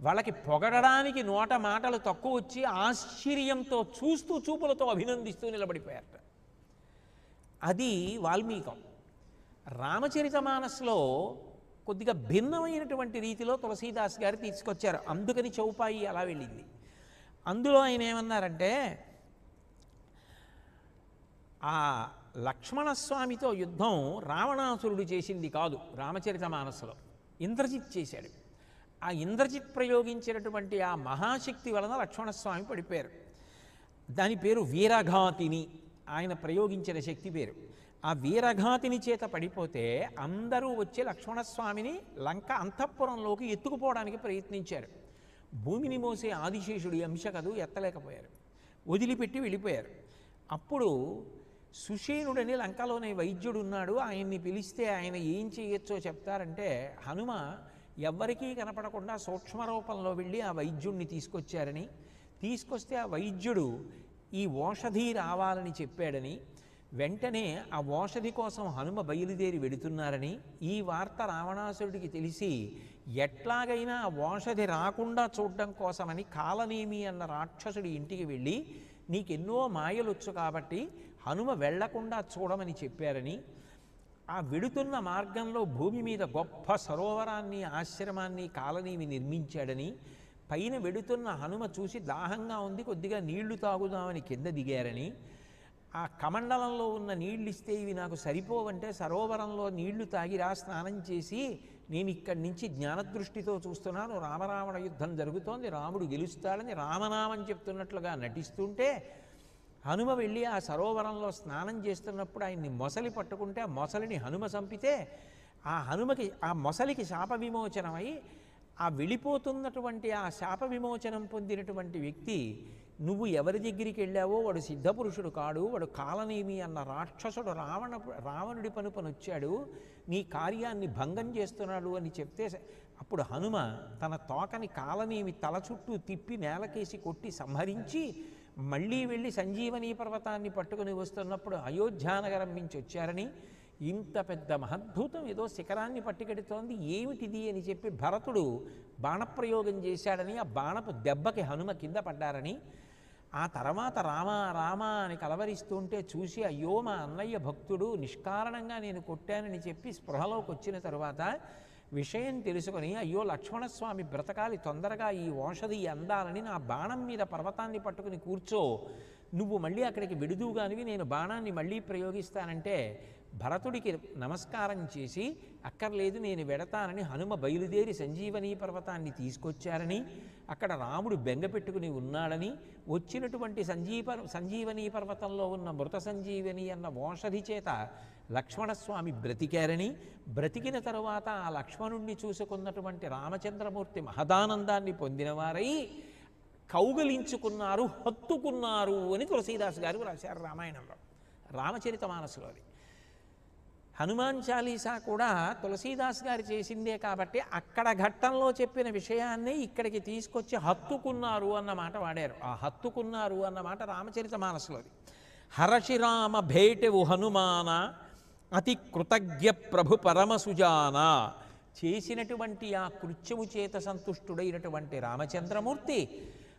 వాళ్ళకి పొగడడానికి నోట మాటలు తక్కువ వచ్చి ఆశ్చర్యంతో చూస్తూ చూపులతో అభినందిస్తూ నిలబడిపోయారట. అది వాల్మీకం. రామచరితమానస్లో కొద్దిగా భిన్నమైనటువంటి రీతిలో తులసీదాస్ గారు తీసుకొచ్చారు, అందుకని చౌపాయి అలా వెళ్ళింది. అందులో ఆయన ఏమన్నారంటే, ఆ లక్ష్మణస్వామితో యుద్ధం రావణాసురుడు చేసింది కాదు, రామచరితమానస్సులో ఇంద్రజిత్ చేశాడు. ఆ ఇంద్రజిత్ ప్రయోగించినటువంటి ఆ మహాశక్తి వలన లక్ష్మణస్వామి పడిపోయారు. దాని పేరు వీరఘాతిని, ఆయన ప్రయోగించిన శక్తి పేరు. ఆ వీరఘాతిని చేత పడిపోతే అందరూ వచ్చి లక్ష్మణస్వామిని లంక అంతఃపురంలోకి ఎత్తుకుపోవడానికి ప్రయత్నించారు. భూమిని మోసే ఆదిశేషుడి అంశ కదూ, ఎత్తలేకపోయారు, వదిలిపెట్టి వెళ్ళిపోయారు. అప్పుడు సుషేనుడని లంకలోనే వైద్యుడు ఉన్నాడు, ఆయన్ని పిలిస్తే ఆయన ఏం చేయొచ్చో చెప్తారంటే, హనుమ ఎవ్వరికీ కనపడకుండా సూక్ష్మరూపంలో వెళ్ళి ఆ వైద్యుడిని తీసుకొచ్చారని, తీసుకొస్తే ఆ వైద్యుడు ఈ ఓషధి రావాలని చెప్పాడని, వెంటనే ఆ ఓషధి కోసం హనుమ బయలుదేరి వెడుతున్నారని ఈ వార్త రావణాసురుడికి తెలిసి ఎట్లాగైనా ఆ ఓషధి రాకుండా చూడడం కోసమని కాలనేమి అన్న రాక్షసుడి ఇంటికి వెళ్ళి, నీకెన్నో మాయలొచ్చు కాబట్టి హనుమ వెళ్లకుండా చూడమని చెప్పారని, ఆ వెడుతున్న మార్గంలో భూమి మీద గొప్ప సరోవరాన్ని ఆశ్రమాన్ని కాలనీమి నిర్మించాడని, పైన వెడుతున్న హనుమ చూసి దాహంగా ఉంది కొద్దిగా నీళ్లు తాగుదామని కింద దిగారని, ఆ కమండలంలో ఉన్న నీళ్ళు ఇస్తే ఇవి నాకు సరిపోవంటే సరోవరంలో నీళ్లు తాగిరా స్నానం చేసి, నేను ఇక్కడి నుంచి జ్ఞానదృష్టితో చూస్తున్నాను, రామరావణ యుద్ధం జరుగుతోంది, రాముడు గెలుస్తాడని రామనామం చెప్తున్నట్లుగా నటిస్తుంటే హనుమ వెళ్ళి ఆ సరోవరంలో స్నానం చేస్తున్నప్పుడు ఆయన్ని మొసలి పట్టుకుంటే ఆ మొసలిని హనుమ చంపితే ఆ మొసలికి శాప విమోచనమై ఆ వెళ్ళిపోతున్నటువంటి ఆ శాప విమోచనం పొందినటువంటి వ్యక్తి, నువ్వు ఎవరి దగ్గరికి వెళ్ళావో వాడు సిద్ధపురుషుడు కాడు, వాడు కాలనేమి అన్న రాక్షసుడు రావణుడి పనుపనొచ్చాడు, నీ కార్యాన్ని భంగం చేస్తున్నాడు అని చెప్తే, అప్పుడు హనుమ తన తోకని కాలనేమి తల చుట్టూ తిప్పి నేలకేసి కొట్టి సంహరించి మళ్ళీ వెళ్ళి సంజీవనీ పర్వతాన్ని పట్టుకుని వస్తున్నప్పుడు అయోధ్యానగరం నుంచి వచ్చారని, ఇంత పెద్ద మహద్భూతం ఏదో శిఖరాన్ని పట్టుకెడుతోంది ఏమిటిది అని చెప్పి భరతుడు బాణప్రయోగం చేశాడని, ఆ బాణపు దెబ్బకి హనుమ కింద పడ్డారని, ఆ తర్వాత రామ రామ అని కలవరిస్తుంటే చూసి, అయ్యో మా అన్నయ్య భక్తుడు నిష్కారణంగా నేను కొట్టానని చెప్పి స్పృహలోకి వచ్చిన తరువాత విషయం తెలుసుకొని, అయ్యో లక్ష్మణస్వామి బ్రతకాలి, తొందరగా ఈ ఓషధి అందాలని నా బాణం మీద పర్వతాన్ని పట్టుకుని కూర్చో, నువ్వు మళ్ళీ అక్కడికి విడుదువుగానివి, నేను బాణాన్ని మళ్ళీ ప్రయోగిస్తానంటే భరతుడికి నమస్కారం చేసి, అక్కర్లేదు నేను వెడతానని హనుమ బయలుదేరి సంజీవనీ పర్వతాన్ని తీసుకొచ్చారని, అక్కడ రాముడు బెంగ పెట్టుకుని ఉన్నాడని, వచ్చినటువంటి సంజీవనీ పర్వతంలో ఉన్న మృత సంజీవని అన్న ఓషధి చేత లక్ష్మణస్వామి బ్రతికారని, బ్రతికిన తరువాత ఆ లక్ష్మణుణ్ణి చూసుకున్నటువంటి రామచంద్రమూర్తి మహదానందాన్ని పొందినవారై కౌగలించుకున్నారు, హత్తుకున్నారు అని తులసీదాస్ గారు రాశారు రామాయణంలో, రామచరితమానస్సులో. అది హనుమాన్ చాలీసా కూడా తులసీదాస్ గారు చేసిందే కాబట్టి అక్కడ ఘట్టంలో చెప్పిన విషయాన్ని ఇక్కడికి తీసుకొచ్చి హత్తుకున్నారు అన్న మాట వాడారు. ఆ హత్తుకున్నారు అన్న మాట రామచరితమానస్సులోది. హరషిరామ భేటెవు హనుమాన అతి కృతజ్ఞ ప్రభు పరమసుజాన, చేసినటువంటి ఆ కృత్యము చేత సంతుష్టుడైనటువంటి రామచంద్రమూర్తి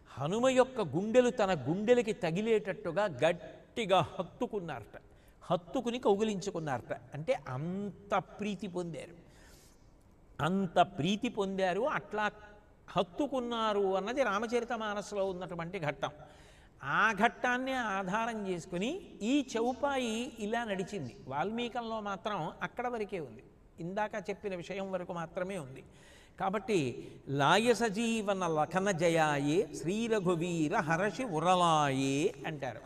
హనుమ యొక్క గుండెలు తన గుండెలకి తగిలేటట్టుగా గట్టిగా హత్తుకున్నారట, హత్తుకుని కౌగిలించుకున్నారట. అంటే అంత ప్రీతి పొందారు, అంత ప్రీతి పొందారు, అట్లా హత్తుకున్నారు అన్నది రామచరితమానస్సులో ఉన్నటువంటి ఘట్టం. ఆ ఘట్టాన్ని ఆధారం చేసుకుని ఈ చౌపాయి ఇలా నడిచింది. వాల్మీకంలో మాత్రం అక్కడ వరకే ఉంది, ఇందాక చెప్పిన విషయం వరకు మాత్రమే ఉంది. కాబట్టి లాయ సజీవన లఖన జయాయే శ్రీరఘువీర హరషి ఉరలాయే అంటారు.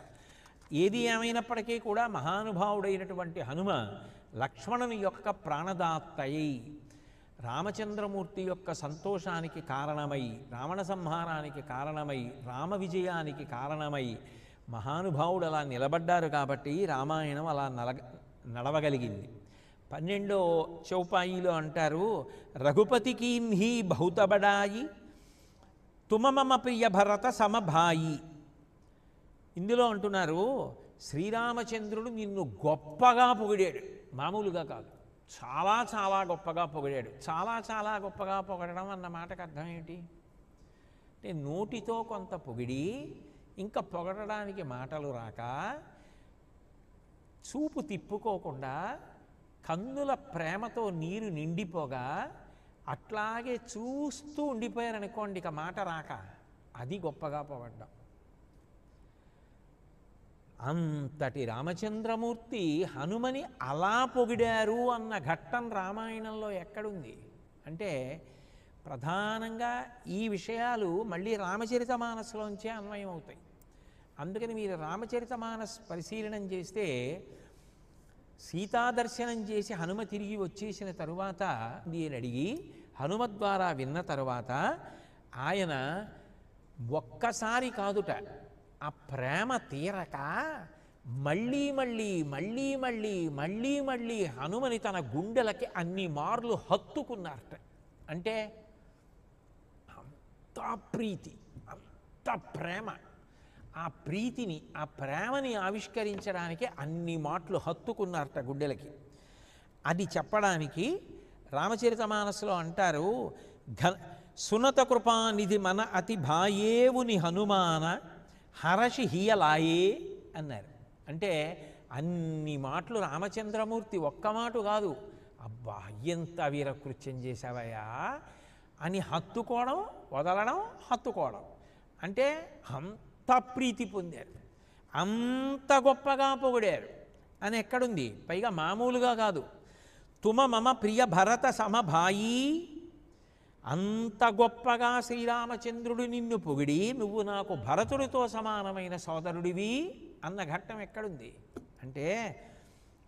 ఏది ఏమైనప్పటికీ కూడా మహానుభావుడైనటువంటి హనుమ లక్ష్మణుని యొక్క ప్రాణదాత్తయై, రామచంద్రమూర్తి యొక్క సంతోషానికి కారణమై, రావణ సంహారానికి కారణమై, రామ విజయానికి కారణమై మహానుభావుడు అలా నిలబడ్డారు కాబట్టి రామాయణం అలా నడవగలిగింది. 12వ చౌపాయిలో అంటారు, రఘుపతికి హీ బహుతబడాయి తుమమమ ప్రియ భరత సమభాయి. ఇందులో అంటున్నారు శ్రీరామచంద్రుడు నిన్ను గొప్పగా పొగిడాడు, మామూలుగా కాదు, చాలా చాలా గొప్పగా పొగిడాడు. చాలా చాలా గొప్పగా పొగడడం అన్న మాటకు అర్థం ఏంటి అంటే, నోటితో కొంత పొగిడి ఇంకా పొగడడానికి మాటలు రాక, చూపు తిప్పుకోకుండా కన్నుల ప్రేమతో నీరు నిండిపోగా అట్లాగే చూస్తూ ఉండిపోయారనుకోండి, ఇక మాట రాక, అది గొప్పగా పొగడ్డం. అంతటి రామచంద్రమూర్తి హనుమని అలా పొగిడారు అన్న ఘట్టం రామాయణంలో ఎక్కడుంది అంటే, ప్రధానంగా ఈ విషయాలు మళ్ళీ రామచరితమానస్లోంచే అన్వయం అవుతాయి. అందుకని మీరు రామచరితమానస్ పరిశీలనం చేస్తే, సీతాదర్శనం చేసి హనుమ తిరిగి వచ్చేసిన తరువాత దీని అడిగి హనుమ ద్వారా విన్న తరువాత ఆయన ఒక్కసారి కాదుట, ఆ ప్రేమ తీరక మళ్ళీ మళ్ళీ మళ్ళీ మళ్ళీ మళ్ళీ మళ్ళీ హనుమని తన గుండెలకి అన్ని మార్లు హత్తుకున్నారట. అంటే అంత ప్రీతి, అంత ప్రేమ. ఆ ప్రీతిని, ఆ ప్రేమని ఆవిష్కరించడానికి అన్ని మాటలు హత్తుకున్నారట గుండెలకి. అది చెప్పడానికి రామచరితమానస్లో అంటారు, సునత కృపానిధి మన అతి భాయేవుని హనుమాన హరషి హియలాయే అన్నారు. అంటే అన్ని మాటలు రామచంద్రమూర్తి ఒక్క మాట కాదు, అబ్బా ఎంత వీరకృత్యం చేశావయ్యా అని హత్తుకోవడం, వదలడం, హత్తుకోవడం. అంటే అంత ప్రీతి పొందారు, అంత గొప్పగా పొగిడారు అని ఎక్కడుంది. పైగా మామూలుగా కాదు, తుమ మమ ప్రియ భరత సమభాయి, అంత గొప్పగా శ్రీరామచంద్రుడు నిన్ను పొగిడి నువ్వు నాకు భరతుడితో సమానమైన సోదరుడివి అన్న ఘట్టం ఎక్కడుంది అంటే,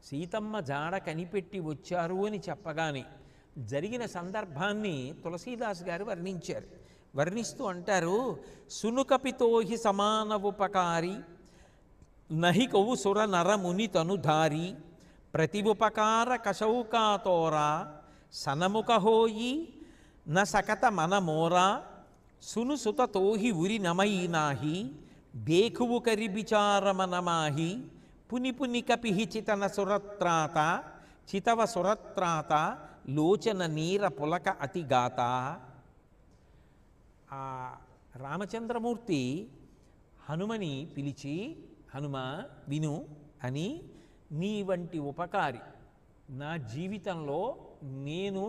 సీతమ్మ జాడ కనిపెట్టి వచ్చారు అని చెప్పగానే జరిగిన సందర్భాన్ని తులసీదాస్ గారు వర్ణించారు. వర్ణిస్తూ అంటారు, సునుకపితోహి సమాన ఉపకారి నహి కౌ సుర నరముని తనుధారి ప్రతి ఉపకార కశౌకాతోరా సనముఖహోయి న సకత మనమోరా సును సుత తోహి ఉరి నమయినాహి బేఖువు కరి బిచారమనమాహి పుని పుని కపిహి చితన సురత్రాత చితవ సురత్రాత లోచన నీర పులక అతిగాత. ఆ రామచంద్రమూర్తి హనుమని పిలిచి, హనుమ విను అని, నీ వంటి ఉపకారి నా జీవితంలో నేను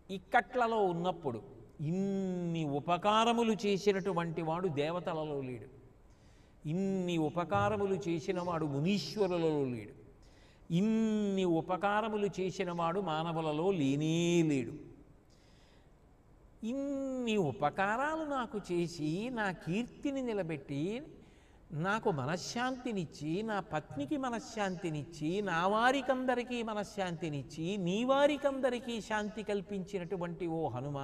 ఇక్కట్లలో ఉన్నప్పుడు ఇన్ని ఉపకారములు చేసినటువంటి వాడు దేవతలలో లేడు, ఇన్ని ఉపకారములు చేసిన వాడు మునీశ్వరులలో లేడు, ఇన్ని ఉపకారములు చేసిన వాడు మానవులలో లేనే లేడు. ఇన్ని ఉపకారాలు నాకు చేసి నా కీర్తిని నిలబెట్టి నాకు మనశ్శాంతినిచ్చి, నా పత్నికి మనశ్శాంతినిచ్చి, నా వారికందరికీ మనశ్శాంతినిచ్చి, నీ వారికందరికీ శాంతి కల్పించినటువంటి ఓ హనుమ,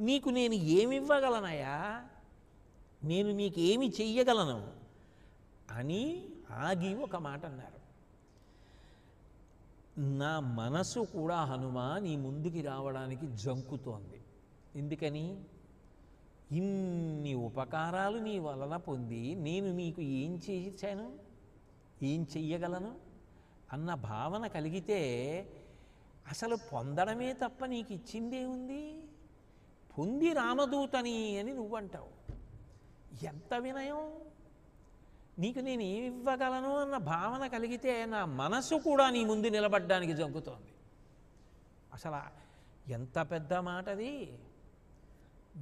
నీకు నేను ఏమివ్వగలనయా, నేను నీకేమి చెయ్యగలను అని ఆగి ఒక మాట అన్నారు. నా మనసు కూడా హనుమ నీ ముందుకి రావడానికి జంకుతోంది. ఎందుకని? ఇన్ని ఉపకారాలు నీ వలన పొంది నేను నీకు ఏం చేశాను, ఏం చెయ్యగలను అన్న భావన కలిగితే అసలు పొందడమే తప్ప నీకు ఇచ్చిందే ఉంది. పొంది రామదూతని అని నువ్వంటావు. ఎంత వినయం! నీకు నేను ఏమి ఇవ్వగలను అన్న భావన కలిగితే నా మనసు కూడా నీ ముందు నిలబడ్డానికి జంకుతోంది. అసలు ఎంత పెద్ద మాటది!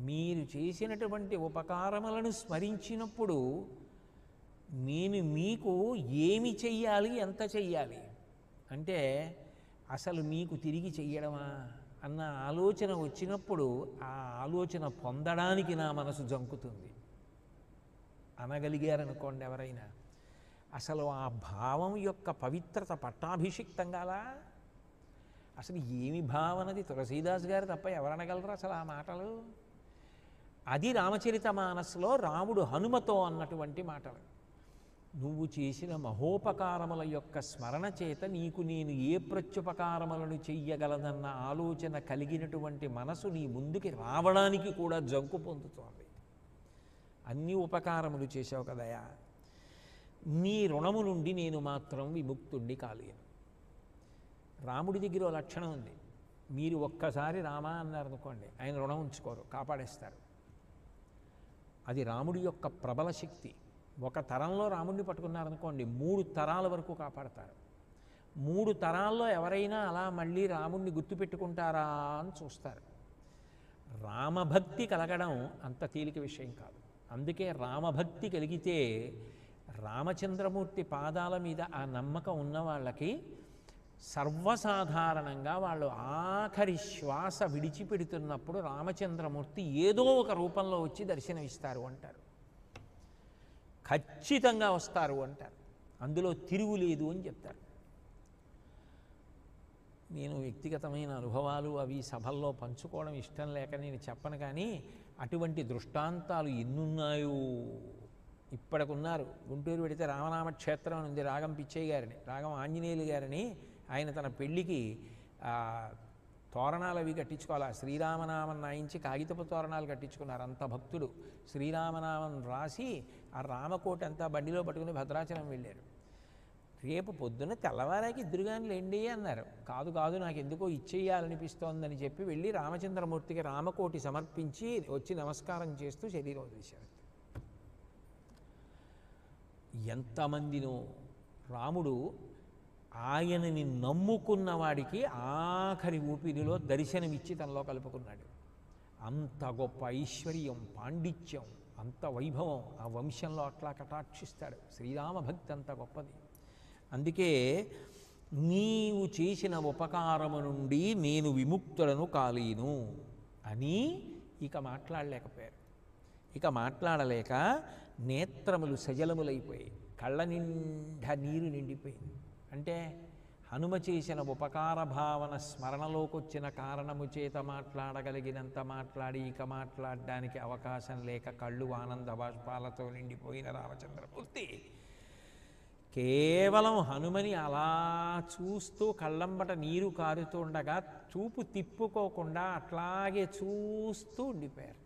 మీరు చేసినటువంటి ఉపకారములను స్మరించినప్పుడు నేను మీకు ఏమి చెయ్యాలి, ఎంత చెయ్యాలి అంటే అసలు మీకు తిరిగి చెయ్యడమా అన్న ఆలోచన వచ్చినప్పుడు ఆ ఆలోచన పొందడానికి నా మనసు జంకుతుంది అనగలిగారనుకోండి ఎవరైనా. అసలు ఆ భావం యొక్క పవిత్రత పట్టాభిషిక్తం కాలా? అసలు ఏమి భావనది? తులసీదాస్ గారు తప్ప ఎవరనగలరు అసలు ఆ మాటలు? అది రామచరితమానస్లో రాముడు హనుమతో అన్నటువంటి మాటలు. నువ్వు చేసిన మహోపకారముల యొక్క స్మరణ చేత నీకు నేను ఏ ప్రత్యుపకారములను చెయ్యగలదన్న ఆలోచన కలిగినటువంటి మనసు నీ ముందుకి రావడానికి కూడా జంకు పొందుతోంది. అన్ని ఉపకారములు చేశావు కదయా, నీ రుణము నుండి నేను మాత్రం విముక్తుణ్ణి కాలేను. రాముడి దగ్గర ఓ లక్షణం ఉంది. మీరు ఒక్కసారి రామా అన్నారనుకోండి, ఆయన రుణం ఉంచుకోరు, కాపాడేస్తారు. అది రాముడి యొక్క ప్రబల శక్తి. ఒక తరంలో రాముడిని పట్టుకున్నారనుకోండి, 3 తరాల వరకు కాపాడతారు. 3 తరాల్లో ఎవరైనా అలా మళ్ళీ రాముడిని గుర్తుపెట్టుకుంటారా అని చూస్తారు. రామభక్తి కలగడం అంత తేలిక విషయం కాదు. అందుకే రామభక్తి కలిగితే రామచంద్రమూర్తి పాదాల మీద ఆ నమ్మకం ఉన్న వాళ్ళకి సర్వసాధారణంగా వాళ్ళు ఆఖరి శ్వాస విడిచిపెడుతున్నప్పుడు రామచంద్రమూర్తి ఏదో ఒక రూపంలో వచ్చి దర్శనమిస్తారు అంటారు. ఖచ్చితంగా వస్తారు అంటారు. అందులో తిరుగులేదు అని చెప్తారు. నేను వ్యక్తిగతమైన అనుభవాలు అవి సభల్లో పంచుకోవడం ఇష్టం లేక నేను చెప్పను, కానీ అటువంటి దృష్టాంతాలు ఎన్నున్నాయో. ఇప్పటికున్నారు. గుంటూరు పెడితే రామనామ క్షేత్రం అని ఉంది, రాగం పిచ్చయ్య గారిని, రాగం ఆంజనేయులు గారిని. ఆయన తన పెళ్ళికి తోరణాలు అవి కట్టించుకోవాలి. శ్రీరామనామం నాయించి కాగితపు తోరణాలు కట్టించుకున్నారు. అంత భక్తుడు. శ్రీరామనామం రాసి ఆ రామకోటి అంతా బండిలో పట్టుకుని భద్రాచలం వెళ్ళారు. రేపు పొద్దున్న తెల్లవారాకి ఇద్దరుగాని లేండి అన్నారు. కాదు కాదు, నాకు ఎందుకో ఇచ్చేయాలనిపిస్తోందని చెప్పి వెళ్ళి రామచంద్రమూర్తికి రామకోటి సమర్పించి వచ్చి నమస్కారం చేస్తూ శరీరం వదిలేశారు. ఎంతమందినో రాముడు ఆయనని నమ్ముకున్న వాడికి ఆఖరి ఊపిరిలో దర్శనమిచ్చి తనలో కలుపుకున్నాడు. అంత గొప్ప ఐశ్వర్యం, పాండిత్యం, అంత వైభవం ఆ వంశంలో అట్లా కటాక్షిస్తాడు. శ్రీరామ భక్తి అంత గొప్పది. అందుకే నీవు చేసిన ఉపకారము నుండి నేను విముక్తులను కాలేను అని ఇక మాట్లాడలేకపోయారు. ఇక మాట్లాడలేక నేత్రములు సజలములైపోయాయి, కళ్ళ నిండా నీరు నిండిపోయింది. అంటే హనుమ చేసిన ఉపకార భావన స్మరణలోకి వచ్చిన కారణము చేత మాట్లాడగలిగినంత మాట్లాడి ఇక మాట్లాడడానికి అవకాశం లేక కళ్ళు ఆనంద బాష్పాలతో నిండిపోయిన రామచంద్రమూర్తి కేవలం హనుమని అలా చూస్తూ కళ్ళంబట నీరు కారుతుండగా చూపు తిప్పుకోకుండా అట్లాగే చూస్తూ ఉండిపోయారు.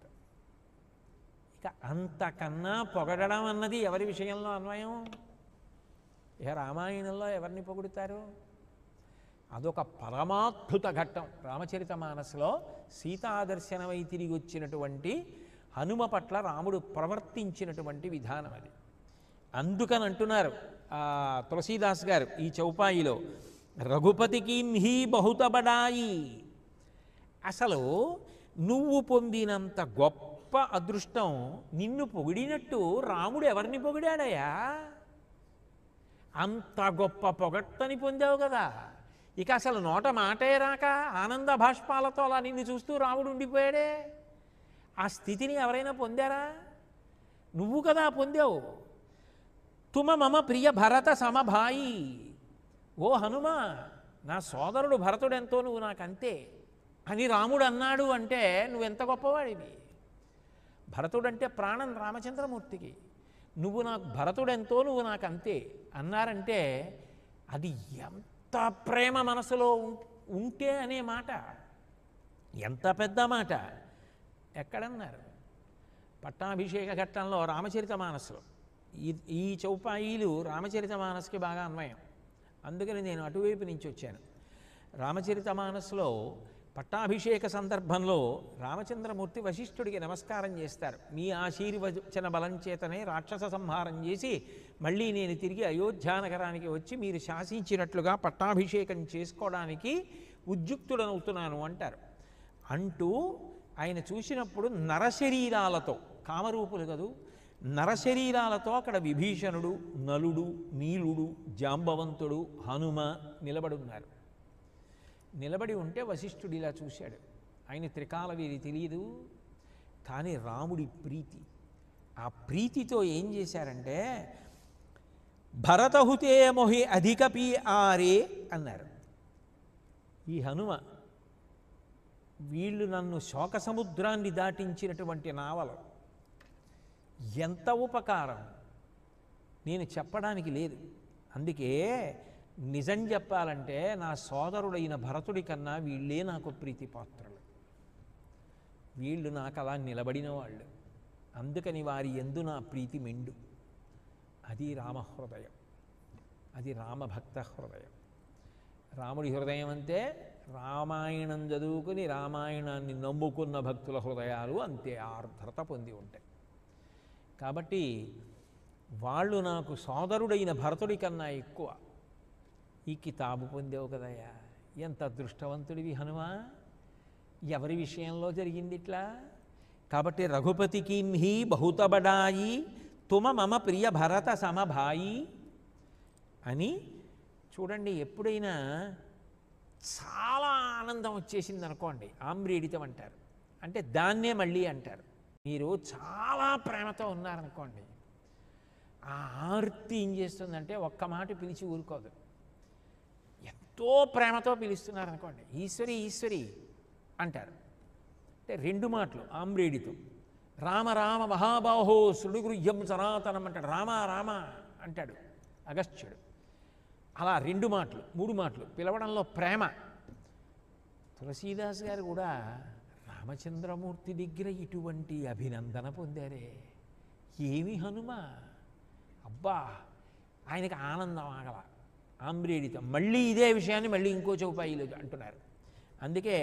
ఇక అంతకన్నా పొగడడం అన్నది ఎవరి విషయంలో అన్వయం? ఇక రామాయణంలో ఎవరిని పొగుడుతారు? అదొక పరమాద్భుత ఘట్టం. రామచరితమానస్లో సీతాదర్శనమై తిరిగి వచ్చినటువంటి హనుమ పట్ల రాముడు ప్రవర్తించినటువంటి విధానం అది. అందుకని అంటున్నారు తులసీదాస్ గారు ఈ చౌపాయిలో, రఘుపతికి హీ బహుత బడాయి. అసలు నువ్వు పొందినంత గొప్ప అదృష్టం నిన్ను పొగిడినట్టు రాముడు ఎవరిని పొగిడాడయా? అంత గొప్ప పొగట్టని పొందావు కదా. ఇక అసలు నోట మాటే రాక ఆనంద భాష్పాలతో అలా నిన్ను చూస్తూ రాముడు ఉండిపోయాడే. ఆ స్థితిని ఎవరైనా పొందారా? నువ్వు కదా పొందావు. తుమ మమ ప్రియ భరత సమభాయి. ఓ హనుమ, నా సోదరుడు భరతుడెంతో నువ్వు నాకంతే అని రాముడు అన్నాడు అంటే నువ్వెంత గొప్పవాడివి. భరతుడంటే ప్రాణం రామచంద్రమూర్తికి. నువ్వు నాకు భరతుడెంతో నువ్వు నాకంతే అన్నారంటే అది ఎంత ప్రేమ మనసులో ఉంటే అనే మాట. ఎంత పెద్ద మాట. ఎక్కడన్నారు? పట్టాభిషేక ఘట్టంలో రామచరితమానస్లో. ఈ చౌపాయిలు రామచరితమానస్కి బాగా అన్వయం. అందుకని నేను అటువైపు నుంచి వచ్చాను. రామచరితమానస్లో పట్టాభిషేక సందర్భంలో రామచంద్రమూర్తి వశిష్ఠుడికి నమస్కారం చేస్తారు. మీ ఆశీర్వచన బలం చేతనే రాక్షస సంహారం చేసి మళ్ళీ నేను తిరిగి అయోధ్యానగరానికి వచ్చి మీరు శాసించినట్లుగా పట్టాభిషేకం చేసుకోవడానికి ఉద్యుక్తుడనవుతున్నాను అంటారు. అంటూ ఆయన చూసినప్పుడు నరశరీరాలతో, కామరూపులు కదూ, నరశరీరాలతో అక్కడ విభీషణుడు, నలుడు, నీలుడు, జాంబవంతుడు, హనుమ నిలబడున్నారు. నిలబడి ఉంటే వశిష్ఠుడు ఇలా చూశాడు. ఆయన త్రికాలవేది తెలియదు, కానీ రాముడి ప్రీతి, ఆ ప్రీతితో ఏం చేశారంటే భరతహుతే మొహి అధికపి ఆరే అన్నారు. ఈ హనుమ వీళ్ళు నన్ను శోక సముద్రాన్ని దాటించినటువంటి నావలు ఎంత ఉపకారం నేను చెప్పడానికి లేదు. అందుకే నిజం చెప్పాలంటే నా సోదరుడైన భరతుడి కన్నా వీళ్ళే నాకు ప్రీతిపాత్రులు. వీళ్ళు నాకు అలా నిలబడిన వాళ్ళు. అందుకని వారి యందు నా ప్రీతి మెండు. అది రామహృదయం, అది రామభక్త హృదయం. రాముడి హృదయం అంతే, రామాయణం చదువుకుని రామాయణాన్ని నమ్ముకున్న భక్తుల హృదయాలు అంతే ఆర్ద్రత పొంది ఉంటాయి. కాబట్టి వాళ్ళు నాకు సోదరుడైన భరతుడి కన్నా ఎక్కువ. ఈ కితాబు పొందేవు కదయ్యా, ఎంత అదృష్టవంతుడివి హనుమా, ఎవరి విషయంలో జరిగింది ఇట్లా. కాబట్టి రఘుపతికి హీ బహుత బడాయి తుమ మమ ప్రియ భరత సమభాయి అని చూడండి. ఎప్పుడైనా చాలా ఆనందం వచ్చేసింది అనుకోండి, ఆమ్రీడితం అంటారు. అంటే దాన్నే మళ్ళీ అంటారు. మీరు చాలా ప్రేమతో ఉన్నారనుకోండి, ఆ ఆర్తి ఏం చేస్తుందంటే ఒక్క మాట పిలిచి ఊరుకోదు. ఎంతో ప్రేమతో పిలుస్తున్నారనుకోండి, ఈశ్వరి ఈశ్వరి అంటారు. అంటే రెండు మాటలు ఆమ్రేడితం. రామ రామ మహాబాహో శృణుగృహ్యం సనాతనం అంటాడు. రామ రామ అంటాడు అగస్త్యుడు. అలా రెండు మాటలు మూడు మాటలు పిలవడంలో ప్రేమ. తులసీదాస్ గారు కూడా రామచంద్రమూర్తి దగ్గర ఇటువంటి అభినందన పొందారే. ఏమి హనుమ, అబ్బా, ఆయనకి ఆనందం ఆగల, ఆమ్రేడితం. మళ్ళీ ఇదే విషయాన్ని మళ్ళీ ఇంకో చౌపాయిలో అంటున్నారు. అందుకే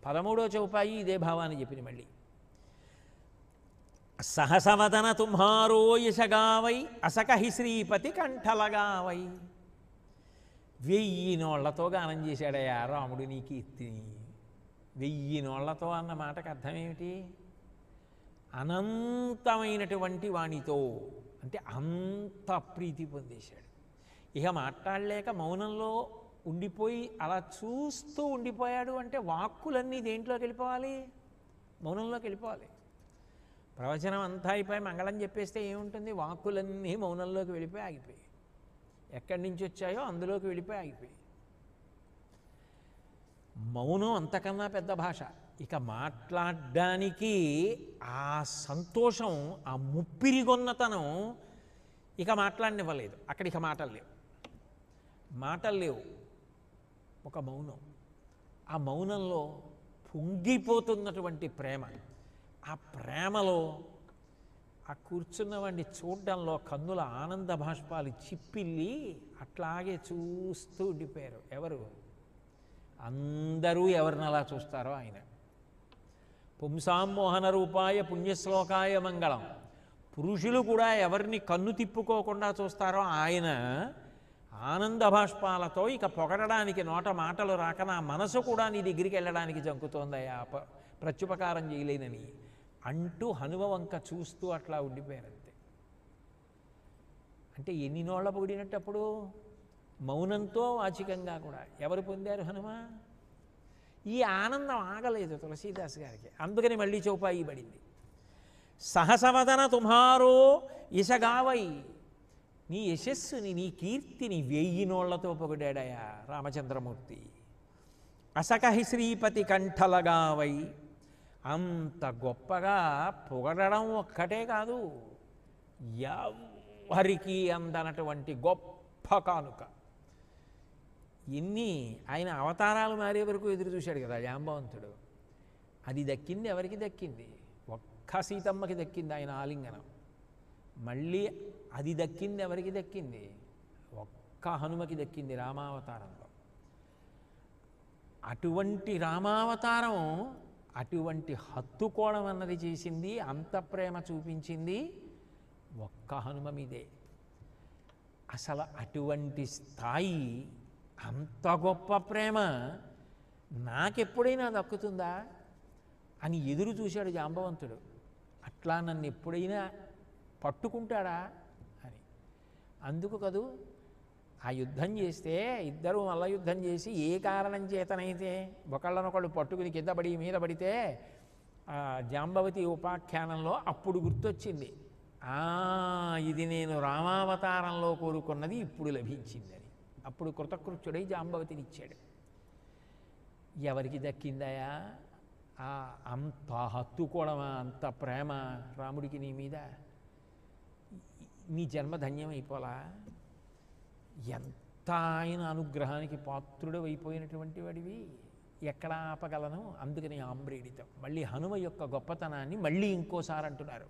13వ చౌపాయి ఇదే భావాన్ని చెప్పింది మళ్ళీ. సహసవదన తుమ్హారో యశగావై అసకహి శ్రీపతి కంఠలగావై. 1000 నోళ్లతో గానం చేశాడయ్యా రాముడు నీ కీర్తిని. 1000 నోళ్లతో అన్న మాటకు అర్థం ఏమిటి? అనంతమైనటువంటి వాణితో, అంటే అంత ప్రీతి పొందేశాడు. ఇక మాట్లాడలేక మౌనంలో ఉండిపోయి అలా చూస్తూ ఉండిపోయాడు. అంటే వాక్కులన్నీ దేంట్లోకి వెళ్ళిపోవాలి? మౌనంలోకి వెళ్ళిపోవాలి. ప్రవచనం అంతా అయిపోయి మంగళం చెప్పేస్తే ఏముంటుంది? వాక్కులన్నీ మౌనంలోకి వెళ్ళిపోయి ఆగిపోయి, ఎక్కడి నుంచి వచ్చాయో అందులోకి వెళ్ళిపోయి ఆగిపోయి. మౌనం అంతకన్నా పెద్ద భాష. ఇక మాట్లాడడానికి ఆ సంతోషం, ఆ ముప్పిరిగొన్నతనం ఇక మాట్లాడనివ్వలేదు. అక్కడ ఇక మాటలు లేవు, ఒక మౌనం. ఆ మౌనంలో పొంగిపోతున్నటువంటి ప్రేమ, ఆ ప్రేమలో ఆ కూర్చున్నవాడిని చూడడంలో కన్నుల ఆనంద భాష్పాలు చిప్పిల్లి అట్లాగే చూస్తూ ఉండిపోయారు. ఎవరు? అందరూ ఎవరిని అలా చూస్తారో ఆయన. పుంసామోహన రూపాయ పుణ్యశ్లోకాయ మంగళం. పురుషులు కూడా ఎవరిని కన్ను తిప్పుకోకుండా చూస్తారో ఆయన ఆనంద భాష్పాలతో ఇక పొగడడానికి నోట మాటలు రాక నా మనసు కూడా నీ దగ్గరికి వెళ్ళడానికి జంకుతోందయ్యా, ప్రత్యుపకారం చేయలేనని అంటూ హనుమ వంక చూస్తూ అట్లా ఉండిపోయారంతే. అంటే ఎన్ని నోళ్ల పొగిడినట్టప్పుడు మౌనంతో వాచికంగా కూడా ఎవరు పొందారు హనుమ? ఈ ఆనందం ఆగలేదు తులసీదాస్ గారికి. అందుకని మళ్ళీ చౌపాయి పడింది. సహసవదన తుమ్హారో యశగావై. నీ యశస్సుని, నీ కీర్తిని 1000 నోళ్లతో పొగిడాడయా రామచంద్రమూర్తి. అసకహి శ్రీపతి కంఠలగావై. అంత గొప్పగా పొగడడం ఒక్కటే కాదు, ఎవరికి అందనటువంటి గొప్ప కానుక. ఎన్ని ఆయన అవతారాలు మారే వరకు ఎదురు చూశాడు కదా జాంబవంతుడు. అది దక్కింది ఎవరికి దక్కింది? ఒక్క సీతమ్మకి దక్కింది ఆయన ఆలింగనం. మళ్ళీ అది దక్కింది ఎవరికి దక్కింది? ఒక్క హనుమకి దక్కింది రామావతారంలో. అటువంటి రామావతారం అటువంటి హత్తుకోవడం అన్నది చేసింది, అంత ప్రేమ చూపించింది ఒక్క హనుమ మీదే. అసలు అటువంటి స్థాయి, అంత గొప్ప ప్రేమ నాకెప్పుడైనా దక్కుతుందా అని ఎదురు చూశాడు జాంబవంతుడు. అట్లా నన్ను ఎప్పుడైనా పట్టుకుంటాడా అని. అందుకు కదూ ఆ యుద్ధం చేస్తే ఇద్దరు మల్ల యుద్ధం చేసి ఏ కారణం చేతనైతే ఒకళ్ళనొకళ్ళు పట్టుకుని కింద పడి మీద పడితే జాంబవతి ఉపాఖ్యానంలో అప్పుడు గుర్తొచ్చింది, ఇది నేను రామావతారంలో కోరుకున్నది ఇప్పుడు లభించిందని. అప్పుడు కృతకృత్యుడై జాంబవతిని ఇచ్చాడు. ఎవరికి దక్కిందయా అంత హత్తుకోవడమా, అంత ప్రేమ రాముడికి నీ మీద? నీ జన్మ ధన్యమైపోలా? ఎంత ఆయన అనుగ్రహానికి పాత్రుడు అయిపోయినటువంటి వాడివి, ఎక్కడ ఆపగలను? అందుకని ఆమ్రేడితం. మళ్ళీ హనుమ యొక్క గొప్పతనాన్ని మళ్ళీ ఇంకోసారి అంటున్నారు.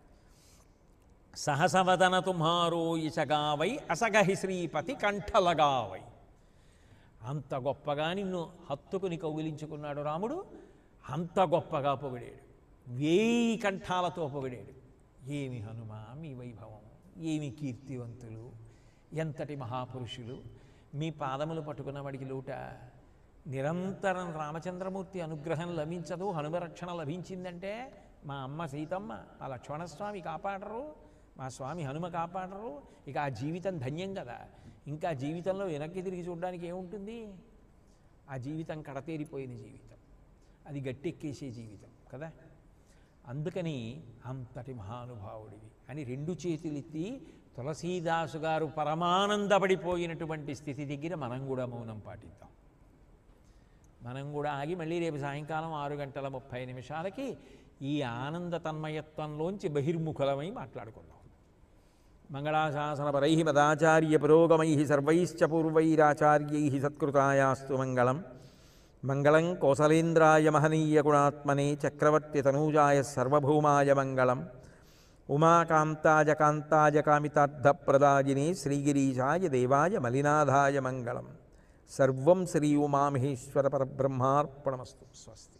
సహసవదన తుమ్హారో యశగావై అసగహి శ్రీపతి కంఠలగావై. అంత గొప్పగా నిన్ను హత్తుకుని కౌగిలించుకున్నాడు రాముడు, అంత గొప్పగా పొగిడాడు, 1000 కంఠాలతో పొగిడాడు. ఏమి హనుమ మీ వైభవం, ఏమి కీర్తివంతులు, ఎంతటి మహాపురుషులు, మీ పాదములు పట్టుకున్న వాడికి లోట. నిరంతరం రామచంద్రమూర్తి అనుగ్రహం లభించదు, హనుమరక్షణ లభించిందంటే మా అమ్మ సీతమ్మ, మా లక్ష్మణస్వామి కాపాడరు, మా స్వామి హనుమ కాపాడరు, ఇక ఆ జీవితం ధన్యం కదా. ఇంకా జీవితంలో వెనక్కి తిరిగి చూడడానికి ఏముంటుంది? ఆ జీవితం కడతేరిపోయిన జీవితం, అది గట్టెక్కేసే జీవితం కదా. అందుకని అంతటి మహానుభావుడివి అని 2 చేతులెత్తి తులసీదాసు గారు పరమానందపడిపోయినటువంటి స్థితి దగ్గర మనం కూడా మౌనం పాటిద్దాం. మనం కూడా ఆగి మళ్ళీ రేపు సాయంకాలం 6:30 ఈ ఆనంద తన్మయత్వంలోంచి బహిర్ముఖులమై మాట్లాడుకుందాం. మంగళాశాసనపరై మదాచార్య పురోగమై సర్వైశ్చ పూర్వైరాచార్యై సత్కృతాయాస్తు మంగళం. మంగళం కోసలేంద్రాయ మహనీయ గుణాత్మనే చక్రవర్తి తనూజాయ సర్వభౌమాయ మంగళం. ఉమాకాంతాయ కాంతాయ కామితార్థప్రదాయినే శ్రీగిరీశాయ దేవాయ మలినాథాయ మంగళం. సర్వం శ్రీ ఉమామహేశ్వర పరబ్రహ్మార్పణమస్తు. స్వస్తి.